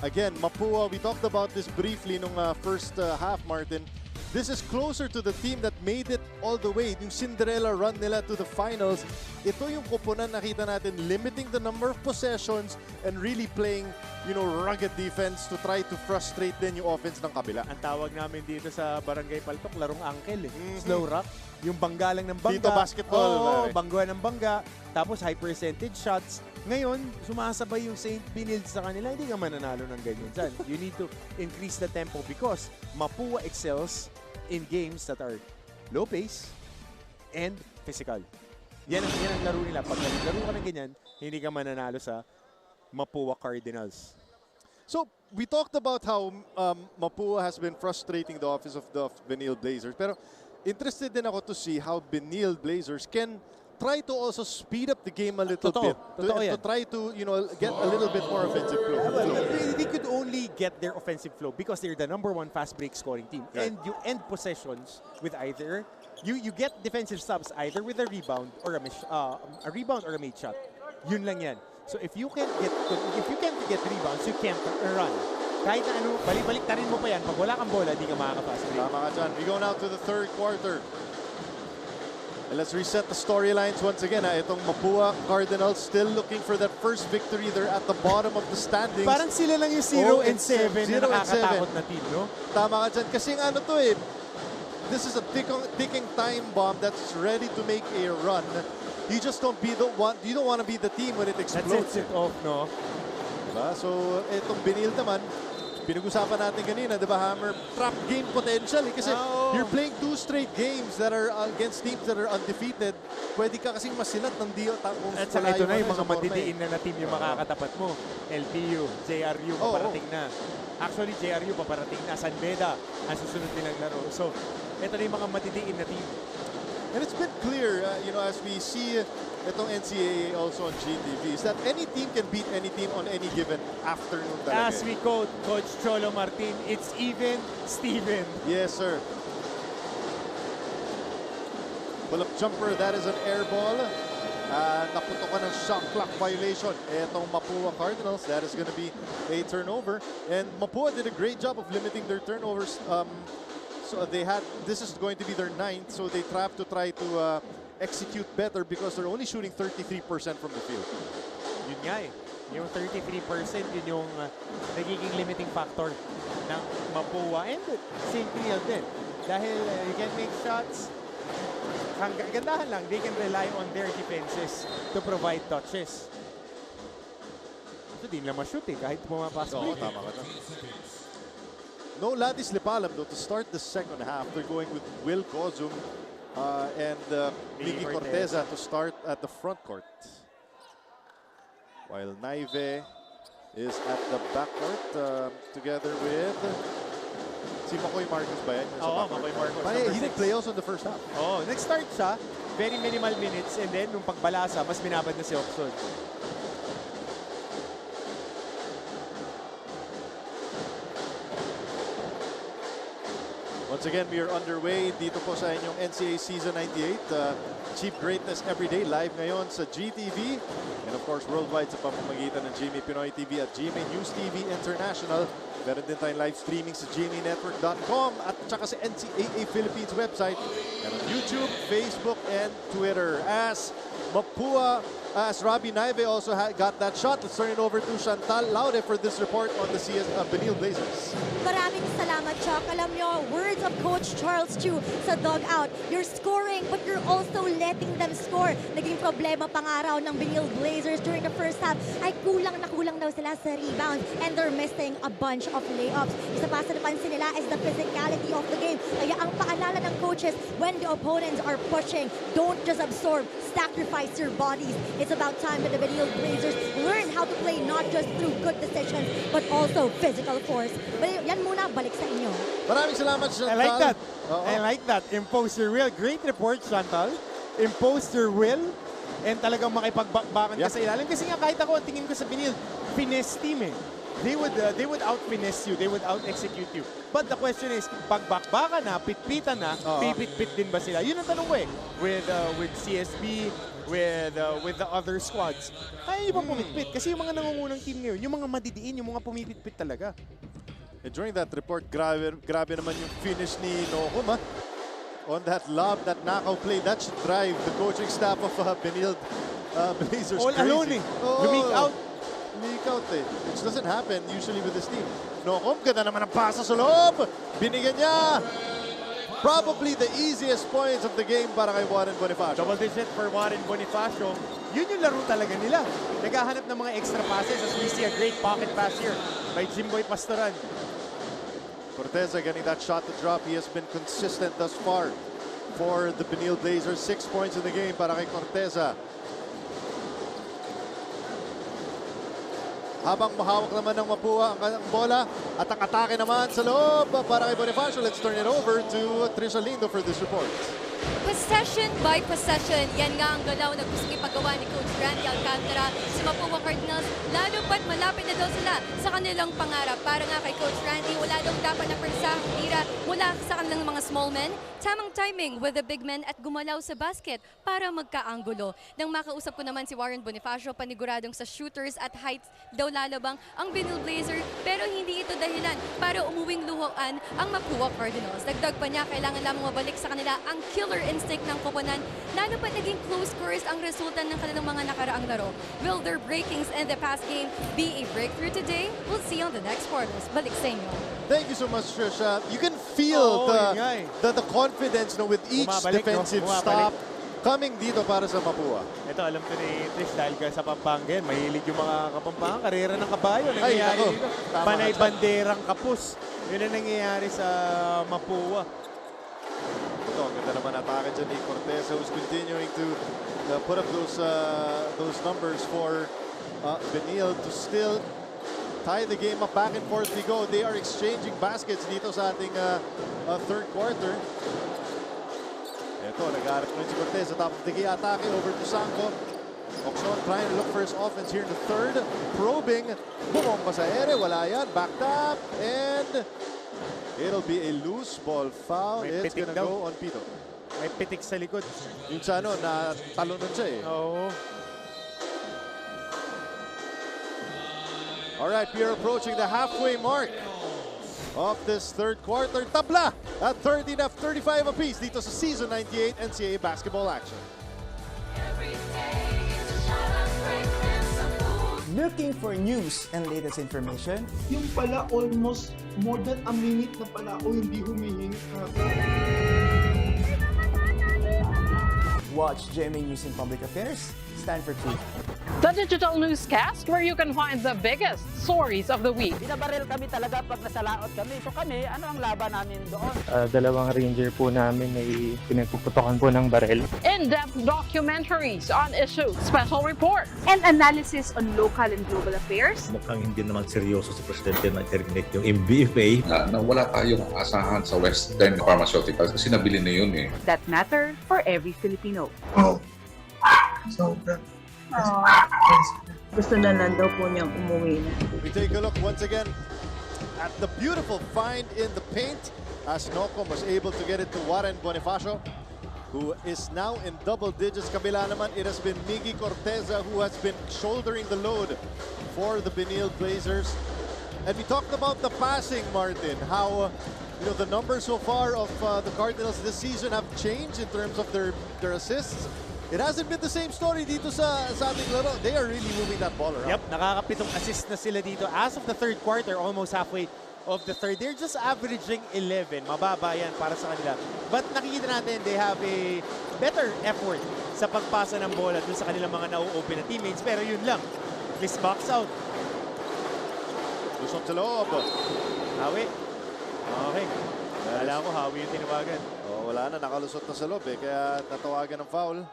Speaker 18: again, Mapua, we talked about this briefly nung first half, Martin. This is closer to the team that made it all the way. Yung Cinderella run nila to the finals. Ito yung koponan nakita natin, limiting the number of possessions and really playing, you know, rugged defense to try to frustrate din yung offense ng kabila.
Speaker 19: Ang tawag namin dito sa Barangay Paltok, larong angkel eh. Slow rock. Yung bangga lang ng bangga.
Speaker 18: Dito basketball.
Speaker 19: Oo, bangga ng bangga. Tapos high percentage shots. Ngayon, sumasabay yung St. Benilde sa kanila. Hindi ka mananalo ng ganyan. You need to increase the tempo because Mapua excels in games that are low pace and physical. Yan ang laro nila. Pag laro ka ng ganyan, hindi ka mananalo sa Mapua Cardinals.
Speaker 18: So, we talked about how Mapua has been frustrating the office of the Benilde Blazers. Pero interested din ako to see how Benilde Blazers can try to also speed up the game a little bit. To try to, you know, get a little bit more offensive flow.
Speaker 19: They could only get their offensive flow because they're the #1 fast break scoring team.
Speaker 18: Right.
Speaker 19: And you end possessions with either, you get defensive stops either with a rebound or a rebound or a made shot. Yun lang yan. So if you can't get rebounds, you can't run. Kahit na ano, balik-tarin mo pa yan. Pag wala kang bola, di ka makaka-fast break.
Speaker 18: Tama ka dyan. We go now to the third quarter. And let's reset the storylines once again. Itong Mapua Cardinals still looking for that first victory. They're at the bottom of the standings.
Speaker 19: Parang sila lang yung 0-7 na nakakatakot na team, no?
Speaker 18: Tama ka dyan. Kasi ano to eh, this is a ticking time bomb that's ready to make a run. You just don't you don't want to be the team when it explodes.
Speaker 19: That sets it off, no?
Speaker 18: Diba? So, itong Benilde naman, pinag-usapan natin kanina, di ba, Hammer? Trap game potential eh, kasi you're playing 2 straight games that are against teams that are undefeated. Pwede ka kasing masilat ng Dio.
Speaker 19: At saka ito na yung mga madidiin na team yung makakatapat mo. LPU, JRU, paparating na. Actually, JRU paparating na. San Beda ang susunod nilang laro. So, ito na yung mga madidiin na team.
Speaker 18: And it's been clear, you know, as we see itong NCAA also on GTV, is that any team can beat any team on any given afternoon talaga.
Speaker 19: As we quote Coach Cholo Martin, it's even, Steven.
Speaker 18: Yes, sir. Pull-up jumper, that is an air ball. Naputokan ng shot clock violation. Itong Mapua Cardinals, that is going to be a turnover. And Mapua did a great job of limiting their turnovers. So this is going to be their 9th, so they have to try to execute better because they're only shooting 33% from the field.
Speaker 19: Yun nga eh. Yung 33%, yun yung nagiging limiting factor ng Mapua and St. Benilde din. Dahil you can make shots, gandahan lang, they can rely on their defenses to provide touches. So, di nila ma-shoot eh, kahit pumapasok.
Speaker 18: Oo, tama ka na. No Ladis Lepalam though to start the second half. They're going with Will Gozum and Miggy Corteza to start at the front court. While Naive is at the backcourt together with Si Makoy Marcos ba yan?
Speaker 19: Oo, Makoy Marcos.
Speaker 18: He didn't play also in the first half.
Speaker 19: Oo, nag-start siya, very minimal minutes, and then nung pagbalasa, mas binabad na si Oxford.
Speaker 18: Once again, we are underway dito po sa inyong NCAA Season 98. Cheap Greatness Everyday, live ngayon sa GTV. And of course, worldwide sa pamamagitan ng GMA Pinoy TV at GMA News TV International. Meron din tayong live streaming sa gmanetwork.com at saka sa NCAA Philippines website. And on YouTube, Facebook, and Twitter. As Robbie Naive also got that shot. Let's turn it over to Chantal Laude for this report on the Benilde Blazers.
Speaker 11: Maraming salamat, Chuck. Alam nyo, words of Coach Charles Chu sa dugout. You're scoring, but you're also letting them score. Naging problema pang araw ng Benilde Blazers during the first half ay kulang na kulang daw sila sa rebounds and they're missing a bunch of layups. Isa pa sa napansin nila is the physicality of the game. Kaya ang paalala ng coaches, when the opponents are pushing, don't just absorb, sacrifice your bodies. It's about time that the Benilde Blazers learn how to play not just through good decisions, but also physical force. But yan muna, balik sa inyo.
Speaker 18: Maraming salamat, Chantal.
Speaker 19: I like that. I like that. Impose your will. Great report, Chantal. Impose your will and talagang makipagbakbakan ka sa ilalim. Kasi nga kahit ako, ang tingin ko sa Benilde, finesse team eh. They would out-finesse you. They would out-execute you. But the question is, pag bakbakan na, pitpitan na, pipit-pit din ba sila? Yun ang tanong ko eh. With CSB, with the other squads, ay ibang pumipit. Kasi yung mga nangungunang team ngayon, yung mga madidiin, yung mga pumipit-pit talaga.
Speaker 18: And during that report, grabe naman yung finish ni Nohum, on that lob, that knockout play. That should drive the coaching staff of Benilde Blazers
Speaker 19: all
Speaker 18: crazy.
Speaker 19: Alone eh. Lumik out.
Speaker 18: Lumik out eh. Which doesn't happen usually with this team. Nohum, ganda naman ang pasa sa loob. Binigyan niya. Probably the easiest points of the game para kay Warren Bonifacio.
Speaker 19: Double digit for Warren Bonifacio. Yun yung laro talaga nila. Naghahanap ng mga extra passes as we see a great pocket pass here by Jimboy Pastoran.
Speaker 18: Corteza getting that shot to drop. He has been consistent thus far for the Benilde Blazers. 6 points in the game para kay Corteza. Habang mahawak naman ng Mapua ang bola at ang atake naman sa loob para kay Bonifacio. Let's turn it over to Trisha Lindo for this report.
Speaker 3: Possession by possession, yan nga ang galaw na gustong ipagawa ni Coach Randy Alcantara sa Mapua Cardinals, lalo pat malapit na daw sila sa kanilang pangarap. Para nga kay Coach Randy, wala daw dapat na persahang tira mula sa kanilang mga small men. Tamang timing with the big men at gumalaw sa basket para magkaanggulo. Nang makausap ko naman si Warren Bonifacio, paniguradong sa shooters at heights daw lalabang ang Benilde Blazers, pero hindi ito dahilan para umuwing luhoan ang Mapua Cardinals. Dagdag pa niya, kailangan lamang mabalik sa kanila ang killer instinct ng koponan, lalo pa naging close scores ang resulta ng kanilang mga nakaraang laro. Will their breakings in the past game be a breakthrough today? We'll see on the next quarters. Balik sa inyo.
Speaker 18: Thank you so much, Trisha. You can feel the confidence with each defensive stop coming dito para sa Mapua.
Speaker 19: Ito, alam ko ni Trish dahil ka sa Pampanga, mahilig yung mga Kapampangan, karera ng kabayo. Nangyayari dito. Panay banderang kapus. Yun ang nangyayari sa Mapua.
Speaker 18: Ito, ang ganda naman atake dyan ni Cortez, who's continuing to put up those numbers for Benilde to still tie the game up. Back and forth we go. They are exchanging baskets dito sa ating third quarter. Ito, nag-aarap nun si Cortez sa top of the key. Atake over to Sanko. Oxon trying to look for his offense here in the third. Probing. Bumomba sa ere. Wala yan. Back tap. And it'll be a loose ball foul. It's gonna go on Pito.
Speaker 19: May pitik sa likod.
Speaker 18: Yung sa ano, na talunan siya eh.
Speaker 19: Oo.
Speaker 18: Alright, we are approaching the halfway mark of this third quarter. Tabla at 30-35 apiece dito sa Season 98 NCAA basketball action.
Speaker 5: Looking for news and latest information?
Speaker 6: Yung pala almost more than a minute na pala ako hindi humihingi.
Speaker 5: Watch GMA News and Public Affairs stand for truth.
Speaker 7: The digital newscast where you can find the biggest stories of the week.
Speaker 9: Binabaril kami talaga pag nasalaot kami. So kami, ano ang laban namin doon?
Speaker 13: Dalawang ranger po namin ay pinagpuputokan po ng baril.
Speaker 7: In-depth documentaries on issues, special reports,
Speaker 20: and analysis on local and global affairs.
Speaker 22: Mukhang hindi naman seryoso si Presidente na terminate yung MBFA.
Speaker 23: Na wala tayong asahan sa Western Pharmaceuticals kasi nabili na yun eh.
Speaker 20: That matter for every Filipino.
Speaker 22: So,
Speaker 20: gusto na lang daw po niyang umuwi na.
Speaker 18: We take a look once again at the beautiful find in the paint as Nocom was able to get it to Warren Bonifacio, who is now in double digits. Kabila naman, it has been Miggy Corteza who has been shouldering the load for the Benilde Blazers. And we talked about the passing, Martin, how the numbers so far of the Cardinals this season have changed in terms of their assists. It hasn't been the same story dito sa ating laro. They are really moving that ball around.
Speaker 19: Yep, nakakapitong assist na sila dito. As of the third quarter, almost halfway of the third, they're just averaging 11. Mababa yan para sa kanila. But nakikita natin, they have a better effort sa pagpasa ng bola dun sa kanilang mga na-open na teammates. Pero yun lang, miss box out.
Speaker 18: Lusot sa loob.
Speaker 19: Hawi. Okay. Wala ko, Hawi yung tinawagan.
Speaker 18: Wala na, nakalusot na sa loob kaya natawagan ng foul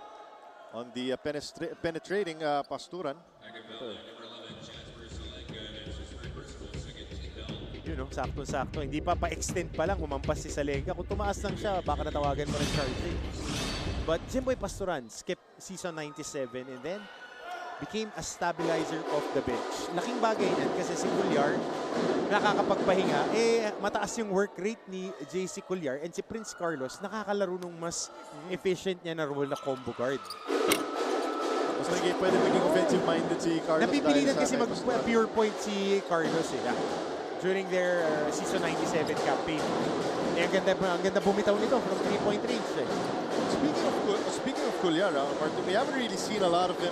Speaker 18: on the penetrating pasturan.
Speaker 19: Yun, sakto-sakto. Hindi pa pa-extend pa lang, humampas si Salega. Kung tumaas lang siya, baka natawagan pa ng charge. But Jimboy Pasturan skipped season 97 and then became a stabilizer of the bench. Laking bagay yan kasi si Cuellar nakakapagpahinga. Mataas yung work rate ni JC Cuellar and si Prince Carlos nakakalaro nung mas efficient niya na role na combo guard.
Speaker 18: Mas pwede maging offensive-minded si Carlos.
Speaker 19: Napipilitan kasi mag-pure point si Carlos during their season 97 campaign. Ang ganda bumitaw nito from 3-point range.
Speaker 18: Speaking of Cuellar, Martin, we haven't really seen a lot of him.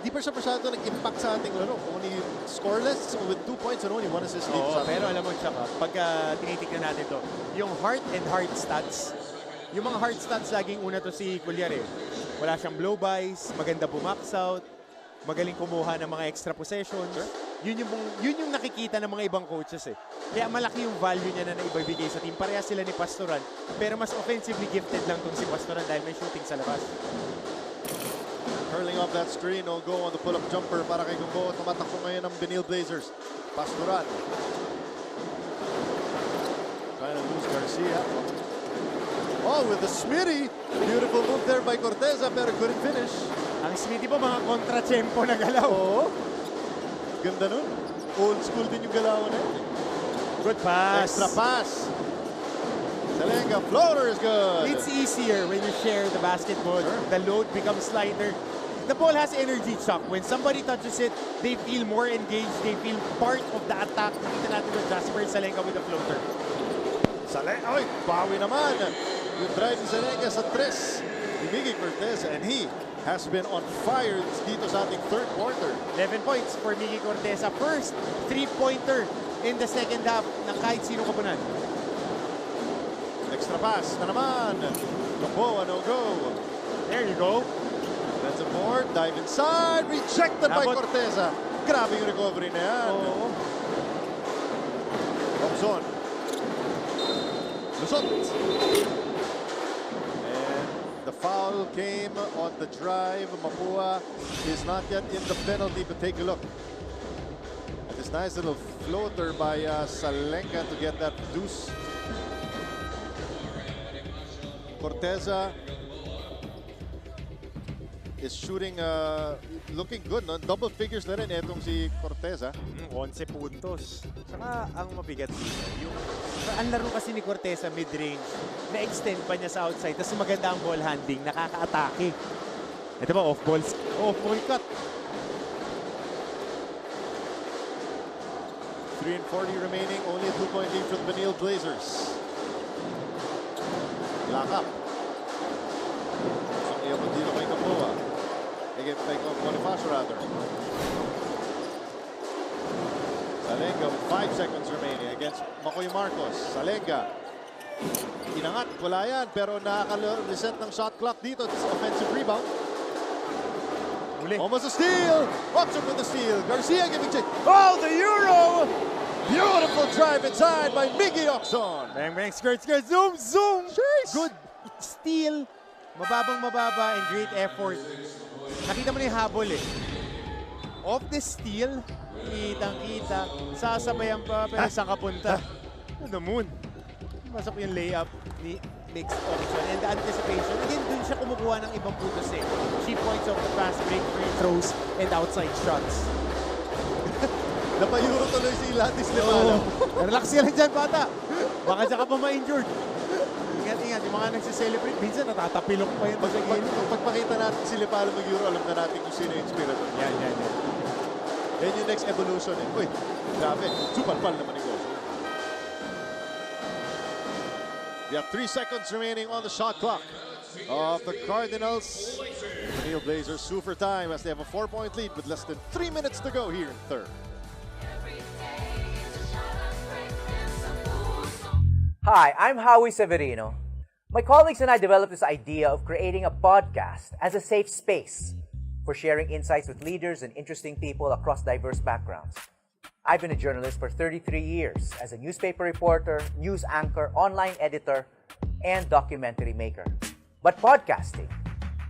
Speaker 18: Di pa siya masyado nag-impact sa ating laro. Only scoreless with 2 points and only 1 assist.
Speaker 19: Pero alam mo, tsaka, pagka tinitignan natin to, yung heart and heart stats, yung mga heart stats laging una to si Cuellar Wala siyang blow-bys, maganda bumax out, magaling kumuha ng mga extra possessions. Yun yung nakikita ng mga ibang coaches Kaya malaki yung value niya na naibibigay sa team. Pareha sila ni Pasturan, pero mas offensively gifted lang tong si Pasturan dahil may shooting sa labas.
Speaker 18: Curling off that screen, no go on the pull-up jumper para kay Gumbo. Tumatakbo ngayon ng Benilde Blazers. Pasturan. Trying to lose Garcia. Oh, with the Smitty. Beautiful move there by Corteza, pero couldn't finish.
Speaker 19: Ang Smitty po, mga kontra-tempo na galaw.
Speaker 18: Ganda nun. Old school din yung galaw na yun.
Speaker 19: Good pass.
Speaker 18: Extra pass. Salenga, floater is good.
Speaker 19: It's easier when you share the basketball. The load becomes lighter. The ball has energy, Chuck. When somebody touches it, they feel more engaged. They feel part of the attack. Nakita natin with Jasper Salenga with the floater.
Speaker 18: Salenga, oy, bawi naman. Yung drive ni Salenga sa 3 ni Miggy Corteza, and he has been on fire dito sa ating third quarter.
Speaker 19: 11 points for Miggy Corteza. First 3-pointer in the second half ng kahit sino kapunan.
Speaker 18: Extra pass na naman. Gamboa, no go.
Speaker 19: There you go.
Speaker 18: That's a board. Dive inside. Rejected by Corteza. Grabe yung recovery na yan. Robson. Lusot. And the foul came on the drive. Mapua is not yet in the penalty, but take a look. At this nice little floater by Salenga to get that deuce. Corteza is shooting, looking good. No? Double figures na rin etong si Corteza.
Speaker 19: 11 puntos. Saka ang mabigat dito, ang laro kasi ni Corteza mid-range, na-extend pa niya sa outside, tapos maganda ang ball handling, nakaka-atake. Ito ba, off-ball cut.
Speaker 18: 3:40 remaining, only a 2-point lead for the Benilde Blazers. Lock up. So, iabot dito kay Gamboa. Kay Bonifacio rather. Salenga with 5 seconds remaining against Makoy Marcos. Salenga. Inangat, wala yan, pero nakaka-reset ng shot clock dito. It's offensive rebound.
Speaker 19: huli.
Speaker 18: Almost a steal. Oxford with the steal. Garcia giving chase. Oh, the Euro! Beautiful drive inside by Miggy Oxon.
Speaker 19: Bang, bang, skirt, zoom, zoom. Good steal. Mababa and great effort. Nakita mo na yung habol eh. Off the steal, kitang-kita. Sasabayan pa, pero saan ka punta? The moon. Masok yung layup ni Mix Oxon. And the anticipation, again, dun siya kumukuha ng ibang putos eh. She points off the fast break, free throws, and outside shots.
Speaker 18: Napayuro tuloy si Latis Lemala.
Speaker 19: Relax ka lang dyan, bata. Baka siya ka pa ma-injured. Ingat, yung mga nagsiselebrate, minsan natatapilok pa yun.
Speaker 18: Pagpakita natin si Lepalo mag-Euro, alam na natin kung sino yung inspirador.
Speaker 19: Yan.
Speaker 18: Yan yung next evolution eh. Uy, grabe. Supalpal naman yung goal. We have 3 seconds remaining on the shot clock of the Cardinals. The Benilde Blazers sue for time as they have a 4-point lead with less than 3 minutes to go here in third.
Speaker 1: Hi, I'm Howie Severino. My colleagues and I developed this idea of creating a podcast as a safe space for sharing insights with leaders and interesting people across diverse backgrounds. I've been a journalist for 33 years as a newspaper reporter, news anchor, online editor, and documentary maker. But podcasting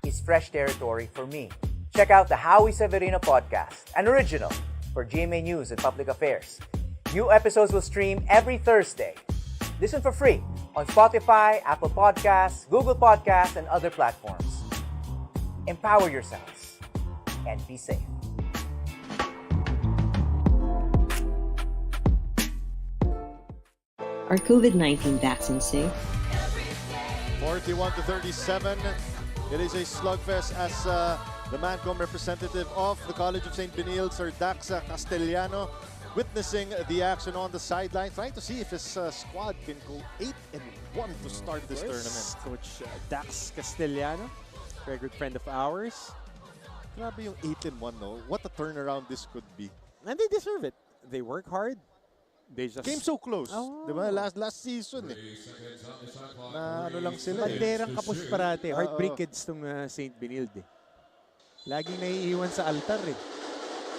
Speaker 1: is fresh territory for me. Check out the Howie Severino podcast, an original for GMA News and Public Affairs. New episodes will stream every Thursday. Listen for free on Spotify, Apple Podcasts, Google Podcasts, and other platforms. Empower yourselves and be safe.
Speaker 4: Are COVID-19 vaccines safe?
Speaker 18: 41-37. It is a slugfest as the Mancom representative of the College of St. Benilde, Sir Daxa Castellano, witnessing the action on the sideline, trying to see if his squad can go 8-1 to start this tournament.
Speaker 19: Coach Dax Castellano, very good friend of ours.
Speaker 18: Grabe yung 8-1, no? What a turnaround this could be.
Speaker 19: And they deserve it. They work hard. They just
Speaker 18: came so close. Diba? Last season eh. Na ano lang sila eh.
Speaker 19: Banderang kapos parate. Heartbreak kids tong St. Benilde. Laging naiiwan sa altar eh.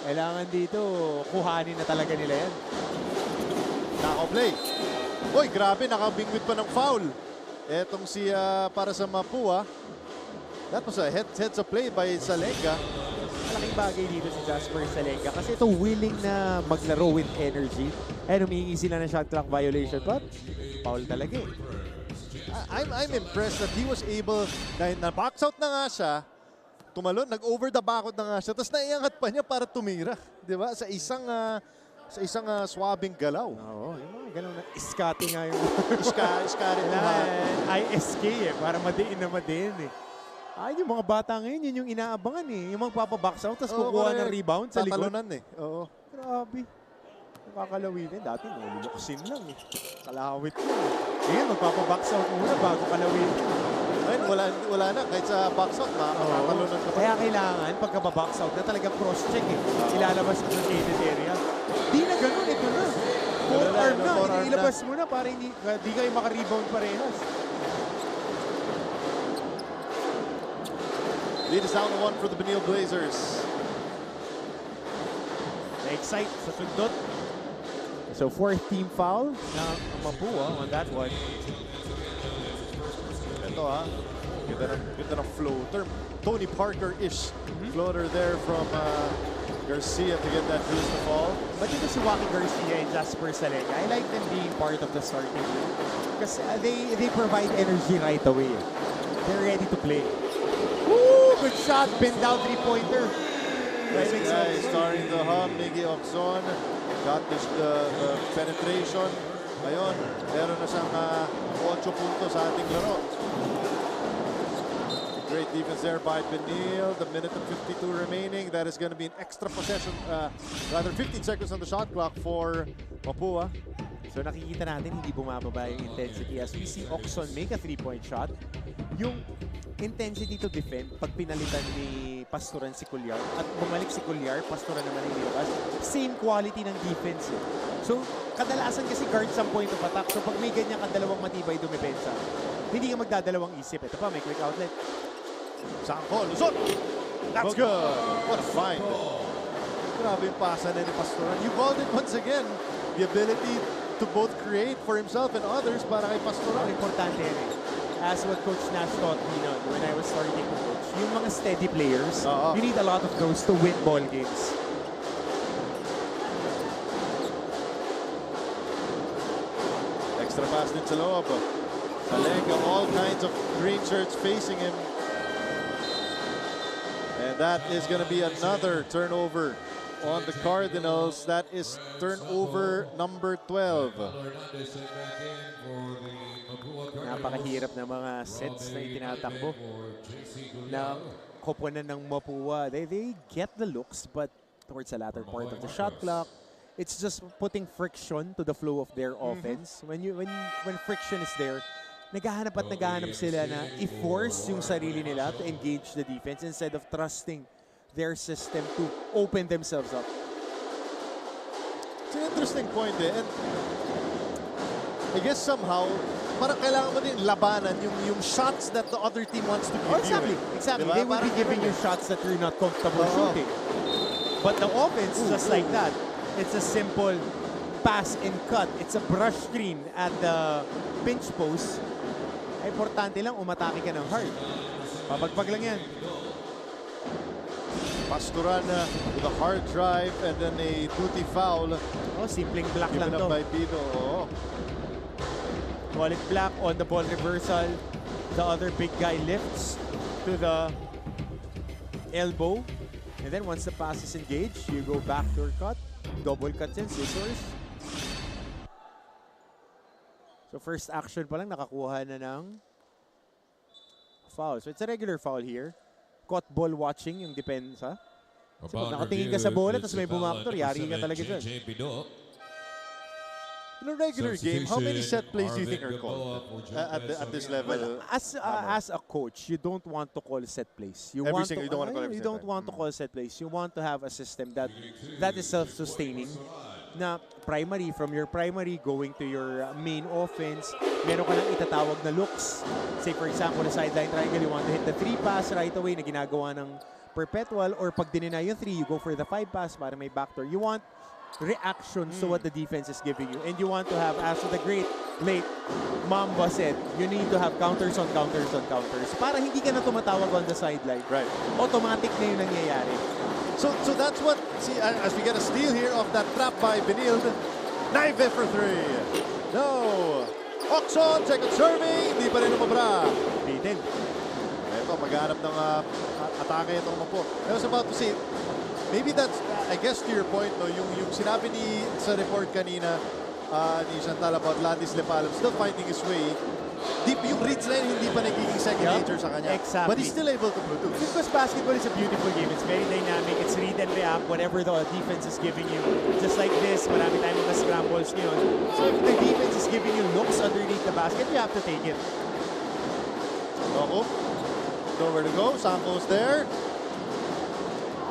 Speaker 19: Kailangan dito, kuhanin na talaga nila yan.
Speaker 18: Nako-play. Uy, grabe, nakabingwit pa ng foul. Etong si, para sa Mapua, that was a heads-up play by Salenga.
Speaker 19: Malaking bagay dito si Jasper Salenga kasi ito willing na maglaro with energy. And humihingi sila ng shot clock violation, but foul talaga eh.
Speaker 18: I'm impressed that he was able, dahil na-box out na nga siya, tumalon, nag-over the backcourt na nga siya, tapos naiangat pa niya para tumira. Di ba? Sa isang swabbing galaw.
Speaker 19: Oo, yung mga galaw na iskati nga yung...
Speaker 18: Iskari.
Speaker 19: ISK eh, para madiin na madiin eh. Ay, yung mga bata ngayon, yun yung inaabangan eh. Yung magpapabox out, tapos kukuha ng rebound sa likod.
Speaker 18: Tatalunan eh. Oo.
Speaker 19: Grabe. Nakakalawin eh. Dati, niluksin lang eh. Kalawit lang eh. Ngayon, magpapabox out muna bago kalawin.
Speaker 18: Ngayon, wala na. Kahit sa box out, makakatalunan ka pa.
Speaker 19: Kaya kailangan, pagka-box out na talagang cross-check eh. Ilalabas mo sa shaded area. Di na ganun, ito na. Forearm na. Ilabas mo na para hindi kayo maka-rebound parehas.
Speaker 18: Lead is down to 1 for the Benilde Blazers.
Speaker 19: Na-excite sa sundot. So, 4th team foul na Mapua on that one.
Speaker 18: Ito ganda ng floater. Tony Parker-ish floater there from Garcia to get that boost to fall.
Speaker 19: But ito si Waki Garcia and Jasper Salenga, I like them being part of the starting group because they provide energy right away. They're ready to play. Woo! Good shot, bend down three-pointer.
Speaker 18: This guy is starting to hum. Miggy Oxon got the penetration. Ngayon, meron na siyang 8 puntos sa ating laro. Great defense there by Benilde. The minute and 52 remaining. That is going to be an extra possession, rather 15 seconds on the shot clock for Mapua.
Speaker 19: So nakikita natin hindi bumababa yung intensity as we see Oxon make a 3-point shot. Yung intensity to defend pag pinalitan ni Pastoran si Culyar at bumalik si Culyar, Pastoran naman yung nilabas. Same quality ng defense. So kadalasan kasi guards ang point of attack. So pag may ganyan ka dalawang matibay dumepensa, hindi ka magdadalawang isip. Ito pa, may quick outlet.
Speaker 18: Sangko, lusot! That's good. What a find. Grabe yung pasa na ni Pastoran. You called it once again. The ability to both create for himself and others para kay Pastoran.
Speaker 19: Importante yan eh. As what Coach Nash taught me when I was starting to coach, yung mga steady players, you need a lot of those to win ball games.
Speaker 18: Extra pass din sa loob. Salenga, all kinds of green shirts facing him. And that is going to be another turnover on the Cardinals. That is turnover number 12.
Speaker 19: Napakahirap na mga sets na itinatakbo na koponan ng Mapua. They get the looks, but towards the latter part of the shot clock, it's just putting friction to the flow of their offense. When friction is there, naghahanap at naghahanap sila na i-force yung sarili nila to engage the defense instead of trusting their system to open themselves up.
Speaker 18: It's an interesting point eh. And I guess somehow, parang kailangan mo din labanan yung shots that the other team wants to give
Speaker 19: Exactly.
Speaker 18: you.
Speaker 19: Exactly.
Speaker 18: Diba?
Speaker 19: They will be giving you shots that you're not comfortable shooting. But the offense, just like that, it's a simple pass and cut. It's a brush screen at the pinch post. Importante lang, umatake ka ng hard. Papagpag lang yan.
Speaker 18: Pastoran with a hard drive and then a duty foul.
Speaker 19: Oh, simpleng block lang to.
Speaker 18: Given up by Pino. Oh.
Speaker 19: Call it black on the ball reversal. The other big guy lifts to the elbow. And then once the pass is engaged, you go back to your cut. Double cuts and scissors. So first action pa lang, nakakuha na ng foul. So it's a regular foul here. Caught ball watching yung depensa. So pag nakatingin ka sa bola, tapos may bumaktor, yari ka talaga dyan.
Speaker 18: In a regular game, how many set plays do you think are called at this level?
Speaker 19: As a coach, you don't want to call set plays. You
Speaker 18: Every
Speaker 19: want
Speaker 18: single,
Speaker 19: to,
Speaker 18: you don't want to call every
Speaker 19: you
Speaker 18: set,
Speaker 19: don't
Speaker 18: right?
Speaker 19: want to call set plays. You want to have a system that is self-sustaining. Na primary, from your primary going to your main offense, meron ka lang itatawag na looks. Say for example, the sideline triangle, you want to hit the 3 pass right away na ginagawa ng perpetual, or pag dinina yung 3, you go for the 5 pass para may backdoor. You want reactions to what the defense is giving you. And you want to have, as the great late Mamba said, you need to have counters on counters on counters para hindi ka na tumatawag on the sideline.
Speaker 18: Right.
Speaker 19: Automatic na yung nangyayari.
Speaker 18: So that's what, see, as we get a steal here of that trap by Benilde. Naive for 3. No. Oxon, second serving. Hindi pa rin umabra.
Speaker 19: Beaten.
Speaker 18: Ito, maghanap ng atake itong Mapo. I was about to say, maybe that's, I guess to your point, no, yung sinabi sa report kanina ni Chantal about Landis Lepalem still finding his way. Deep yung reads na yun, hindi pa nagiging second nature sa kanya.
Speaker 19: Exactly.
Speaker 18: But he's still able to produce.
Speaker 19: Because basketball is a beautiful game. It's very dynamic. It's read and react, whatever the defense is giving you. Just like this, marami tayong mga scrambles, you know. So if the defense is giving you looks underneath the basket, you have to take it.
Speaker 18: Noko. Nowhere to go. Santos there.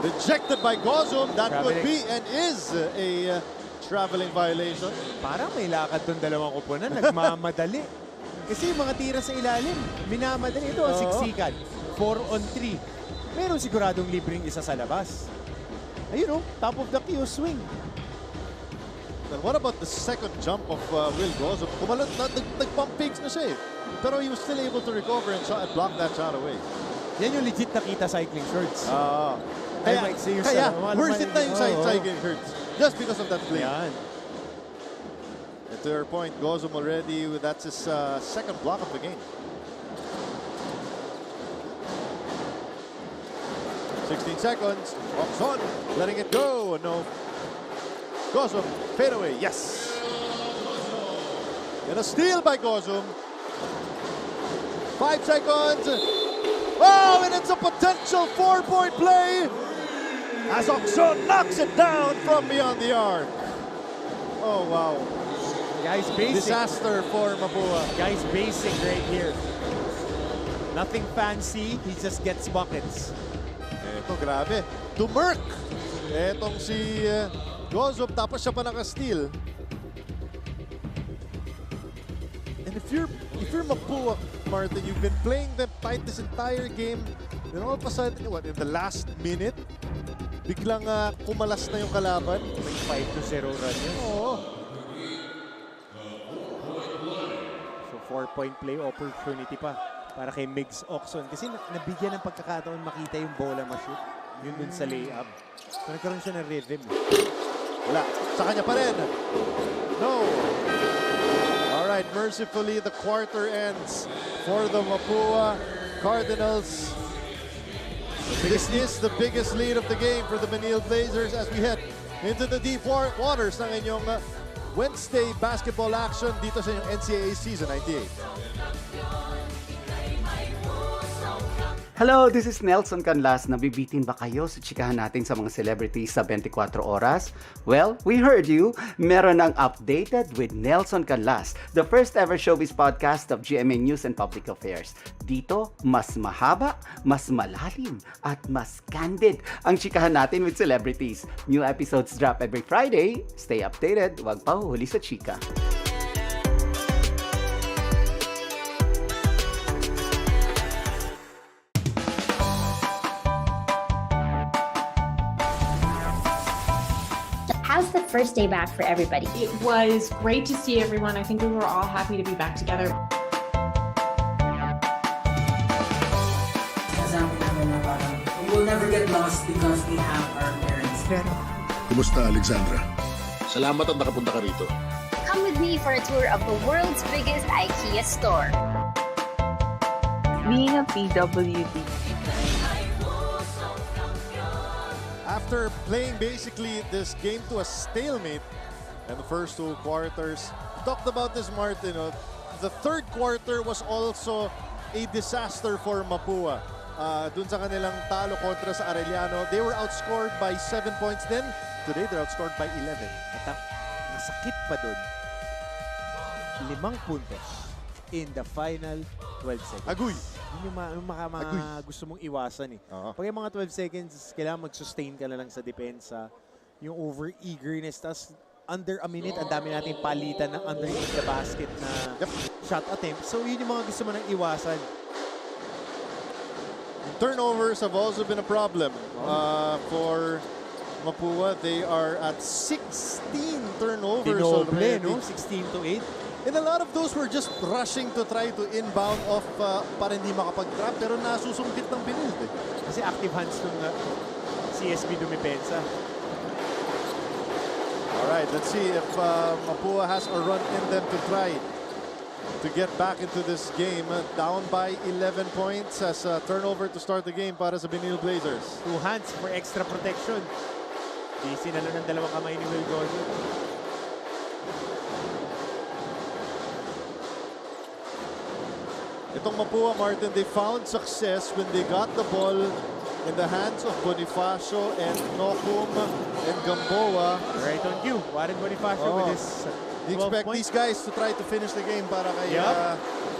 Speaker 18: Rejected by Gozum. That could be and is a traveling violation.
Speaker 19: Parang may lakad tong dalawang kupunan. Nagmamadali. Kasi yung mga tira sa ilalim, minamadali. Ito ang siksikan. 4 on 3. Meron siguradong libreng isa sa labas. Ayun o, top of the key, swing.
Speaker 18: And what about the second jump of Will Gozum? Kumalot na, nag-pump fakes na siya eh. Pero he was still able to recover and block that shot away.
Speaker 19: Yan yung legit nakita cycling shirts.
Speaker 18: Kaya worth it na yung cycling shirts. Just because of that play.
Speaker 19: Yan.
Speaker 18: And to your point, Gozum already, that's his second block of the game. 16 seconds. Oxon letting it go. No. Gozum, fade away. Yes. And a steal by Gozum. 5 seconds. Oh, and it's a potential 4-point play as Oxon knocks it down from beyond the arc. Oh, wow.
Speaker 19: Guys, basic.
Speaker 18: Disaster for Mapua.
Speaker 19: Guys, basic right here. Nothing fancy. He just gets buckets.
Speaker 18: Eto, grabe. To Merck. Etong si Gozum, tapos siya pa naka-steal. And if you're Mapua, Martin, you've been playing them tight this entire game. Then all of a sudden, in the last minute, biglang kumalas na yung kalaban.
Speaker 19: May 5-0 run yun.
Speaker 18: Oo.
Speaker 19: So 4-point play opportunity pa para kay Migs Oxon. Kasi nabigyan ng pagkakataon makita yung bola ma-shoot. Yun dun sa layup. So nagkaroon siya ng rhythm.
Speaker 18: Wala. Sa kanya pa rin. No. Alright, mercifully, the quarter ends for the Mapua Cardinals. This is the biggest lead of the game for the Benilde Blazers as we head into the deep waters ng inyong Wednesday basketball action dito sa inyong NCAA Season 98.
Speaker 8: Hello, this is Nelson Canlas. Nabibitin ba kayo sa chikahan natin sa mga celebrities sa 24 oras? Well, we heard you. Meron ang Updated with Nelson Canlas, the first ever showbiz podcast of GMA News and Public Affairs. Dito, mas mahaba, mas malalim, at mas candid ang chikahan natin with celebrities. New episodes drop every Friday. Stay updated, huwag pa huli sa chika.
Speaker 12: How's the first day back for everybody?
Speaker 14: It was great to see everyone. I think we were all happy to be back together.
Speaker 15: We will never get lost because we have our parents.
Speaker 16: Kumusta, Alexandra? Salamat at nakapunta ka rito.
Speaker 12: Come with me for a tour of the world's biggest IKEA store.
Speaker 20: Being a PWD.
Speaker 18: After playing basically this game to a stalemate in the first two quarters, we talked about this, Martin. The third quarter was also a disaster for Mapua. Dun sa kanilang talo kontra sa Arellano, they were outscored by 7 points then. Today, they're outscored by 11.
Speaker 19: At ang masakit pa dun, 5 puntos in the final 12 seconds.
Speaker 18: Agoy!
Speaker 19: Yun yung mga gusto mong iwasan eh. Pag yung mga 12 seconds, kailangan mag-sustain ka na lang sa depensa. Yung over-eagerness, tas under a minute, ang dami nating palitan ng underneath the basket na shot attempt. So yun yung mga gusto mo nang iwasan.
Speaker 18: Turnovers have also been a problem for Mapua. They are at 16 turnovers already.
Speaker 19: No? 16-8.
Speaker 18: And a lot of those were just rushing to try to inbound off para hindi makapag-trap pero nasusumpit ng Benilde.
Speaker 19: Kasi active hands ng CSB dumipensa.
Speaker 18: Alright, let's see if Mapua has a run in them to try to get back into this game. Down by 11 points as a turnover to start the game para sa Benilde Blazers.
Speaker 19: 2 hands for extra protection. Di sinalo ng dalawang kamay ni Will Gozo.
Speaker 18: Itong Mapua, Martin, they found success when they got the ball in the hands of Bonifacio and Nokum and Gamboa.
Speaker 19: Right on cue. Warren Bonifacio with his
Speaker 18: You expect these guys to try to finish the game para kay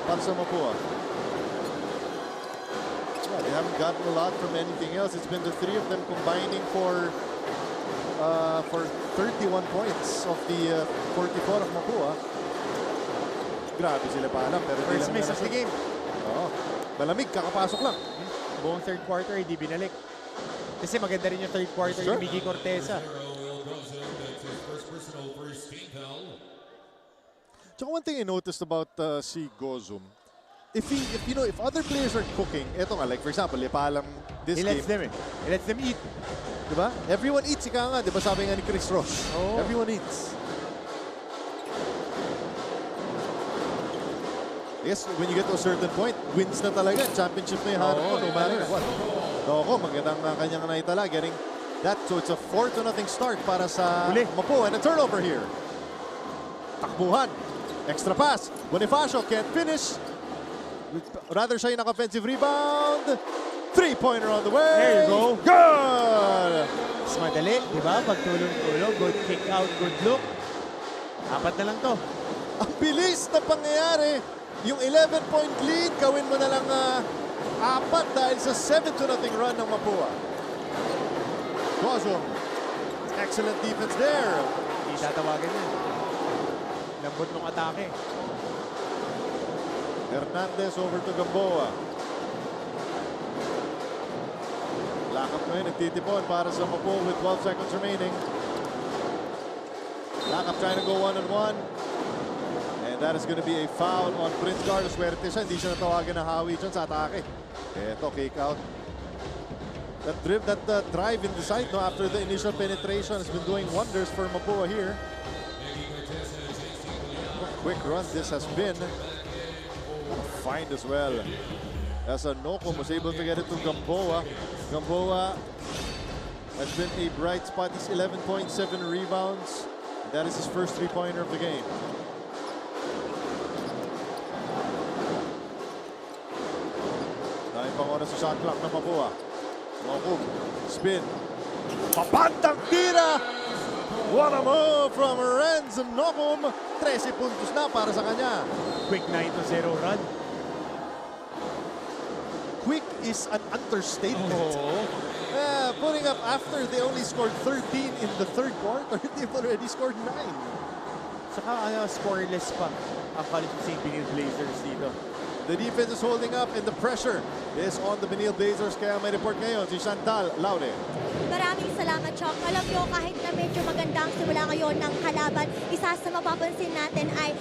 Speaker 18: para sa Mapua. Yeah, they haven't gotten a lot from anything else. It's been the three of them combining for 31 points of the 44 of Mapua. Grabe sila pa alam, pero
Speaker 19: first miss of the game.
Speaker 18: Oo. Malamig, kakapasok lang.
Speaker 19: Buong third quarter, hindi binalik. Kasi maganda rin yung third quarter ni Miggy Corteza.
Speaker 18: Tsaka one thing I noticed about si Gozum, if other players are cooking, eto nga, like for example, Lipalam this game.
Speaker 19: He lets them eat.
Speaker 18: Diba? Everyone eats, ika nga. Diba sabi nga ni Chris Ross? Oh. Everyone eats. Yes, when you get to a certain point, wins na talaga. Championship na yung hanap mo, no matter what. Doko, magandang kanyang naitala, getting that. So it's a 4-0 start para sa Mapua. And a turnover here. Takbuhan. Extra pass. Bonifacio can't finish. Rather siya yung offensive rebound. 3-pointer on the way.
Speaker 19: There you go.
Speaker 18: Good!
Speaker 19: Mas madali, di ba? Pagtulong-tulong, good kick out, good look. 4 na lang to.
Speaker 18: Ang bilis na pangyayari. Yung 11-point lead, gawin mo na lang 4 dahil sa 7-0 run ng Mapua. Gozum. Excellent defense there.
Speaker 19: Hindi tatawagan yan. Lambot ng atake.
Speaker 18: Hernandez over to Gamboa. Backup ngayon, nagtitipon para sa Mapua with 12 seconds remaining. Backup trying to go one-on-one. And that is going to be a foul on Prince Carlos. Swerte siya, hindi siya natawagan na Howie dyan sa atake. Ito, kick out. That drive in the side after the initial penetration has been doing wonders for Mapua here. What a quick run this has been. Find as well. As Nocom was able to get it to Gamboa. Gamboa has been a bright spot. He's 11.7 rebounds. That is his first three-pointer of the game. Dahil pang oras sa shot clock ng Mapua. Nocom, spin. Papantang tira! What a move from Renz Nocom. 13 puntos na para sa kanya.
Speaker 19: Quick 9-0 run.
Speaker 18: Quick is an understatement. Putting up after they only scored 13 in the third quarter, they've already scored 9.
Speaker 19: Saka scoreless pa ang College of St. Benilde Blazers dito.
Speaker 18: The defense is holding up and the pressure is on the Benilde Blazers. Kaya may report ngayon si Chantal Laude.
Speaker 11: Maraming salamat, Chok. Alam nyo, kahit na medyo magandang simula ngayon ng kalaban, isa sa mapapansin natin ay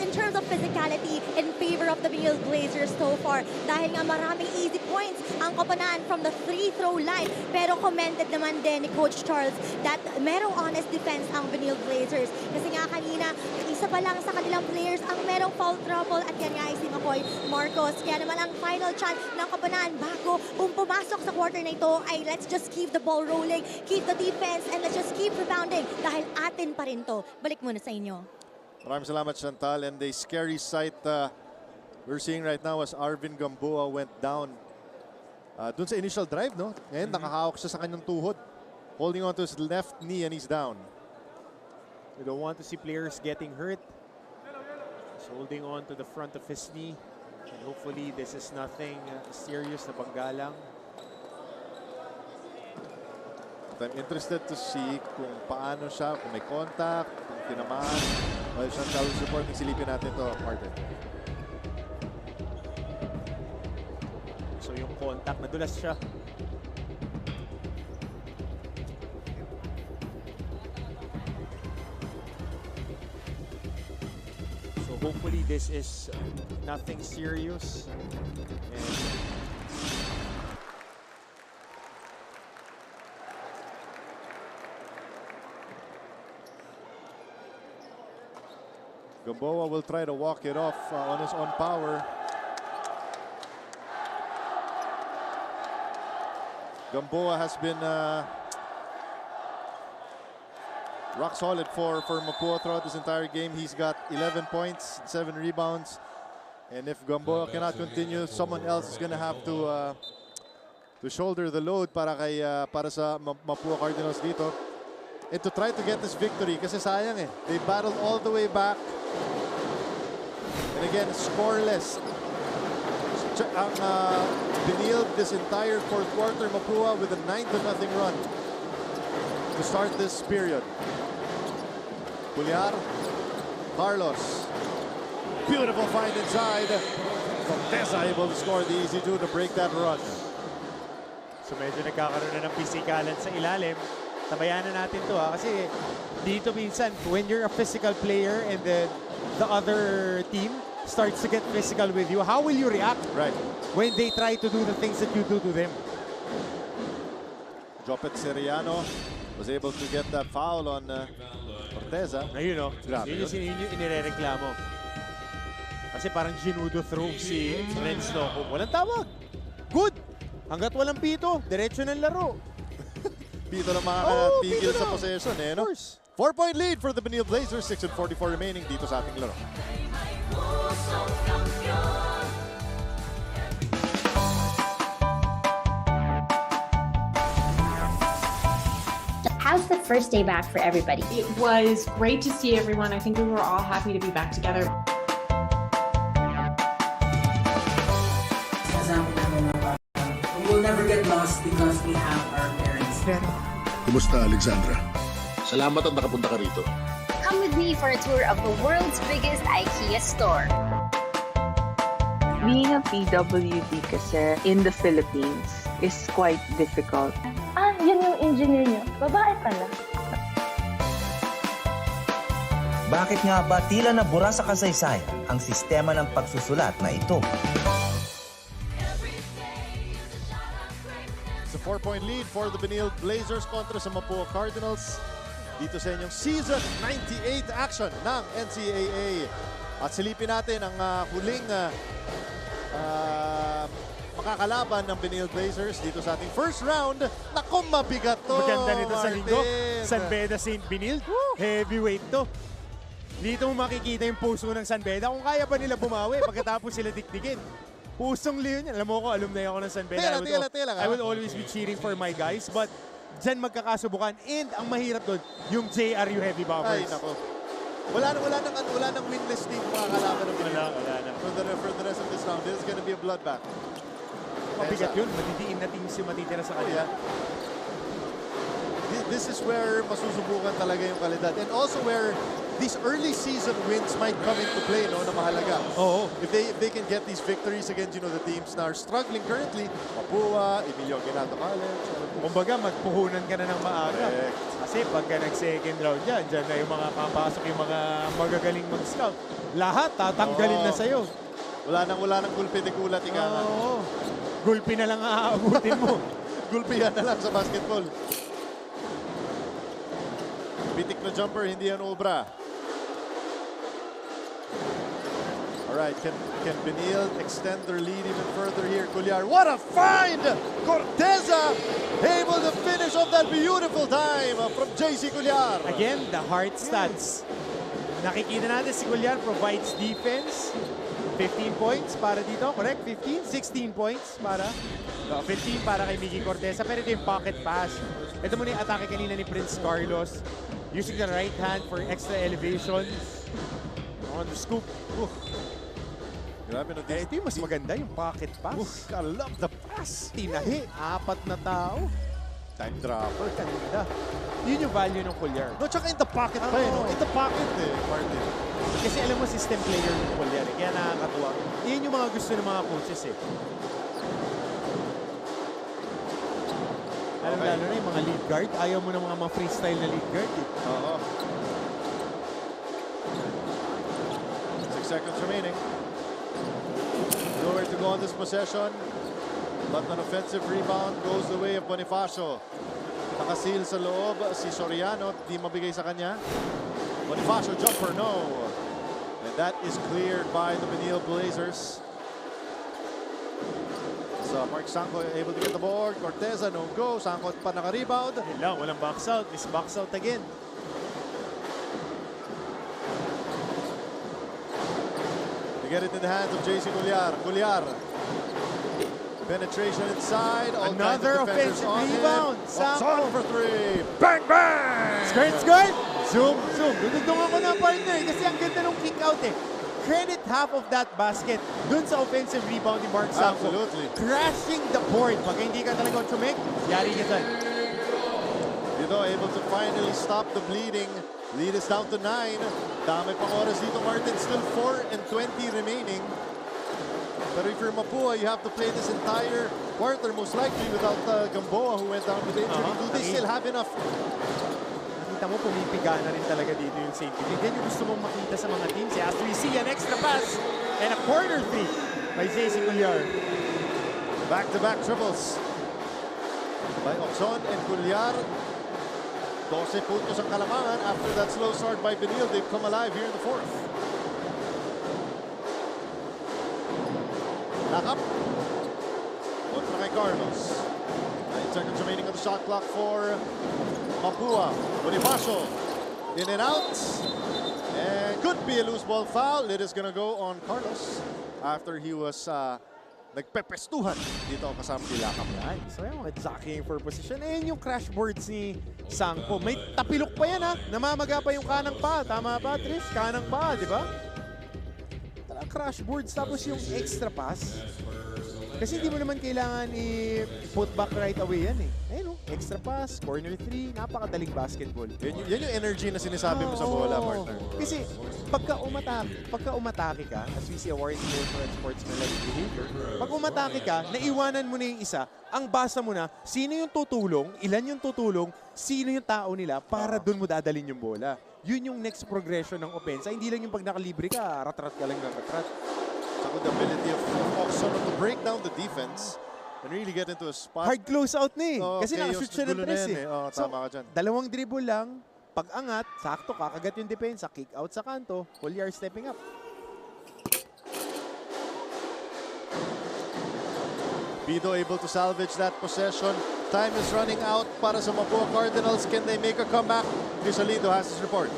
Speaker 11: in terms of physicality in favor of the Benilde Blazers so far. Dahil nga maraming easy points ang koponan from the free throw line. Pero commented naman din ni Coach Charles that merong honest defense ang Benilde Blazers. Kasi nga kanina, isa pa lang sa kanilang players ang merong foul trouble at yan nga ay si Makoy Marcos. Kaya naman ang final chant ng koponan bago pumasok sa quarter na ito ay let's just keep the ball rolling, keep the defense, and let's just keep rebounding dahil atin pa rin to. Balik muna sa inyo.
Speaker 18: Maraming salamat, Chantal. And the scary sight we're seeing right now as Arvin Gamboa went down dun sa initial drive, no? Ngayon, nakahawak siya sa kanyang tuhod. Holding on to his left knee and he's down.
Speaker 19: We don't want to see players getting hurt. He's holding on to the front of his knee. And hopefully this is nothing serious na banggalang.
Speaker 18: I'm interested to see kung paano siya, kung may contact, kung tinamaan. Well, Chantal will support. Silipin natin to, Martin.
Speaker 19: So yung contact, nadulas siya. So hopefully this is nothing serious. And
Speaker 18: Gamboa will try to walk it off on his own power. Gamboa has been rock solid for Mapua throughout this entire game. He's got 11 points, 7 rebounds. And if Gamboa cannot continue, someone else is going to have to shoulder the load para sa Mapua Cardinals dito. And to try to get this victory, kasi sayang eh. They battled all the way back. And again, scoreless. Ang Benilde this entire fourth quarter, Mapua with a 9-0 run to start this period. Puliar, Carlos. Beautiful find inside. Contessa able to score the easy two to break that run.
Speaker 19: So medyo nagkakaroon na ng pisikalan sa ilalim. Tabayanan natin to kasi dito minsan when you're a physical player and then the other team starts to get physical with you, how will you react?
Speaker 18: Right.
Speaker 19: When they try to do the things that you do to them.
Speaker 18: Jopet Seriano was able to get that foul on Corteza.
Speaker 19: Ayun o, yun yung inireklamo. Kasi parang ginudo throw si Renz Nocom. Walang tawag. Good! Hanggat walang pito, diretso ng laro.
Speaker 18: Pito lang makakatigil sa possession eh, no? 4-point lead for the Benilde Blazers, 6:44 remaining dito sa ating laro.
Speaker 12: How's the first day back for everybody?
Speaker 14: It was great to see everyone. I think we were all happy to be back together.
Speaker 15: We will never get lost because we have our parents.
Speaker 16: Kumusta, Alexandra? Salamat at nakapunta ka rito.
Speaker 12: Come with me for a tour of the world's biggest IKEA store.
Speaker 20: Being a PWD kasi in the Philippines, is quite difficult.
Speaker 12: Ah, yun yung engineer niyo. Babae pala.
Speaker 10: Bakit nga ba tila nabura sa kasaysayan ang sistema ng pagsusulat na ito?
Speaker 18: It's a 4-point lead for the Benilde Blazers kontra sa Mapua Cardinals dito sa inyong Season 98 action ng NCAA. At silipin natin ang huling makakalaban ng Benilde Blazers dito sa ating first round. Naku, mabigat to,
Speaker 19: Maganda nito sa linggo.
Speaker 18: Martin.
Speaker 19: San Beda St. Benilde. Heavyweight to. Dito mo makikita yung puso ng San Beda. Kung kaya pa nila bumawi pagkatapos sila dikdikin. Pusong Leon yan. Alam mo ko, alumni ako ng San Beda.
Speaker 18: Tela.
Speaker 19: I will always be cheering for my guys. But dyan magkakasubukan. And ang mahirap doon, yung JRU Heavy Bombers.
Speaker 18: Ay, naku. Wala nang winless team makakalaban ng Benilde.
Speaker 19: Wala na.
Speaker 18: For the rest of this round, this is gonna be a bloodbath.
Speaker 19: Mabigat yun. Matitiin na teams yung matitira sa kanila.
Speaker 18: This is where masusubukan talaga yung kalidad. And also where these early season wins might come into play, no, na mahalaga.
Speaker 19: Oo.
Speaker 18: If they can get these victories against, you know, the teams na are struggling currently, Mapua, Emilio Aguinaldo College.
Speaker 19: Kumbaga, magpuhunan ka na ng maaga.
Speaker 18: Correct.
Speaker 19: Kasi pagka nag-second round dyan na yung mga papasok, yung mga magagaling mag-scout. Lahat, tatanggalin na sa'yo.
Speaker 18: Wala nang gulpi de kulat, ika nga.
Speaker 19: Oo. Gulpi na lang aabutin mo.
Speaker 18: Gulpi yan na lang sa basketball. Bitik na jumper, hindi yan obra. Alright, can Benilde extend their lead even further here? Cuellar, what a find! Corteza able to finish off that beautiful time from JC Cuellar.
Speaker 19: Again, the hard stats. Nakikita natin si Cuellar provides defense. 15 points para dito, correct? 15? 16 points para. 15 para kay Miggy Corteza. Pero ito yung pocket pass. Ito muna yung atake kanina ni Prince Carlos. Using the right hand for extra elevation. On the scoop.
Speaker 18: Grabe no.
Speaker 19: Ito yung mas maganda, yung pocket pass.
Speaker 18: I love the pass.
Speaker 19: Tinahi, 4 na tao.
Speaker 18: Time dropper.
Speaker 19: Ganda. Yun yung value ng Cuellar.
Speaker 18: No, tsaka in the pocket pa no? In the pocket Martin.
Speaker 19: Kasi alam mo, system player ng Cuellar. Kaya nakakatuwa. Yun yung mga gusto ng mga coaches eh. Alam lalo na yung mga lead guard. Ayaw mo ng mga freestyle na lead guard eh.
Speaker 18: Oo. 6 seconds remaining. Nowhere to go on this possession. But an offensive rebound goes the way of Bonifacio. Nakasil sa loob si Soriano. Di mabigay sa kanya. Bonifacio jumper, no. And that is cleared by the Benilde Blazers. So Mark Sanko able to get the board. Corteza, no go. Sanko pa naka-rebound.
Speaker 19: Walang box out. Miss box out again.
Speaker 18: They get it in the hands of JC Cuellar. Cuellar. Penetration inside. All
Speaker 19: Another
Speaker 18: kinds of
Speaker 19: offensive
Speaker 18: defenders
Speaker 19: rebound.
Speaker 18: on for 3. Bang, bang!
Speaker 19: Skirt, skirt! Zoom, zoom. Dudugtong ako ng partner kasi ang ganda ng kick out eh. Credit half of that basket dun sa offensive rebound ni Mark Sanko.
Speaker 18: Absolutely.
Speaker 19: Crashing the board. Pag hindi ka talaga tumik, yari ka dyan.
Speaker 18: Dito, able to finally stop the bleeding. Lead is down to 9. Dami pang oras dito, Martin. Still 4 and 20 remaining. But if you're Mapua, you have to play this entire quarter, most likely, without Gamboa, who went down with injury. Do they still have enough?
Speaker 19: Nakita mo, pumipiga na rin talaga dito yung St. Benilde. Yan yung gusto mong makita sa mga teams. As we see an extra pass and a corner three by JC Cuellar.
Speaker 18: Back-to-back triples by Oxon and Cuellar. 12 puntos ang kalamangan after that slow start by Benilde. They've come alive here in the fourth. Nakap. Kontra kay Carlos. 9 seconds remaining on the shot clock for Mapua. Bonifacio. In and out. And could be a loose ball foul. It is gonna go on Carlos after he was nagpepestuhan dito kasama si Lakap.
Speaker 19: So yung mga jockeying for position. Ayan yung crash boards ni Sanko. May tapilok pa yan ha. Namamaga pa yung kanang pa. Tama ba, Trish? Kanang pa, di ba? Crash boards tapos yung extra pass. Kasi hindi mo naman kailangan i-put back right away yan eh. Ayun o. extra pass, corner 3, napakadaling basketball.
Speaker 18: Yan yung energy na sinasabi mo sa bola, partner.
Speaker 19: Kasi pagka umatake ka, as we see awards for sportsmanlike behavior, pag umatake ka, naiwanan mo na yung isa, ang basa mo na, sino yung tutulong, ilan yung tutulong, sino yung tao nila para doon mo dadalhin yung bola. Yun yung next progression ng offense. Hindi lang yung pag nakalibre ka, rat-rat ka lang ng rat-rat.
Speaker 18: Saka the ability of Oxon to break down the defense and really get into a spot.
Speaker 19: Hard close out na eh. Kasi
Speaker 18: chaos,
Speaker 19: nakashoot siya ng
Speaker 18: gulo na
Speaker 19: press
Speaker 18: yan
Speaker 19: eh.
Speaker 18: So, tama ka dyan.
Speaker 19: Dalawang dribble lang, pag-angat, sakto, kakagat yung depensa, kick out sa kanto, Hulyar stepping up.
Speaker 18: Bido able to salvage that possession. Time is running out para sa Mapua Cardinals. Can they make a comeback? Rizalido has his report.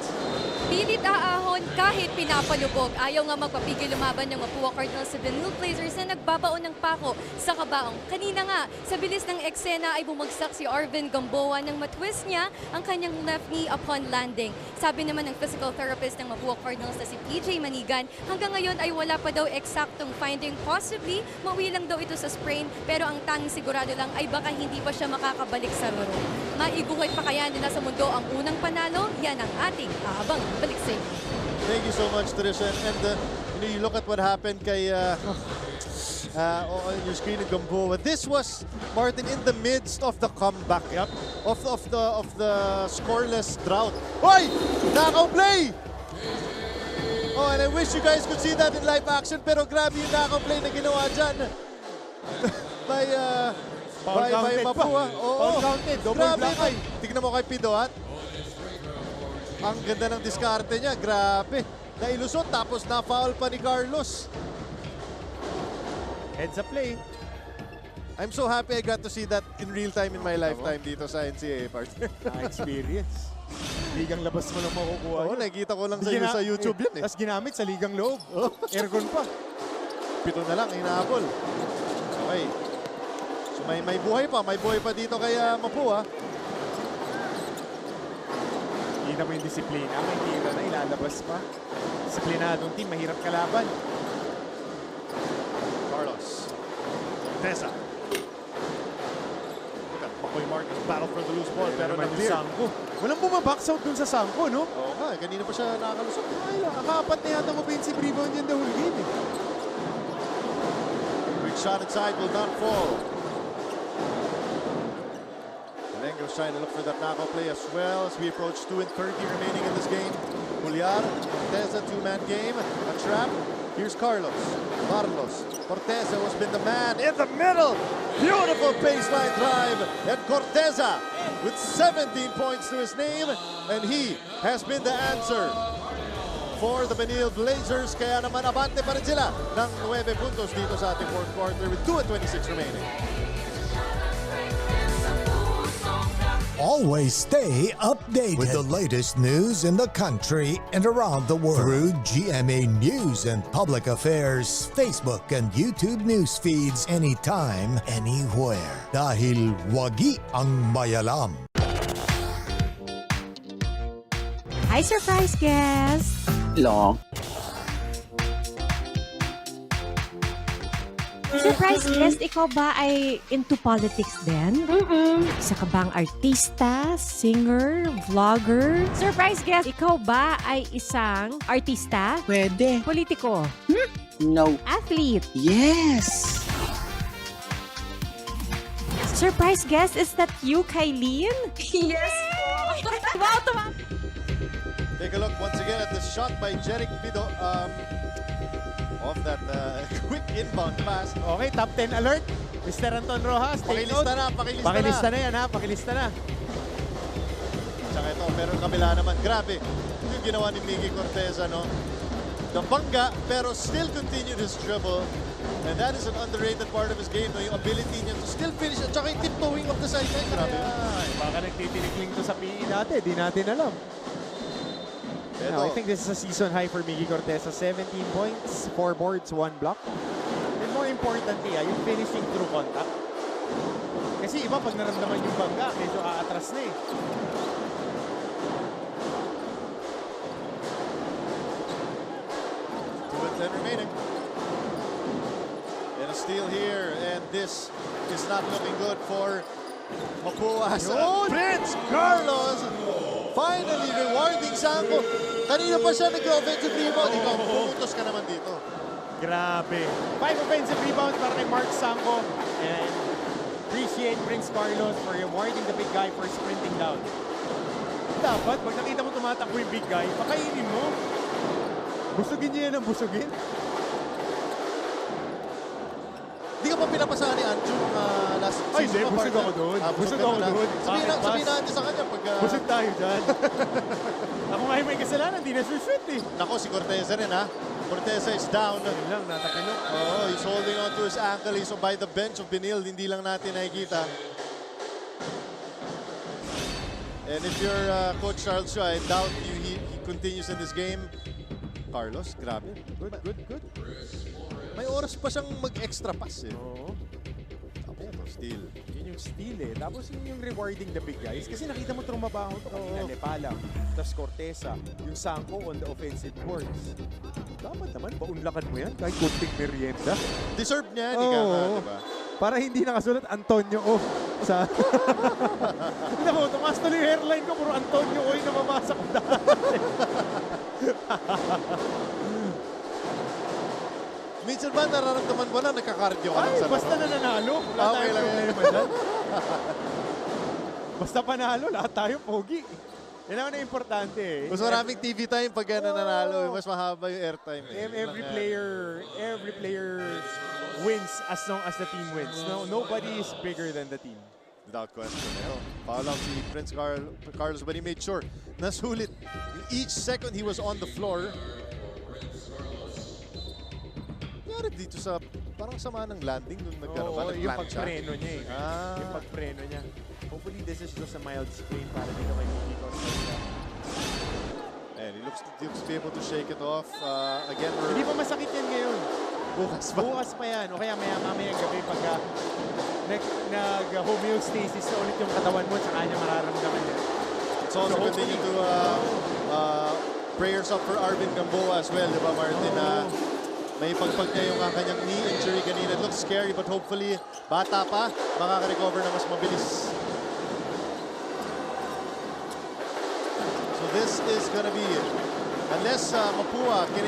Speaker 3: Pilit aahon kahit pinapalubog. Ayaw nga magpapigil lumaban ng Mapua Cardinals sa Benilde Blazers na nagbabaon ng pako sa kabaong. Kanina nga, sa bilis ng eksena ay bumagsak si Arvin Gamboa nang matwist niya ang kanyang left knee upon landing. Sabi naman ng physical therapist ng Mapua Cardinals na si PJ Manigan, hanggang ngayon ay wala pa daw eksaktong finding. Possibly, mauwi lang daw ito sa sprain, pero ang tanging sigurado lang ay baka hindi pa siya makakabalik sa laro. Maiguhit pa kaya nila sa mundo ang unang panalo? Yan ang ating aabang balik sa inyo.
Speaker 18: Thank you so much, Trisha. And you look at what happened kay on your screen of Gamboa. This was, Martin, in the midst of the comeback of the scoreless drought. Hoy! Nakaw play! Oh, and I wish you guys could see that in live action, pero grabe yung nakaw play na ginawa dyan by Mapua.
Speaker 19: Foul counted, double block.
Speaker 18: Tignan mo kay Pidoat. Ang ganda ng diskarte niya, grabe. Nailusot tapos na-foul pa ni Carlos.
Speaker 19: Heads up play.
Speaker 18: I'm so happy I got to see that in real time in my lifetime dito sa NCAA, partner.
Speaker 19: Na-experience. Ligang labas mo lang makukuha.
Speaker 18: Oo, nakikita ko lang sa YouTube yun eh.
Speaker 19: Tapos ginamit sa ligang loob. Aircon pa.
Speaker 18: 7 na lang, hinahabol. Okay. So may buhay pa dito kay Mapua.
Speaker 19: Kita mo yung disiplina, may tira na, ilalabas pa. Disiplinadong team, mahirap kalaban.
Speaker 18: Carlos. Tessa. Makoy Marcus battle for the loose ball, pero na-clear.
Speaker 19: Walang bumabacks out dun sa Sangko, no?
Speaker 18: Oo nga, kanina pa siya nakakalusot.
Speaker 19: Ay, nakapat na yata offensive rebound yan the whole game eh.
Speaker 18: Quick shot inside will not fall. Lengo's trying to look for that knockout play as well as we approach 2:30 remaining in this game. Hulyar, Corteza, two-man game. A trap. Here's Carlos. Corteza has been the man in the middle. Beautiful baseline drive. And Corteza with 17 points to his name. And he has been the answer for the Benilde Blazers. Kaya naman abante pa rin sila ng 9 puntos dito sa ating fourth quarter with 2:26 remaining.
Speaker 2: Always stay updated with the latest news in the country and around the world through GMA News and Public Affairs Facebook and YouTube news feeds anytime, anywhere. Dahil wagi ang mayalam.
Speaker 17: Hi, surprise guest!
Speaker 8: Long.
Speaker 17: Surprise guest, ikaw ba ay into politics din? Isa ka bang artista, singer, vlogger? Surprise guest, ikaw ba ay isang artista?
Speaker 21: Pwede.
Speaker 17: Politiko?
Speaker 21: No.
Speaker 17: Athlete?
Speaker 21: Yes!
Speaker 17: Surprise guest, is that you, Kylene?
Speaker 21: Yes po!
Speaker 17: Tumawa!
Speaker 18: Take a look once again at this shot by Jeric Pido. Off that quick inbound pass.
Speaker 19: Okay, top 10 alert. Mr. Anton Rojas, take note. Pakilista na yan ha, pakilista na.
Speaker 18: Tsaka ito, pero kabila naman, grabe. Yung ginawa ni Miggy Corteza, no? Nabangga, pero still continued his dribble. And that is an underrated part of his game, no? Yung ability niya to still finish at tsaka yung tiptoeing of the sideline. Grabe.
Speaker 19: Baka nagtitinikling to sa PE natin, di natin alam. No, I think this is a season high for Miggy Corteza. 17 points, 4 boards, 1 block. And more importantly, yung finishing through contact. Kasi iba pag naramdaman yung bangga, medyo aatras na eh.
Speaker 18: Remaining. And a steal here, and this is not looking good for Mapua Prince Carlos finally rewarding Sanko. Kanina pa siya nag-offensive rebound. Ikaw, pumutos ka naman dito.
Speaker 19: Grabe. 5 offensive rebounds para kay Mark Sanko. And appreciate Prince Carlos for rewarding the big guy for sprinting down. Dapat, pag nakita mo tumatakbo yung big guy, pakainin mo. Busugin niya yan ang busugin.
Speaker 18: Hindi ka pa pinapasahan ni Anjun last season?
Speaker 19: Ay, hindi. Busog ako doon. Busog ako doon.
Speaker 18: Sabihin natin sa kanya pag...
Speaker 19: Busog tayo dyan. Ako nga may kasalanan, hindi na shoot eh.
Speaker 18: Nako, si Corteza rin ha. Corteza is down.
Speaker 19: Yun lang, natakilok.
Speaker 18: Oh, he's holding on to his ankle. He's by the bench of Benilde. Hindi lang natin nakikita. And if you're Coach Charles Shaw, I doubt he continues in this game. Carlos, grabe. Good. May oras pa siyang mag-extra pass eh.
Speaker 19: Oo.
Speaker 18: Tapos steal.
Speaker 19: Yun yung steal eh. Tapos yun yung rewarding the big guys. Kasi nakita mo trumabaho ito. Kanina Lepala, tapos Corteza, yung Sanko on the offensive boards. Dapat naman, paunlakan mo yan kahit kunting merienda.
Speaker 18: Deserve niya, di ka nga, diba?
Speaker 19: Para hindi nakasulat Antonio O sa... Hindi mo, tumas tuloy yung hairline ko, puro Antonio O yung namamasa ko dahil.
Speaker 18: Minsan ba nararamdaman mo na nagkakardio ka lang sa laro?
Speaker 19: Basta nananalo. Wala tayong problema dyan. Basta panalo, lahat tayo pogi. Yan naman ang importante eh.
Speaker 18: Mas maraming TV time pag nananalo. Mas mahaba yung airtime.
Speaker 19: Every player wins as long as the team wins. No, nobody is bigger than the team.
Speaker 18: Without question. Foul out si Prince Carlos, but he made sure nasulit. Each second he was on the floor. Nangyari dito sa parang sama ng landing nung nagkaroon.
Speaker 19: Yung pagpreno niya eh. Yung pagpreno niya. Hopefully this is just a mild sprain para dito kay Nico.
Speaker 18: And he looks to be able to shake it off. Again,
Speaker 19: hindi pa masakit yan ngayon.
Speaker 18: Bukas pa.
Speaker 19: Bukas pa yan. O kaya mamayang gabi pagka nag-homeostasis na ulit yung katawan mo, tsaka niya mararamdaman niya.
Speaker 18: It's also continue to prayers up for Arvin Gamboa as well, di ba Martin? May pagpag niya yung kanyang knee injury kanina. It looks scary but hopefully bata pa, makaka-recover na mas mabilis. So this is gonna be it. Unless Mapua can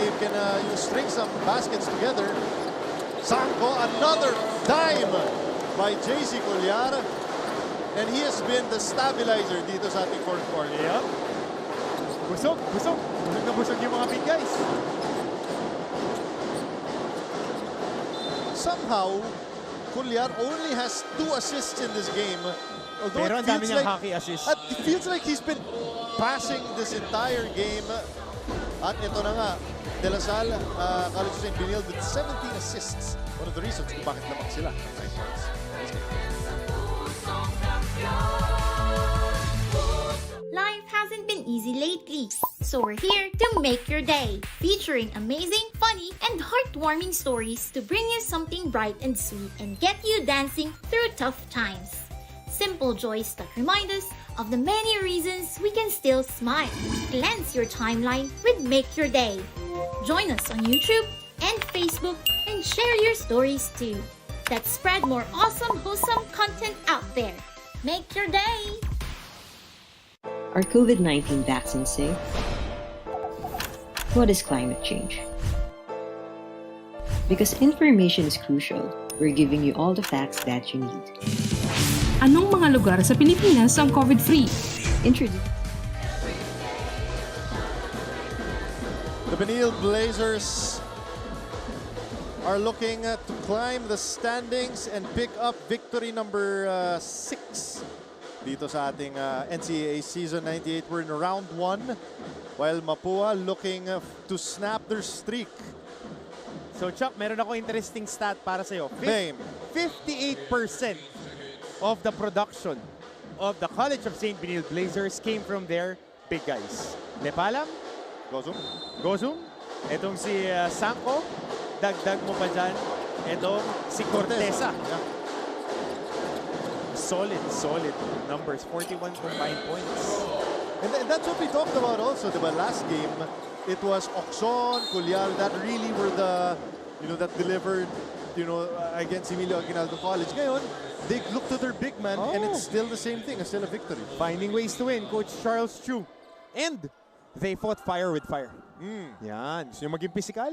Speaker 18: string some baskets together. Sanko, another dime by JC Colliar. And he has been the stabilizer dito sa ating fourth quarter.
Speaker 19: Yep. Busog. Busog na busog yung mga big guys.
Speaker 18: Somehow, Colliar only has 2 assists in this game.
Speaker 19: Pero ang dami niyang hockey assists.
Speaker 18: It feels like he's been passing this entire game. At ito na nga, De La Salle, College of St. Benilde with 17 assists. One of the reasons kung bakit lamang sila. 9 points.
Speaker 5: Life hasn't been easy lately, so we're here to make your day, featuring amazing, funny, and heartwarming stories to bring you something bright and sweet and get you dancing through tough times. Simple joys that remind us of the many reasons we can still smile. Cleanse your timeline with Make Your Day. Join us on YouTube and Facebook and share your stories too. Let's spread more awesome, wholesome content out there. Make your day!
Speaker 4: Are COVID-19 vaccines safe? What is climate change? Because information is crucial, we're giving you all the facts that you need.
Speaker 14: Anong mga lugar sa Pilipinas ang COVID-free?
Speaker 18: The Benilde Blazers are looking to climb the standings and pick up victory number 6 dito sa ating NCAA Season 98. We're in round 1 while Mapua looking to snap their streak.
Speaker 19: So Chuck, meron ako interesting stat para sa'yo.
Speaker 18: Name.
Speaker 19: 58% of the production of the College of St. Benilde Blazers came from their big guys. Lepalam, Gozum, etong si Sanko, dagdag mo pa dyan, etong si Corteza. Solid numbers, 41 combined points.
Speaker 18: And that's what we talked about also, diba? Last game, it was Oxon, Colliar that really were the, that delivered, against Emilio Aguinaldo College. Ngayon, they look to their big man and it's still the same thing. It's still a victory.
Speaker 19: Finding ways to win, Coach Charles Chu. And they fought fire with fire. Yan. Gusto nyo maging physical?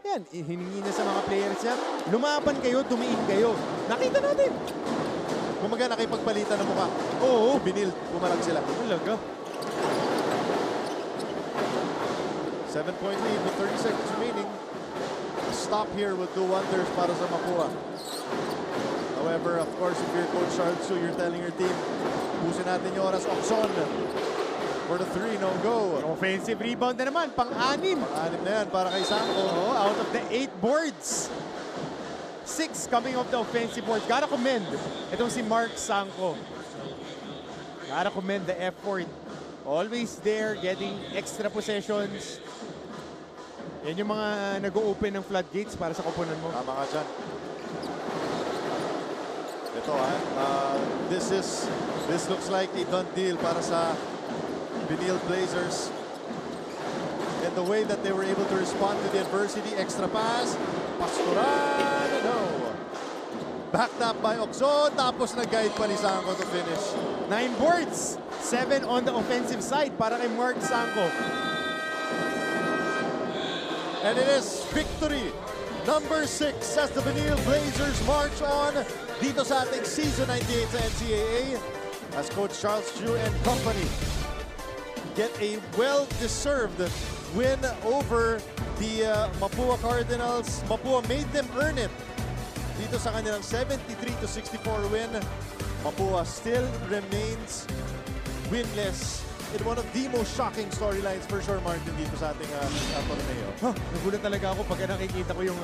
Speaker 19: Yan. Hiningi na sa mga players niya. Lumaban kayo, tumiin kayo. Nakita natin.
Speaker 18: Kumaga nakipagpalitan ng mukha. Oo. Benilde, pumarag sila.
Speaker 19: Talaga.
Speaker 18: 7-point lead with 30 seconds remaining. A stop here will do wonders para sa Mapua. However, of course, if you're Coach Charles Chu, you're telling your team, pusin natin yung oras. Opson for the 3, no go.
Speaker 19: Offensive rebound na naman, pang-anim.
Speaker 18: Pang-anim na yan para kay Sanko.
Speaker 19: Out of the 8 boards. 6 coming off the offensive boards. Gotta commend itong si Mark Sanko. Gotta commend the effort. Always there, getting extra possessions. Yan yung mga nag-open ng floodgates para sa koponan mo.
Speaker 18: Tama ka dyan. Ito this looks like a done deal para sa Benilde Blazers. And the way that they were able to respond to the adversity, extra pass, Pastoran, no. Backed up by Oxon, tapos nag-guide pa ni Sanko to finish.
Speaker 19: 9 boards, 7 on the offensive side para kay Mark Sanko.
Speaker 18: And it is victory number 6 as the Benilde Blazers march on dito sa ating Season 98 sa NCAA as Coach Charles Chu and company get a well-deserved win over the Mapua Cardinals. Mapua made them earn it dito sa kanilang 73-64 win. Mapua still remains winless in one of the most shocking storylines for sure, Martin, dito sa ating torneo.
Speaker 19: Nagulat talaga ako pagka nakikita ko yung...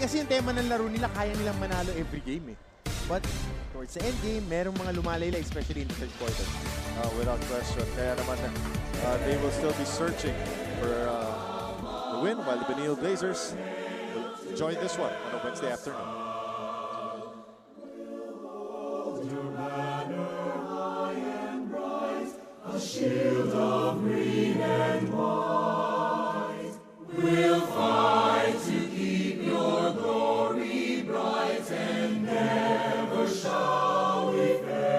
Speaker 19: kasi yung tema ng laro nila, kaya nilang manalo every game eh. But towards the end game, merong mga lumalayla, especially in the third quarter.
Speaker 18: Without question. Kaya naman, they will still be searching for the win while the Benilde Blazers will join this one on a Wednesday afternoon.
Speaker 6: A shield of green and white, we'll fight to keep your glory bright, and never shall we fail.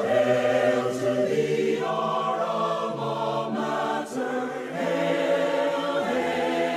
Speaker 6: Hail to thee, our alma mater, hail, hail, hail.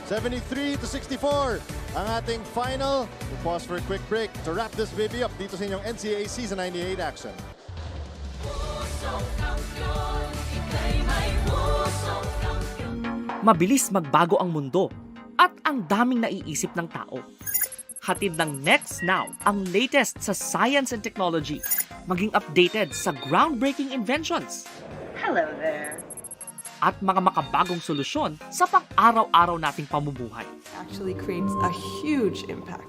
Speaker 18: (73-64) ang ating final. We'll pause for a quick break to wrap this baby up dito sa inyong NCAA Season 98 action.
Speaker 9: Mabilis magbago ang mundo at ang daming naiisip ng tao. Hatid ng Next Now ang latest sa science and technology, maging updated sa groundbreaking inventions.
Speaker 20: Hello there.
Speaker 9: at mga makabagong solusyon sa pang-araw-araw nating pamumuhay.
Speaker 7: Actually creates a huge impact.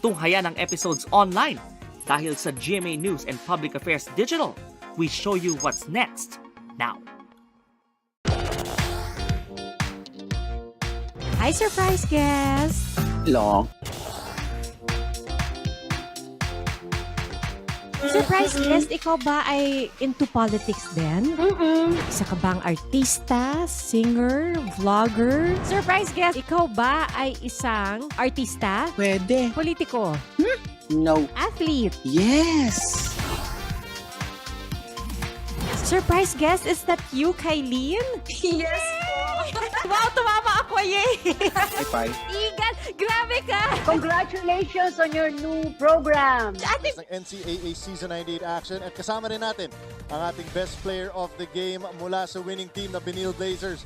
Speaker 9: Tunghayan ang episodes online dahil sa GMA News and Public Affairs Digital. We show you what's next now.
Speaker 17: Hi, surprise guest!
Speaker 21: Long.
Speaker 17: Surprise guest, ikaw ba ay into politics din? Isa ka bang artista, singer, vlogger? Surprise guest, ikaw ba ay isang artista?
Speaker 21: Pwede.
Speaker 17: Politiko?
Speaker 21: No.
Speaker 17: Athlete?
Speaker 21: Yes!
Speaker 17: Surprise guest, is that you, Kylene?
Speaker 21: Yes
Speaker 17: Wow, tumama ako, yay!
Speaker 21: Bye.
Speaker 17: Igan, grabe ka!
Speaker 21: Congratulations on your new program!
Speaker 18: Ng NCAA Season 98 action at kasama rin natin ang ating best player of the game mula sa winning team na Benilde Blazers.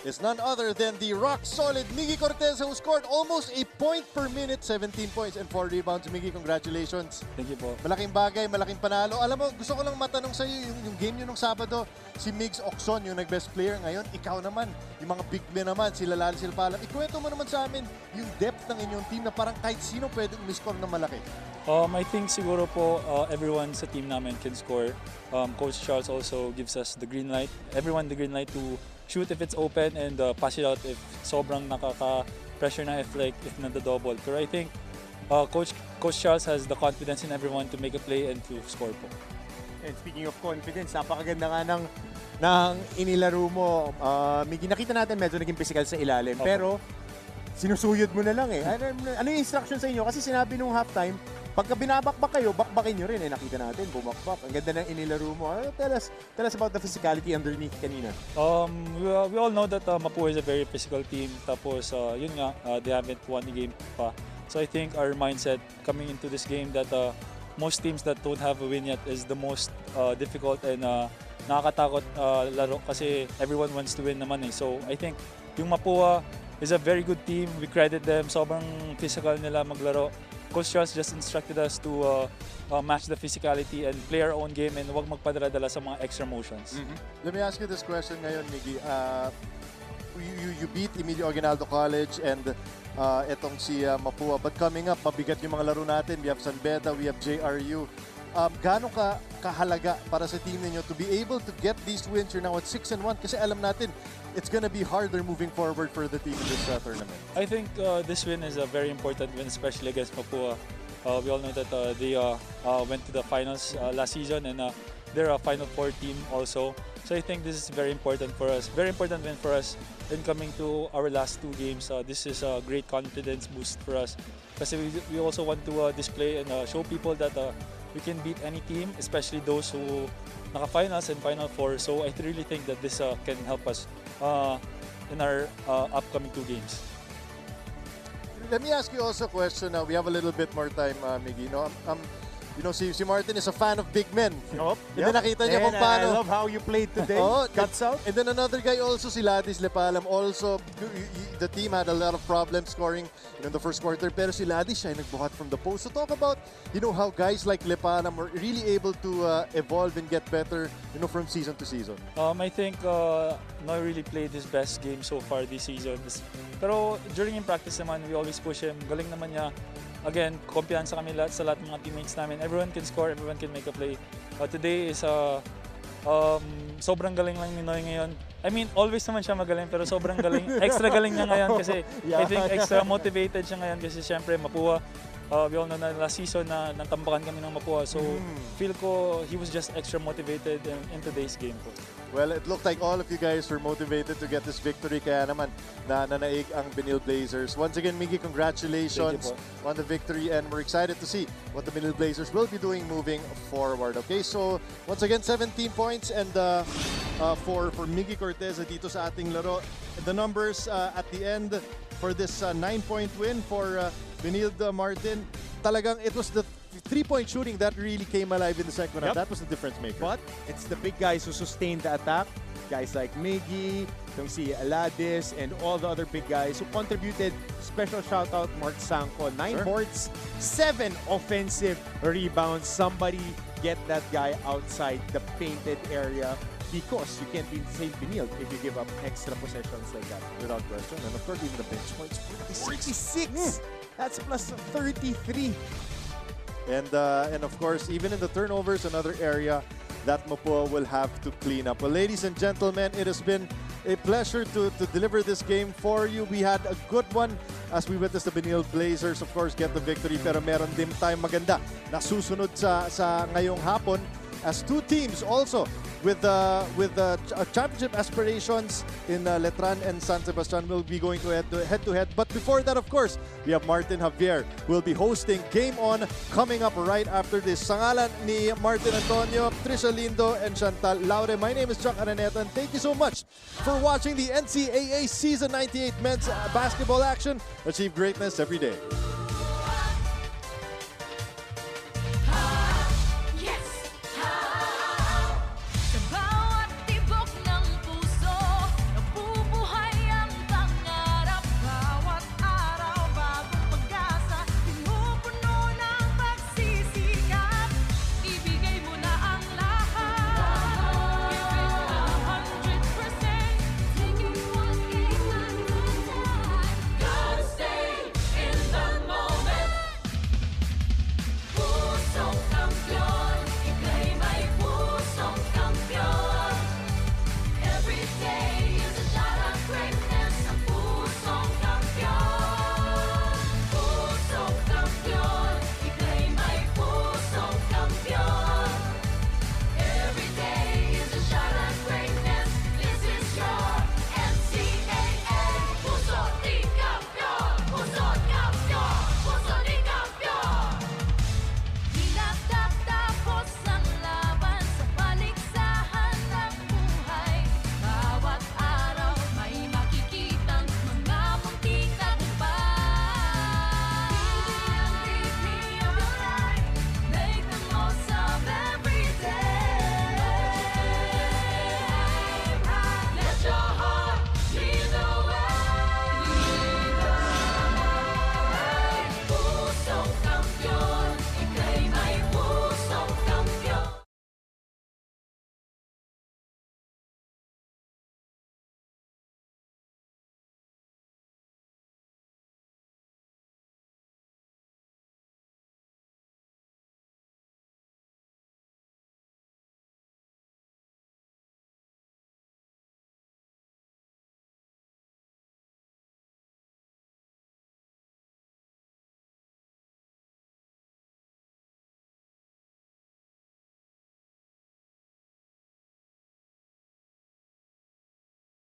Speaker 18: Is none other than the rock-solid Miggy Cortez who scored almost a point per minute, 17 points and 4 rebounds. Miggy, congratulations.
Speaker 13: Thank you po.
Speaker 18: Malaking bagay, malaking panalo. Alam mo, gusto ko lang matanong sa iyo, yung game nyo nung Sabado, si Migs Oxon, yung nag-best player ngayon, ikaw naman, yung mga big men naman, sila Lali, sila Palam. Ikwento mo naman sa amin yung depth ng inyong team na parang kahit sino pwedeng umiscore ng malaki.
Speaker 13: I think siguro po everyone sa team namin can score. Coach Charles also gives us the green light. Everyone the green light to shoot if it's open and pass it out if sobrang nakaka-pressure na if nada-double. Pero I think Coach Charles has the confidence in everyone to make a play and to score po.
Speaker 19: And speaking of confidence, napakaganda nga ng inilaro mo. Miggy, nakita natin medyo naging physical sa ilalim. Okay. Pero sinusuyod mo na lang eh. Ano yung instruction sa inyo? Kasi sinabi nung halftime, pagka binabakbak kayo, bakbakin nyo rin. Nakita natin, bumakbak. Ang ganda ng inilaro mo. Tell us about the physicality underneath kanina.
Speaker 13: We all know that Mapua is a very physical team. Tapos, yun nga, they haven't won the game pa. So I think our mindset coming into this game that most teams that don't have a win yet is the most difficult and nakakatakot laro kasi everyone wants to win naman eh. So I think yung Mapua is a very good team. We credit them. Sobrang physical nila maglaro. Coach Charles just instructed us to match the physicality and play our own game and huwag magpadala-dala sa mga extra motions.
Speaker 18: Let me ask you this question ngayon, Miggy. You beat Emilio Aguinaldo College and etong si Mapua. But coming up, mabigat yung mga laro natin. We have San Beda, we have JRU. Gaano kahalaga para sa team ninyo to be able to get these wins? You're now at 6-1 kasi alam natin it's gonna be harder moving forward for the team in this tournament.
Speaker 13: I think this win is a very important win, especially against Mapua. We all know that they went to the finals last season and they're a Final Four team also. So I think this is very important for us. Very important win for us in coming to our last two games. This is a great confidence boost for us kasi we also want to display and show people that we can beat any team, especially those who naka-finals and Final Four. So I really think that this can help us in our upcoming two games.
Speaker 18: Let me ask you also a question. We have a little bit more time, Miggy. Si Martin is a fan of big men.
Speaker 19: Yep.
Speaker 18: And then nakita niya kung paano.
Speaker 19: I love how you played today. Cuts out.
Speaker 18: And then another guy also, si Ladis Lepalam. Also, the team had a lot of problems scoring in the first quarter. Pero si Ladis siya ay nagbuhat from the post. So talk about, how guys like Lepalam were really able to evolve and get better, from season to season.
Speaker 13: I think Noy really played his best game so far this season. Pero during in practice naman, we always push him. Galing naman niya. Again, kumpiyansa kami sa lahat ng mga teammates namin. Everyone can score, everyone can make a play. Today is sobrang galing lang ni Noy ngayon. I mean, always naman siya magaling pero sobrang galing. Extra galing niya ngayon kasi I think extra motivated siya ngayon kasi syempre Mapua. We all know na last season na natambakan kami ng Mapua. So, feel ko he was just extra motivated in today's game po.
Speaker 18: Well, it looked like all of you guys were motivated to get this victory. Kaya naman, nanaig ang Benilde Blazers. Once again, Miggy, congratulations on the victory. And we're excited to see what the Benilde Blazers will be doing moving forward. Okay, so once again, 17 points. And for Miggy Cortez dito sa ating laro, the numbers at the end for this 9-point win for Benilde Martin, talagang it was the 3-point shooting that really came alive in the second half. That was the difference maker.
Speaker 19: But it's the big guys who sustained the attack. Guys like Miggy, si Aladis, and all the other big guys who contributed. Special shout out Mark Sanko. 9 boards, 7 offensive rebounds. Somebody get that guy outside the painted area. because you can't be St. Benilde if you give up extra possessions like that, without question. And of course, even the bench score is 46. That's plus 33. And of course, even in the turnovers, another area that Mapua will have to clean up. Well, ladies and gentlemen, it has been a pleasure to deliver this game for you. We had a good one as we witnessed the Benilde Blazers, of course, get the victory. Pero meron din tayong maganda na susunod sa ngayong hapon as two teams also with championship aspirations in Letran and San Sebastian will be going to head-to-head. But before that, of course, we have Martin Javier who will be hosting Game On coming up right after this. Sa ngalan ni Martin Antonio, Trisha Lindo, and Chantal Laure, my name is Chuck Araneta, and thank you so much for watching the NCAA Season 98 men's basketball action. Achieve greatness every day.